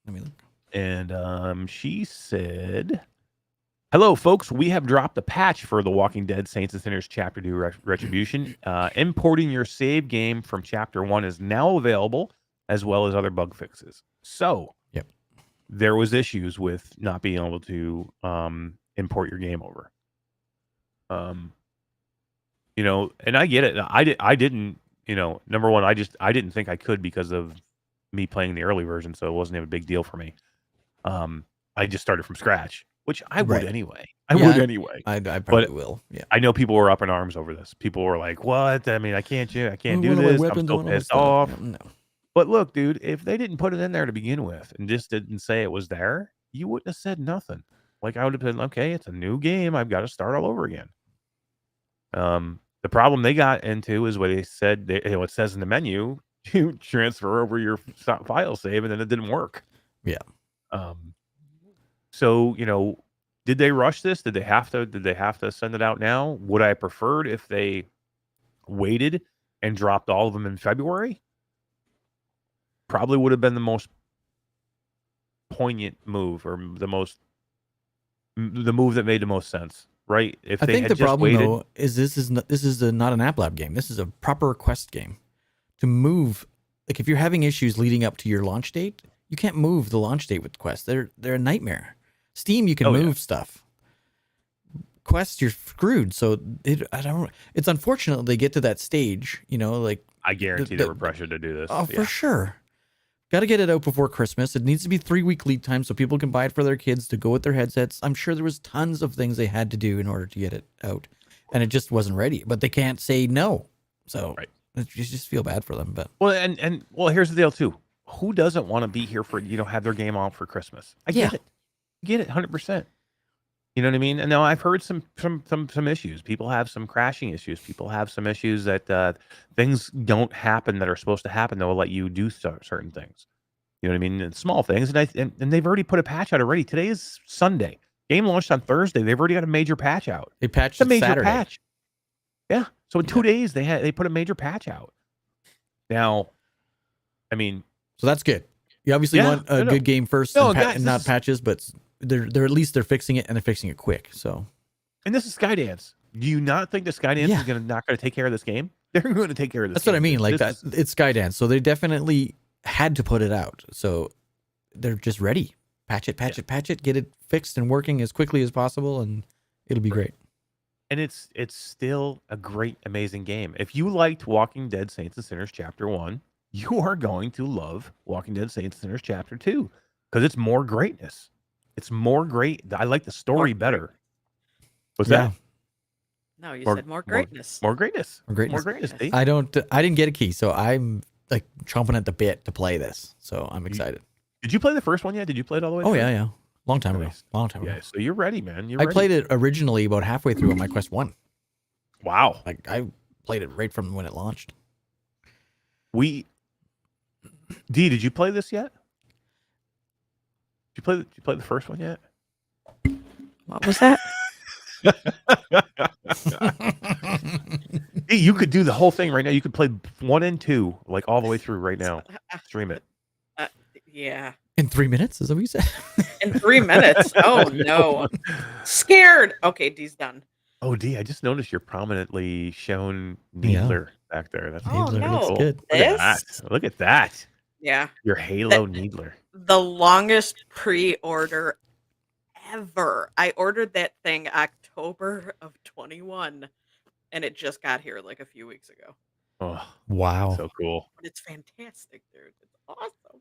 Let me look. And she said, "Hello, folks. We have dropped a patch for The Walking Dead Saints and Sinners Chapter 2 Retribution. Importing your save game from Chapter 1 is now available, as well as other bug fixes." So, there was issues with not being able to import your game over. And I get it. I didn't, number one, I didn't think I could because of me playing the early version, so it wasn't even a big deal for me. I just started from scratch. which I would Right. anyway. I Yeah, would anyway. I probably will. Yeah. I know people were up in arms over this. People were like, "What? I mean, I can't do I this. want all my I'm weapons, I so want all my pissed stuff. off." Yeah, no. But look, dude, if they didn't put it in there to begin with and just didn't say it was there, you wouldn't have said nothing. Like I would have been, okay, it's a new game. I've got to start all over again. The problem they got into is what they said. It says in the menu, you transfer over your file save, and then it didn't work. Yeah. So did they rush this? Did they have to? Did they have to send it out now? Would I have preferred if they waited and dropped all of them in February? Probably would have been the most poignant move, or the move that made the most sense, right? If I they think had the just problem waited, though is this is not an App Lab game. This is a proper Quest game. To move, like if you're having issues leading up to your launch date, you can't move the launch date with Quest. They're a nightmare. Steam, you can move stuff. Quest, you're screwed. So it's unfortunate they get to that stage. Like I guarantee they were pressured to do this. Oh, for sure. Got to get it out before Christmas. It needs to be 3-week lead time so people can buy it for their kids to go with their headsets. I'm sure there was tons of things they had to do in order to get it out, and it just wasn't ready. But they can't say no, so you just feel bad for them. But well, here's the deal too. Who doesn't want to be here for have their game on for Christmas? I get it, 100%. You know what I mean? And now I've heard some issues. People have some crashing issues. People have some issues that things don't happen that are supposed to happen. They'll let you do certain things. You know what I mean? And small things. And they've already put a patch out already. Today is Sunday. Game launched on Thursday. They've already got a major patch out. They patched a major Saturday. patch. Yeah. So in 2 days they put a major patch out. Now, I mean, so that's good. You obviously want a good game first, and not patches, but they're at least they're fixing it, and they're fixing it quick. So, and this is Skydance. Do you not think that Skydance is not going to take care of this game? They're going to take care of this. That's what I mean. Like that, it's Skydance, so they definitely had to put it out. So they're just ready. Patch it, get it fixed and working as quickly as possible, and it'll be great. And it's still a great, amazing game. If you liked Walking Dead Saints and Sinners Chapter 1, you are going to love Walking Dead Saints and Sinners Chapter 2 because it's more greatness. It's more great. I like the story better. What's that? No, you said more greatness. More greatness. More greatness. I didn't get a key, so I'm like chomping at the bit to play this. So I'm excited. Did you play the first one yet? Did you play it all the way through? Oh yeah. Long time ago. Yeah, so you're ready, man. I played it originally about halfway through on my Quest 1. Wow. Like I played it right from when it launched. Did you play this yet? Did you play the first one yet? What was that? You could do the whole thing right now. You could play 1 and 2 like all the way through right now. Stream it. Yeah. In 3 minutes, is that what you said? In 3 minutes? Oh no. Scared. Okay, D's done. Oh, D, I just noticed your prominently shown needler back there. That's no. cool. Good. Look at that. Yeah. Your Halo needler. The longest pre-order ever. I ordered that thing October of 21, and it just got here like a few weeks ago. Oh, wow. So cool. But it's fantastic, dude. It's awesome.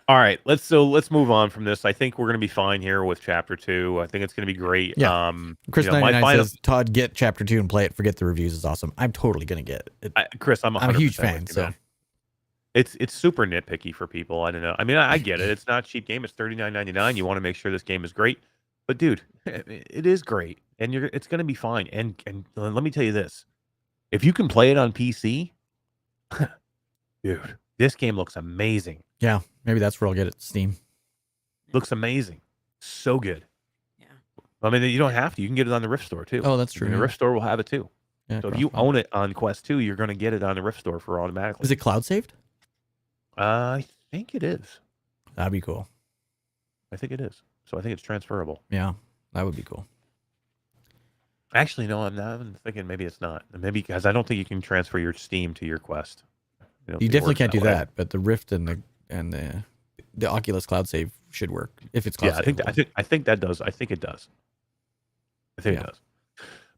All right, let's move on from this. I think we're going to be fine here with Chapter 2. I think it's going to be great. Yeah. Chris 99 says, Todd, get Chapter 2 and play it. Forget the reviews. It's awesome. I'm totally going to get it. Chris, I'm a huge fan. So it's super nitpicky for people. I don't know. I mean, I get it. It's not a cheap game. It's $39.99. You want to make sure this game is great. But dude, it is great, and it's going to be fine. And let me tell you this: if you can play it on PC, dude, this game looks amazing. Yeah, maybe that's where I'll get it. Steam looks amazing, so good. Yeah, I mean, you don't have to. You can get it on the Rift Store too. Oh, that's true. The Rift Store will have it too. Yeah, so if you own it on Quest 2, you're going to get it on the Rift Store for automatically. Is it cloud saved? I think it is. That'd be cool. I think it is. So I think it's transferable. Yeah, that would be cool. Actually, no, I'm thinking maybe it's not. Maybe because I don't think you can transfer your Steam to your Quest. You definitely can't do that, but the Rift and the Oculus Cloud Save should work if it's cloud saved. I think that does. I think it does. I think it does.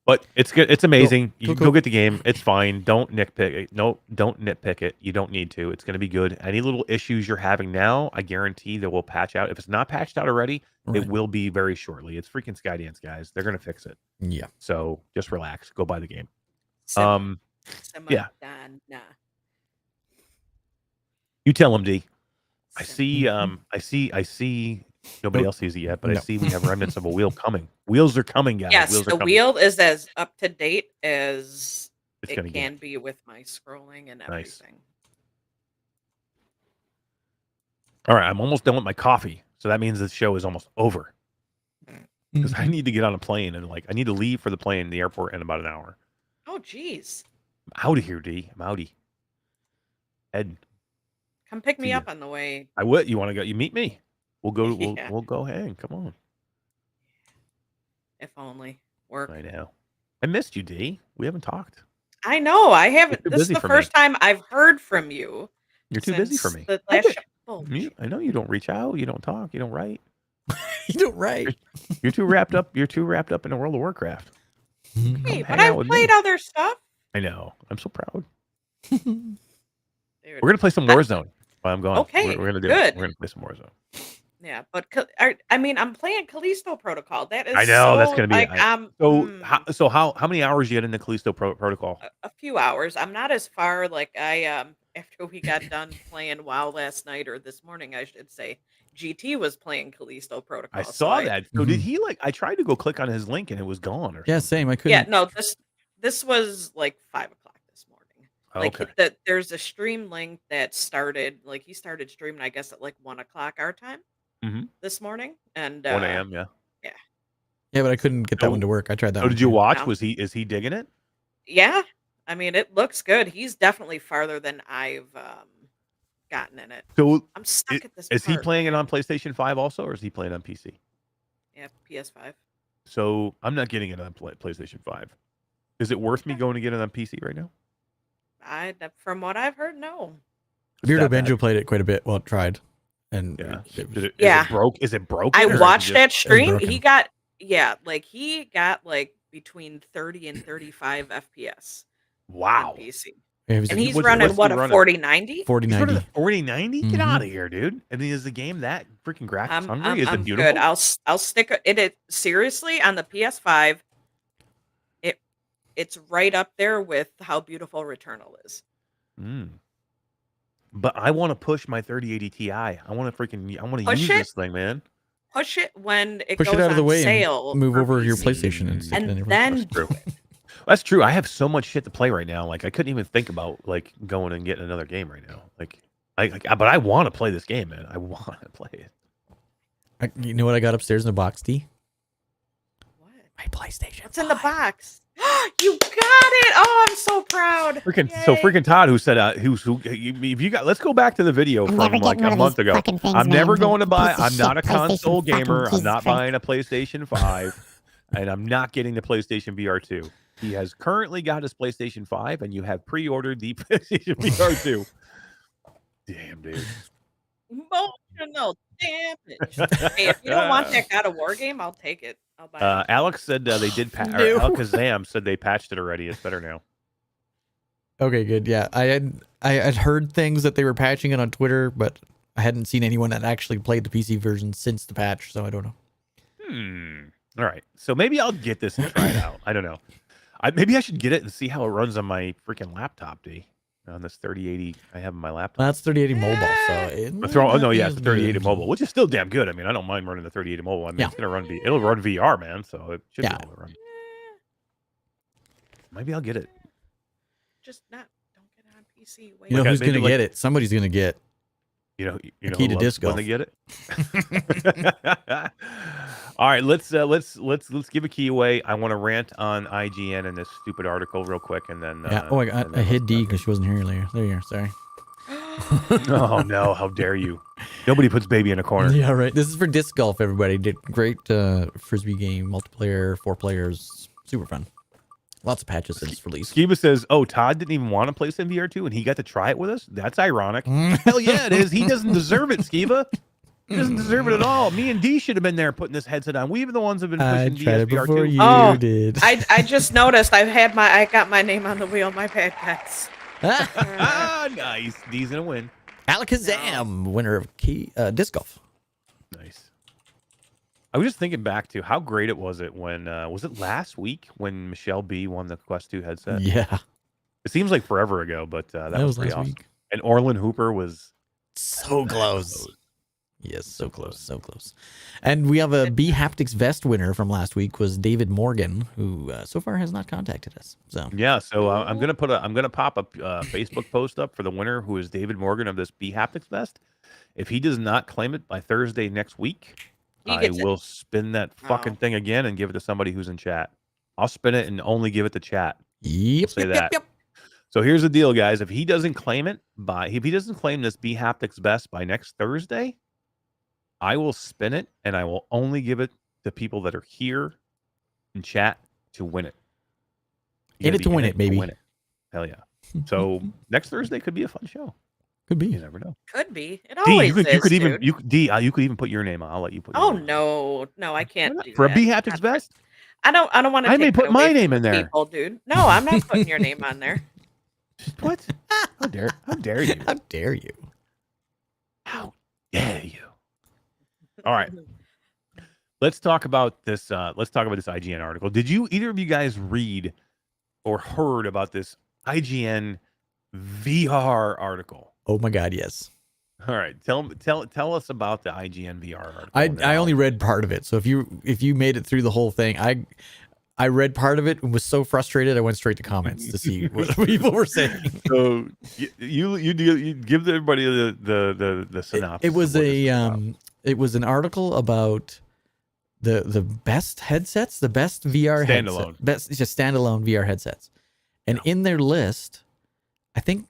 But it's good. It's amazing. Cool, You cool. go get the game. It's fine. Don't nitpick it. No, don't nitpick it. You don't need to. It's going to be good. Any little issues you're having now, I guarantee that we'll patch out. If it's not patched out already, it will be very shortly. It's freaking Skydance, guys. They're going to fix it. Yeah. So just relax. Go buy the game. Yeah. You tell them, D. I see. I see. Nobody else sees it yet, but I see we have remnants of a wheel coming. Wheels are coming, guys. Yes, Wheels are the coming. wheel is as up to date as It's it gonna can be with my scrolling and Nice. everything. All right, I'm almost done with my coffee, so that means the show is almost over. Because I need to get on a plane and I need to leave for the plane, the airport, in about an hour. Oh, geez. I'm out of here, D. I'm outie. Ed, Come pick me See ya. up on the way. I would. You want to go? You meet me. We'll go. Yeah. We'll go hang. Come on. If only. Work. I know. I missed you, D. We haven't talked. I know. I haven't. You're too This is busy the for first me. time I've heard from you. You're too busy for me. The I last did. show. Oh, I know you don't reach out. You don't talk. You don't write. You don't write. You're too wrapped up. You're too wrapped up in the World of Warcraft. hey, hang but out I've with played me. other stuff. I know. I'm so proud. Dude. We're gonna play some Warzone while I'm gone. Okay, We're gonna do good. it. We're gonna play some Warzone. Yeah, but I mean, I'm playing Callisto Protocol. That is I know, that's so, gonna be- like So how many hours you get in the Callisto Protocol? a few hours. I'm not as far. Like I after we got done playing WoW last night or this morning, I should say, GT was playing Callisto Protocol. I so saw that. So did Mhm. he I tried to go click on his link and it was gone or Yeah, something. same. I couldn't. Yeah, no, this was like 5 o'clock this morning. Like Okay. there's a stream link that started. Like he started streaming, I guess at like 1 o'clock our time Mhm. this morning, and 1 a.m. Yeah. Yeah, but I couldn't get that So- one to work. I tried that So one. did you too. watch? No. Is he digging it? Yeah, I mean it looks good. He's definitely farther than I've gotten in it. So I'm stuck at this. is he part, playing it man. on PlayStation 5 also, or is he playing on PC? Yeah, PS5. So I'm not getting it on PlayStation 5. Is it worth me going to get it on PC right now? From what I've heard, no. Is Beardo that bad? Benjo played it quite a bit. Well, tried. And Yeah. it was- Is it Yeah. broke? Is it broken? I or is it watched just- that stream. broken. He got like between 30 and 35 FPS Wow. on PC. it was And like he's what's running he what, a running? 4090? 4090. 4090? Get Mhm. out of here, dude. And is the game that freaking graphics hungry? Is it I'm beautiful? good. I'll stick it seriously on the PS5. It's right up there with how beautiful Returnal is. Mm. But I want to push my 3080 Ti. I want to Push use it? this thing, man. Push it when it Push goes it out of the on way sale. and move for over your PC. PlayStation and stick it in And your then That's true. do it. That's true. I have so much shit to play right now. Like I couldn't even think about going and getting another game right now. But I want to play this game, man. I want to play it. You know what I got upstairs in the box, D? What? My PlayStation. What's in the box? You got it! Oh, I'm so proud. So Yay. freaking Todd, who said if you got, let's go back to the video I'm from never like getting a one of month these ago. fucking things, I'm man. never Like, going to buy. piece of I'm not a shit, PlayStation console fucking gamer. I'm Jesus not Christ. buying a PlayStation 5, and I'm not getting the PlayStation VR 2. He has currently got his PlayStation 5, and you have pre-ordered the PlayStation VR 2. Damn, dude. Emotional damage. Hey, if you don't want that God of War game, I'll take it. I'll buy it. Alex said they did. No. Alakazam said they patched it already. It's better now. Okay, good. Yeah, I had heard things that they were patching it on Twitter, but I hadn't seen anyone that actually played the PC version since the patch, so I don't know. All right. So maybe I'll get this and try it out. I don't know. Maybe I should get it and see how it runs on my freaking laptop, D. On this 3080 I have on my laptop. Well, that's 3080 mobile, so it It's the is 3080 good. mobile, which is still damn good. I mean, I don't mind running the 3080 mobile. I mean, Yeah. it's gonna run it'll run VR, man. So it should Yeah. be able to run. Maybe I'll get it. Just don't get it on PC. Wait. You know Okay, who's maybe gonna get it? Somebody's gonna get. You know key who to loves disc when golf. they get it. All right, let's give a key away. I want to rant on IGN and this stupid article real quick, and then Yeah. Oh, I hid D because she wasn't here earlier. There you are. Sorry. Oh no! How dare you? Nobody puts baby in a corner. Yeah, right. This is for disc golf. Everybody did great frisbee game, multiplayer, 4 players, super fun. Lots of patches since release. Skiba says, "Oh, Todd didn't even want to play some VR2, and he got to try it with us. That's ironic. Hell yeah, it is. He doesn't deserve it, Skiba. He doesn't deserve it at all. Me and D should have been there putting this headset on. We've been the ones who've been I pushing tried it DSVR before too. you Oh, did. I just noticed I got my name on the wheel. My bad, guys. Nice. D's gonna win. Alakazam, winner of disc golf. Nice. I was just thinking back to how great it was when was it last week when Michelle B won the Quest 2 headset? Yeah, It seems like forever ago, but that was pretty last awesome. week. And Orlin Hooper was So close. Yes, so close, so close. And we have a B Haptics Vest winner from last week was David Morgan, who so far has not contacted us. So yeah. So I'm gonna pop a Facebook post up for the winner, who is David Morgan of this B Haptics Vest. If he does not claim it by Thursday next week, I will spin that fucking thing again and give it to somebody who's in chat. I'll spin it and only give it to chat. Yep, Say that. So here's the deal, guys. If he doesn't claim this B Haptics Vest by next Thursday, I will spin it and I will only give it to people that are here in chat to win it. In it to win it, baby. Win it. Hell yeah. So next Thursday could be a fun show. Could be. You never know. Could be. It D, always you could is, even dude. you could even put your name on. I'll let you put. Oh your name no, I can't do for that. a B Haptics Vest. I don't want to. I may put my name in there. People, dude. No, I'm not putting your name on there. What? How dare you? How dare you? How dare you? All right. Let's talk about this. Let's talk about this IGN article. Did either of you guys read or heard about this IGN VR article? Oh my God, yes. All right. Tell us about the IGN VR article. I only read part of it. So if you made it through the whole thing, I read part of it and was so frustrated I went straight to comments to see what people were saying. So you give everybody the synopsis. It was an article about the best headsets, the best VR standalone, just standalone VR headsets, and in their list, I think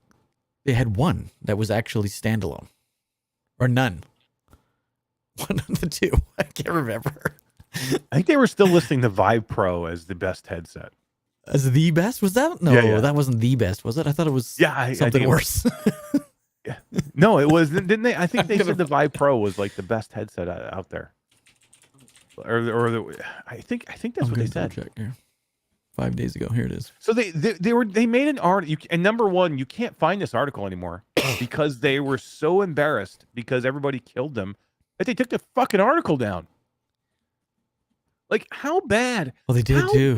they had one that was actually standalone, or none. One of the two, I can't remember. I think they were still listing the Vive Pro as the best headset. As the best? Was that? No, Yeah. that wasn't the best, was it? I thought it was something worse. Yeah. No, it was, didn't they? I think they said the Vive Pro was like the best headset out there. I think that's what they said. Check here. 5 days ago. Here it is. So they made an article, and number one, you can't find this article anymore because they were so embarrassed because everybody killed them that they took the fucking article down. Like, how bad? Well, they did too.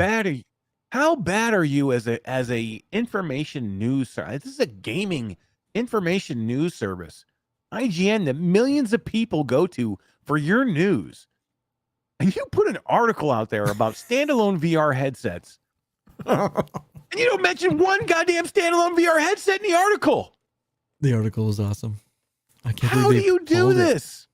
How bad are you as a information news service? This is a gaming information news service, IGN, that millions of people go to for your news, and you put an article out there about standalone VR headsets, and you don't mention one goddamn standalone VR headset in the article. The article was awesome. I can't How do believe you do this?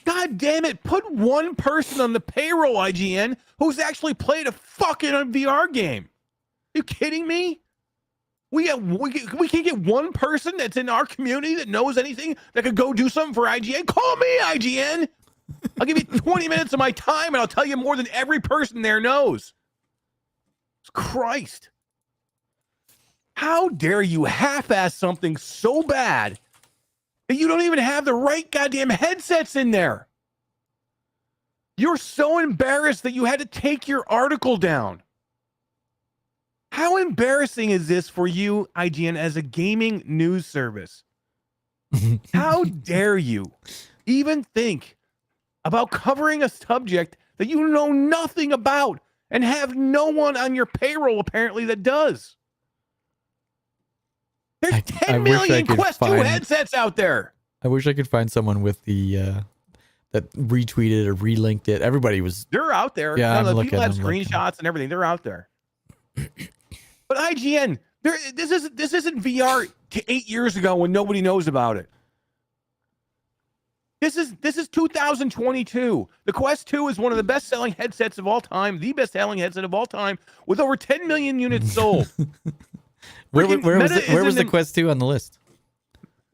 God damn it! Put one person on the payroll, IGN, who's actually played a fucking VR game. You kidding me? We can't get one person that's in our community that knows anything that could go do something for IGN. Call me, IGN. I'll give you 20 minutes of my time, and I'll tell you more than every person there knows. Christ! How dare you half-ass something so bad that you don't even have the right goddamn headsets in there? You're so embarrassed that you had to take your article down. How embarrassing is this for you, IGN, as a gaming news service? How dare you even think about covering a subject that you know nothing about and have no one on your payroll, apparently, that does? There's 10 million Quest 2 headsets out there. I wish I could find someone with the that retweeted or relinked it. Everybody was. They're out there. Yeah, no, people have screenshots and everything. They're out there. But IGN, this isn't VR 8 years ago when nobody knows about it. This is 2022. The Quest 2 is one of the best-selling headsets of all time, the best-selling headset of all time, with over 10 million units sold. Where was the Quest 2 on the list?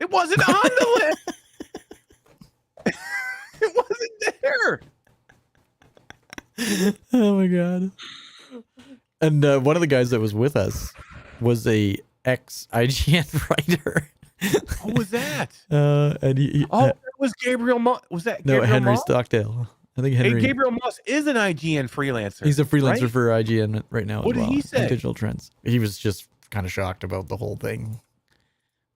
It wasn't on the list. It wasn't there. Oh my god. And one of the guys that was with us was a ex-IGN writer. What was that? And he there was Gabriel Moss. Was that No, Gabriel Henry Moss? Stockdale. I think Hey, Henry. Gabriel Moss is an IGN freelancer. He's a freelancer right? for IGN right now. What as did well, he say? and Digital Trends. He was just kind of shocked about the whole thing.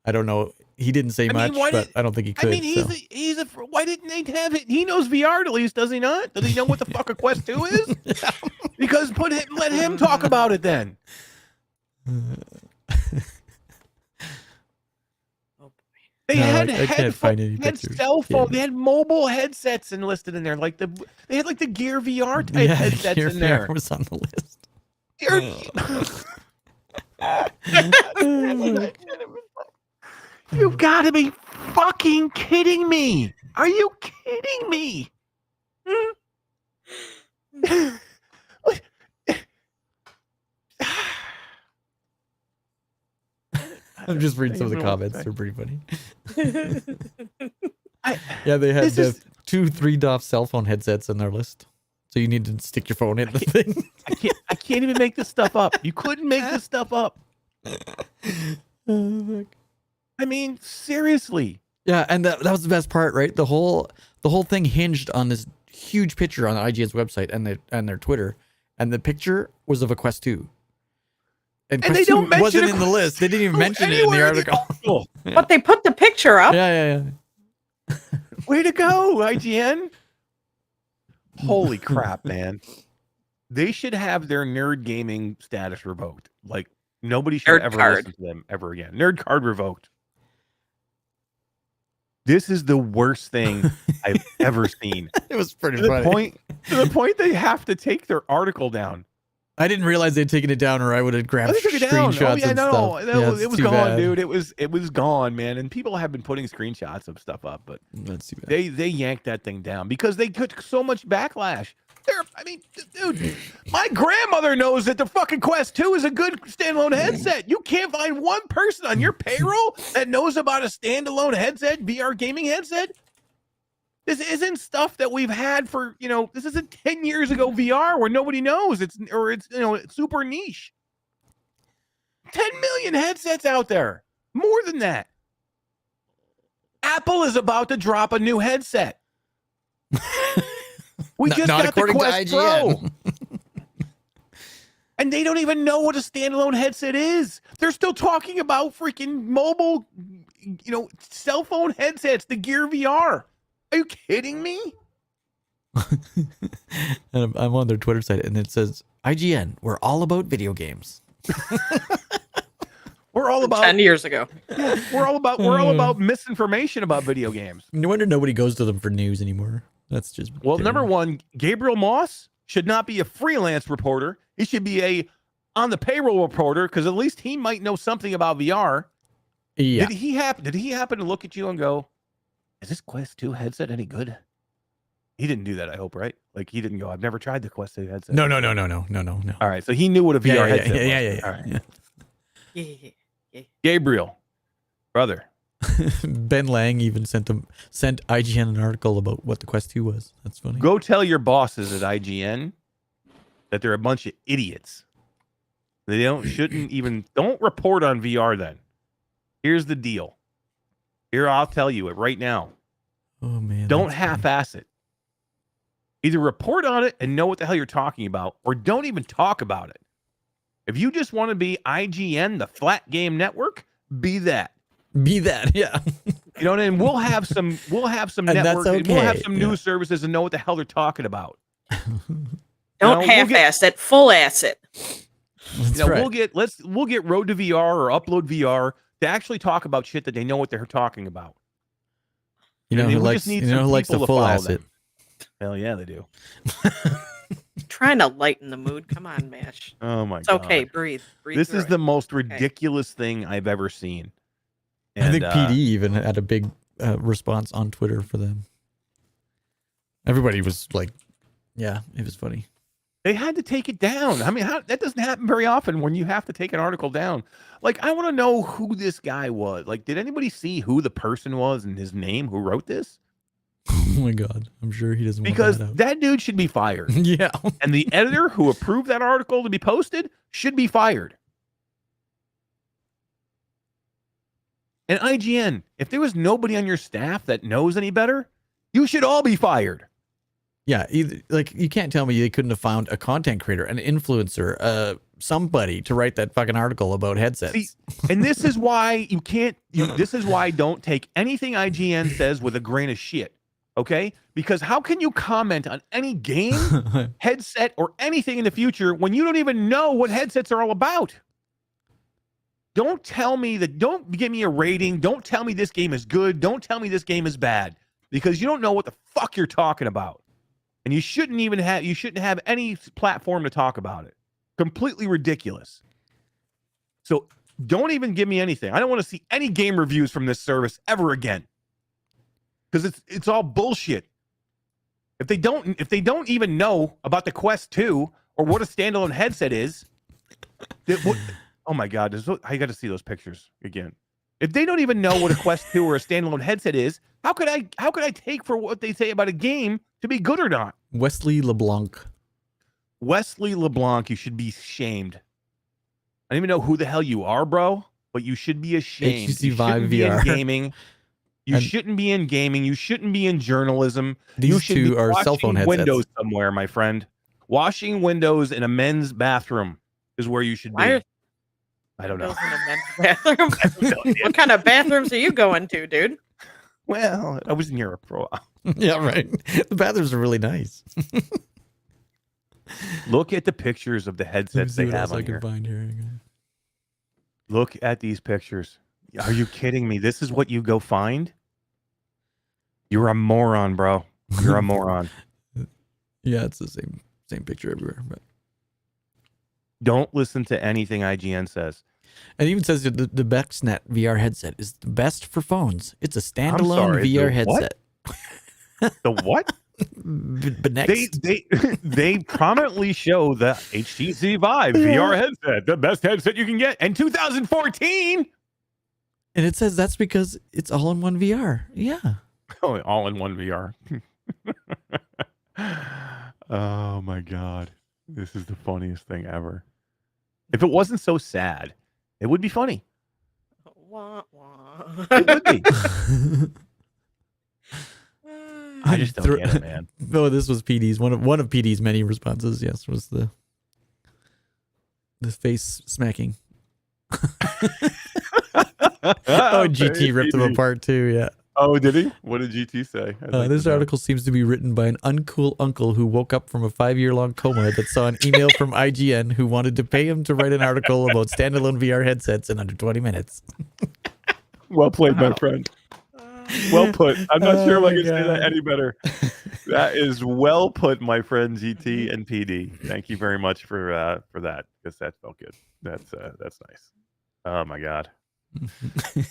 I don't know. He didn't say much, but I don't think he could. I mean, he's a. Why didn't they have it? He knows VR at least, does he not? Does he know what the fuck a Quest 2 is? Because let him talk about it then. They had cell phone. They had mobile headsets enlisted in there. They had the Gear VR type headsets Gear in there. VR was on the list. You've got to be fucking kidding me! Are you kidding me? I'm just reading some of the comments. They're pretty funny. Yeah, they had 2 3DOF cell phone headsets on their list. So you need to stick your phone in the thing. I can't even make this stuff up. You couldn't make this stuff up. I mean, seriously. Yeah, and that was the best part, right? The whole thing hinged on this huge picture on IGN's website and their Twitter, and the picture was of a Quest 2. And they don't mention wasn't in the list. They didn't even mention it in the article. But they put the picture up. Yeah. Way to go, IGN. Holy crap, man. They should have their nerd gaming status revoked. Like, nobody should ever listen to them ever again. Nerd card revoked. This is the worst thing I've ever seen. It was pretty funny. To the point they have to take their article down. I didn't realize they'd taken it down, or I would have grabbed screenshots and stuff. It was gone, bad. Dude. It was gone, man. And people have been putting screenshots of stuff up, but that's too bad. They yanked that thing down because they took so much backlash. Dude, my grandmother knows that the fucking Quest 2 is a good standalone headset. You can't find one person on your payroll that knows about a standalone headset, VR gaming headset. This isn't stuff that we've had for, this isn't 10 years ago VR where nobody knows. It's super niche. 10 million headsets out there. More than that. Apple is about to drop a new headset. We just got the Quest Pro. And they don't even know what a standalone headset is. They're still talking about freaking mobile, cell phone headsets, the Gear VR. Are you kidding me? And I'm on their Twitter site, and it says, IGN, we're all about video games. We're all about 10 years ago. Yeah, we're all about misinformation about video games. No wonder nobody goes to them for news anymore. That's just number one, Gabriel Moss should not be a freelance reporter. He should be a on the payroll reporter, because at least he might know something about VR. Yeah. Did he happen to look at you and go, is this Quest 2 headset any good? He didn't do that, I hope, right? Like, he didn't go, I've never tried the Quest 2 headset. No. All right, so he knew what a VR headset was. Yeah. All right. Yeah. Gabriel, brother. Ben Lang even sent IGN an article about what the Quest 2 was. That's funny. Go tell your bosses at IGN that they're a bunch of idiots. They don't report on VR then. Here's the deal. Here, I'll tell you it right now. Oh, man. Don't half-ass it. Either report on it and know what the hell you're talking about, or don't even talk about it. If you just want to be IGN, the flat game network, be that. Be that, yeah. And we'll have some network, okay. We'll have some news services and know what the hell they're talking about. Don't half-ass it, full-ass it. Right. We'll get Road to VR or Upload VR to actually talk about shit that they know what they're talking about. Who likes to full ass it? Hell yeah, they do. Trying to lighten the mood. Come on, Mash. Oh my It's god. okay. Breathe. This is the most ridiculous thing I've ever seen. And, I think PD even had a big response on Twitter for them. Everybody was like, yeah, it was funny. They had to take it down. I mean, that doesn't happen very often when you have to take an article down. Like, I want to know who this guy was. Like, did anybody see who the person was and his name who wrote this? Oh my god, I'm sure he doesn't. Because want that dude should be fired. Yeah. And the editor who approved that article to be posted should be fired. And IGN, if there was nobody on your staff that knows any better, you should all be fired. Yeah, like you can't tell me they couldn't have found a content creator, an influencer, somebody to write that fucking article about headsets. See, and this is why you can't. This is why don't take anything IGN says with a grain of shit. Okay, because how can you comment on any game, headset, or anything in the future when you don't even know what headsets are all about? Don't tell me that. Don't give me a rating. Don't tell me this game is good. Don't tell me this game is bad, because you don't know what the fuck you're talking about. And you shouldn't even have, you shouldn't have any platform to talk about it. Completely ridiculous. So don't even give me anything. I don't want to see any game reviews from this service ever again. Because it's all bullshit. If they don't even know about the Quest 2 or what a standalone headset is, oh my God, I got to see those pictures again. If they don't even know what a Quest 2 or a standalone headset is, how could I take for what they say about a game to be good or not? Wesley LeBlanc, you should be shamed. I don't even know who the hell you are, bro, but you should be ashamed. HTC Vive VR. Gaming. You shouldn't be in gaming. You shouldn't be in journalism. These two are cell phone headsets. Windows somewhere, my friend. Washing windows in a men's bathroom is where you should be. I don't know. In a men's bathroom? What kind of bathrooms are you going to, dude? Well, I was in Europe for a while. Yeah, right. The bathrooms are really nice. Look at the pictures of the headsets they have on here. Look at these pictures. Are you kidding me? This is what you go find? You're a moron, bro. You're a moron. Yeah, it's the same picture everywhere. But don't listen to anything IGN says. And it even says that the BexNet VR headset is the best for phones. It's a standalone VR headset. The what? But next, they prominently show the HTC Vive VR headset, the best headset you can get in 2014. And it says that's because it's all-in-one VR. Yeah. Oh, all-in-one VR. Oh my God. This is the funniest thing ever. If it wasn't so sad, it would be funny. Wah, wah. It would be. I just don't get it, man. No, this was PD's one of PD's many responses. Yes, was the face smacking. Oh, GT ripped them apart too. Yeah. Oh, did he? What did GT say? This article seems to be written by an uncool uncle who woke up from a 5-year-long coma that saw an email from IGN who wanted to pay him to write an article about standalone VR headsets in under 20 minutes. Well played, my friend. Well put. I'm not sure if I can say that any better. That is well put, my friend GT and PD. Thank you very much for that, because that felt good. That's nice. Oh my God.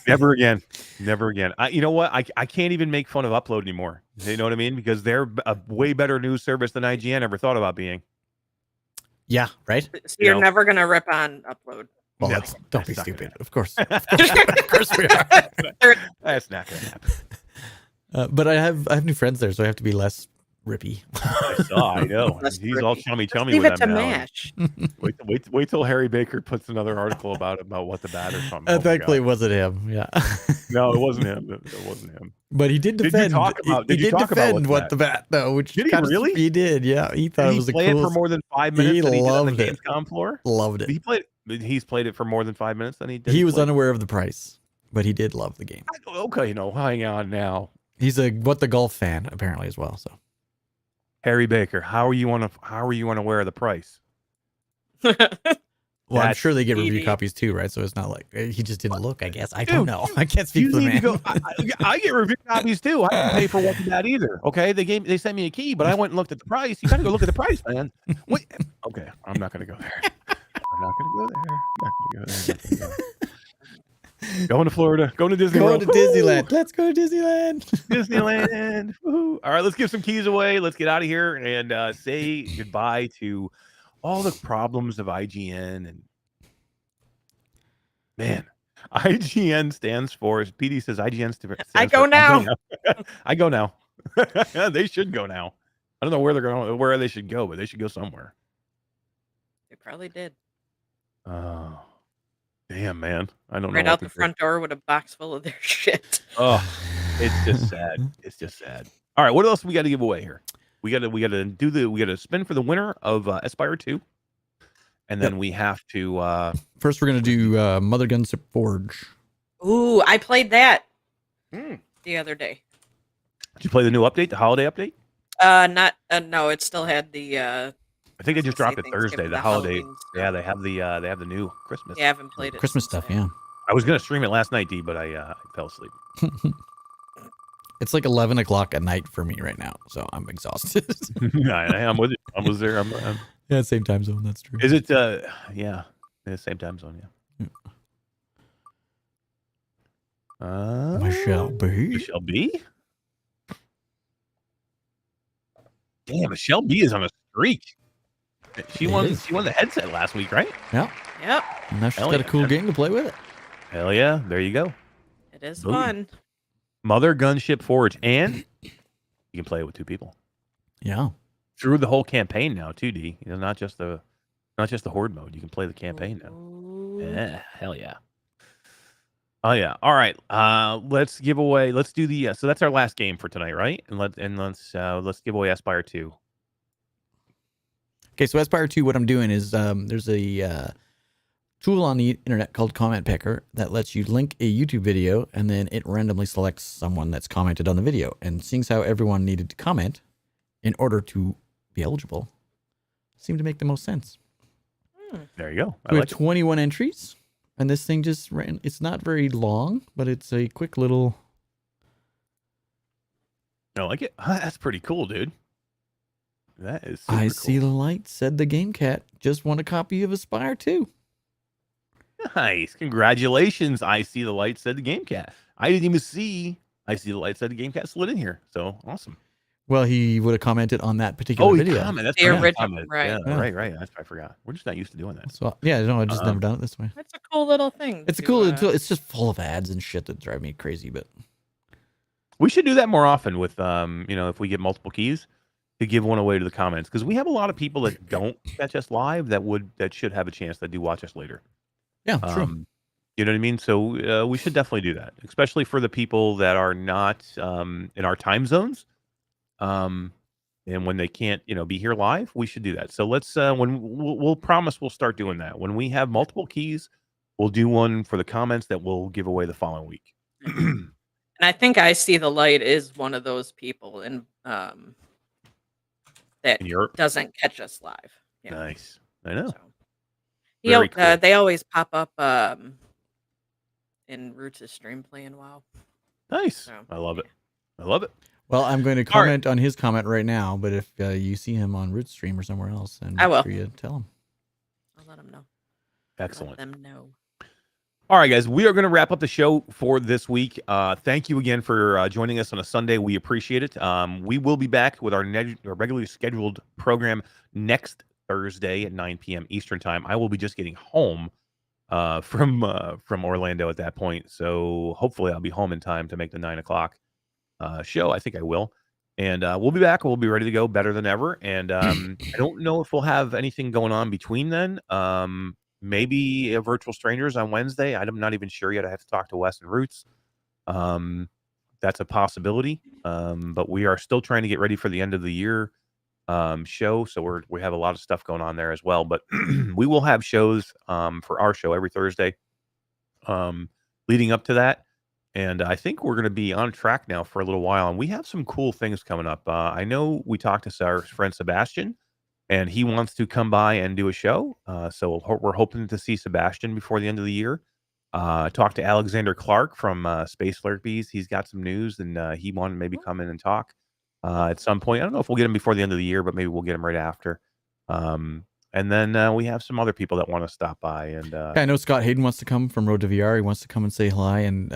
Never again. You know what? I can't even make fun of Upload anymore. You know what I mean? Because they're a way better news service than IGN ever thought about being. Yeah, right. So you're never gonna rip on Upload. Well, No, don't be that's not stupid. gonna Of course. Of course we are. That's not going to happen. But I have new friends there, so I have to be less rippy. I know. Less He's all chummy Leave with it them to now. Mash. Wait till Harry Baker puts another article about what the bad or something. Oh my Thankfully, it God. wasn't him. Yeah. No, it wasn't him. It wasn't him. But he did defend. He did defend what the bat though, which did he really? He did. Yeah, he thought it was the coolest. Did he play it for more than 5 minutes? He than he did on the loved it. Gamescom floor. Loved it. He's played it for more than 5 minutes than he did. He was unaware of the price, but he did love the game. Okay, hang on now. He's a What the Golf fan apparently as well. So Harry Baker, how are you unaware of the price? Well, I'm sure they get review easy. copies too, right? So it's not like he just didn't look. I guess I don't know. I can't speak for the man. I get review copies too. I didn't pay for one that either. Okay, they sent me a key, but I went and looked at the price. You got to go look at the price, man. Wait, okay, I'm not going to go there. I'm not going to go there. Going to Florida. Going to Disney World. Going to Disneyland. Let's go to Disneyland. Disneyland. Woo-hoo. All right, let's give some keys away. Let's get out of here and say goodbye to all the problems of IGN. And man, IGN stands for, as PD says, IGN stands I go now. I go now. They should go now. I don't know where they're going, where they should go, but they should go somewhere. They probably did. Oh, Damn, man. I don't know Right what out to the do. front door with a box full of their shit. Oh, it's just sad. It's just sad. All right, what else we got to give away here? We got to spin for the winner of Espire 2. And then we have to first we're gonna do Mothergunship Forge. Ooh, I played that the other day. Did you play the new update, the holiday update? No, it still had the I think they just dropped it Thursday. The holiday. Yeah, they have the new Christmas. Yeah, I haven't played it. Christmas stuff, yeah. I was gonna stream it last night, D, but I fell asleep. It's like 11 o'clock at night for me right now, so I'm exhausted. I'm with you. I'm with there. I'm yeah, same time zone. That's true. Is it? Yeah, the same time zone. Yeah. Michelle B. Michelle B. Damn, Michelle B is on a streak. She won the headset last week, right? Yeah. Yep. And now she's got a cool game to play with it. Hell yeah! There you go. It is fun. Mothergunship Forge, and you can play it with 2 people. Yeah. Through the whole campaign now, too, D. You know, not just the horde mode. You can play the campaign now. Yeah, hell yeah. Oh yeah. All right. Let's give away. Let's do the. So that's our last game for tonight, right? And let's give away Espire 2. Okay, so Espire 2, what I'm doing is there's a tool on the internet called Comment Picker that lets you link a YouTube video, and then it randomly selects someone that's commented on the video. And seeing as how everyone needed to comment in order to be eligible, seemed to make the most sense. There you go. We have 21 entries, and this thing just ran. It's not very long, but it's a quick little. I like it. That's pretty cool, dude. That is super I cool. see the light, said the Game Cat. Just won a copy of Espire 2. Nice. Congratulations. I see the light, said the Game Cat. I didn't even see I see the light, said the Game Cat slid in here. So awesome. Well, he would have commented on that particular video. That's the original, comment. right? Yeah, right. That's I forgot. We're just not used to doing that. So yeah, no, I just never done it this way. That's a cool little thing. It's a cool. It's just full of ads and shit that drive me crazy. But we should do that more often with if we get multiple keys to give one away to the comments, because we have a lot of people that don't catch us live that should have a chance that do watch us later. Yeah, true. You know what I mean? So we should definitely do that, especially for the people that are not in our time zones. And when they can't, be here live, we should do that. So let's we'll promise we'll start doing that. When we have multiple keys, we'll do one for the comments that we'll give away the following week. And I think I see the light is one of those people that doesn't catch us live. Yeah. Nice. I know. So, Cool. They always pop up in Roots' stream playing WoW. Nice. So, I love it. I love it. Well, I'm going to comment on his comment right now, but if you see him on Root Stream or somewhere else, then I will. Sure you tell him. I'll let him know. Excellent. Let them know. All right, guys, we are going to wrap up the show for this week. Thank you again for joining us on a Sunday. We appreciate it. We will be back with our regularly scheduled program next Thursday at 9 p.m. Eastern time. I will be just getting home from Orlando at that point, so hopefully I'll be home in time to make the 9 o'clock show. I think I will. And we'll be back. We'll be ready to go better than ever. And I don't know if we'll have anything going on between then. Maybe Virtual Strangers on Wednesday. I'm not even sure yet. I have to talk to Wes and Roots. That's a possibility. But we are still trying to get ready for the end of the year show. So we have a lot of stuff going on there as well. But we will have shows for our show every Thursday leading up to that. And I think we're going to be on track now for a little while. And we have some cool things coming up. I know we talked to our friend Sebastian, and he wants to come by and do a show. So we're hoping to see Sebastian before the end of the year. Talk to Alexander Clark from Space Lurpies. He's got some news, and he wanted to maybe come in and talk at some point. I don't know if we'll get him before the end of the year, but maybe we'll get him right after. And then we have some other people that want to stop by. And yeah, I know Scott Hayden wants to come from Road to VR. He wants to come and say hi and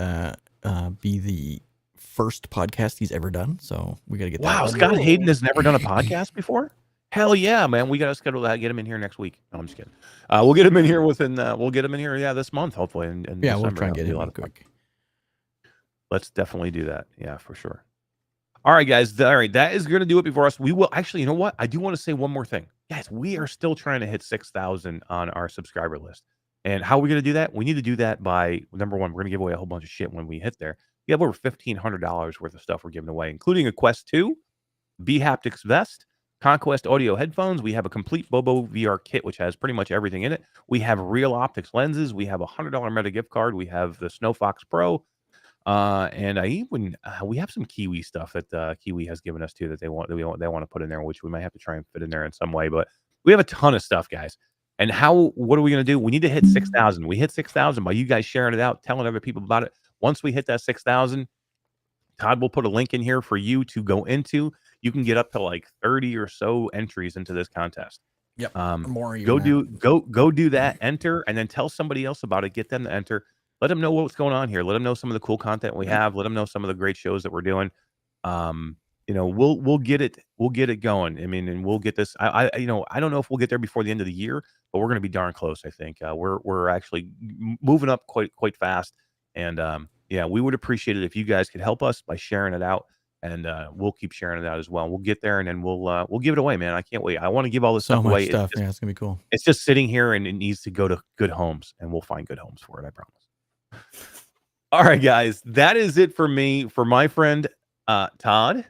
be the first podcast he's ever done. So we got to get that. Wow, Scott Hayden has never done a podcast before? Hell yeah, man. We got to schedule that. Get him in here next week. No, I'm just kidding. We'll get him in here this month, hopefully. And yeah, December. We'll try and get him quick. Let's definitely do that. Yeah, for sure. All right, guys. All right, that is going to do it before us. We will actually, you know what? I do want to say one more thing. Guys, we are still trying to hit 6,000 on our subscriber list. And how are we going to do that? We need to do that by, number one, we're going to give away a whole bunch of shit when we hit there. We have over $1,500 worth of stuff we're giving away, including a Quest 2, B-Haptics vest, Conquest audio headphones. We have a complete Bobo VR kit, which has pretty much everything in it. We have real optics lenses. We have a $100 Meta gift card. We have the Snow Fox Pro. And I even we have some Kiwi stuff that Kiwi has given us too that they want to put in there, which we might have to try and fit in there in some way. But we have a ton of stuff, guys. And what are we going to do? We need to hit 6,000. We hit 6,000 by you guys sharing it out, telling other people about it. Once we hit that 6,000, Todd will put a link in here for you to go into. You can get up to like 30 or so entries into this contest. Yep. More go do that, enter, and then tell somebody else about it. Get them to enter. Let them know what's going on here. Let them know some of the cool content we have. Let them know some of the great shows that we're doing. We'll get it going. I mean, and we'll get this. I don't know if we'll get there before the end of the year, but we're going to be darn close. I think we're actually moving up quite fast. And we would appreciate it if you guys could help us by sharing it out, and we'll keep sharing it out as well. We'll get there, and then we'll give it away, man. I can't wait. I want to give all this stuff away. Stuff. It's gonna be cool. It's just sitting here, and it needs to go to good homes, and we'll find good homes for it. I promise. All right, guys, that is it for me. For my friend Todd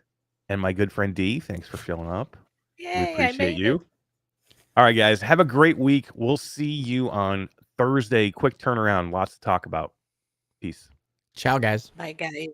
and my good friend D, thanks for showing up. Yay, we appreciate you. All right, guys, have a great week. We'll see you on Thursday. Quick turnaround, lots to talk about. Peace. Ciao, guys. Bye, guys.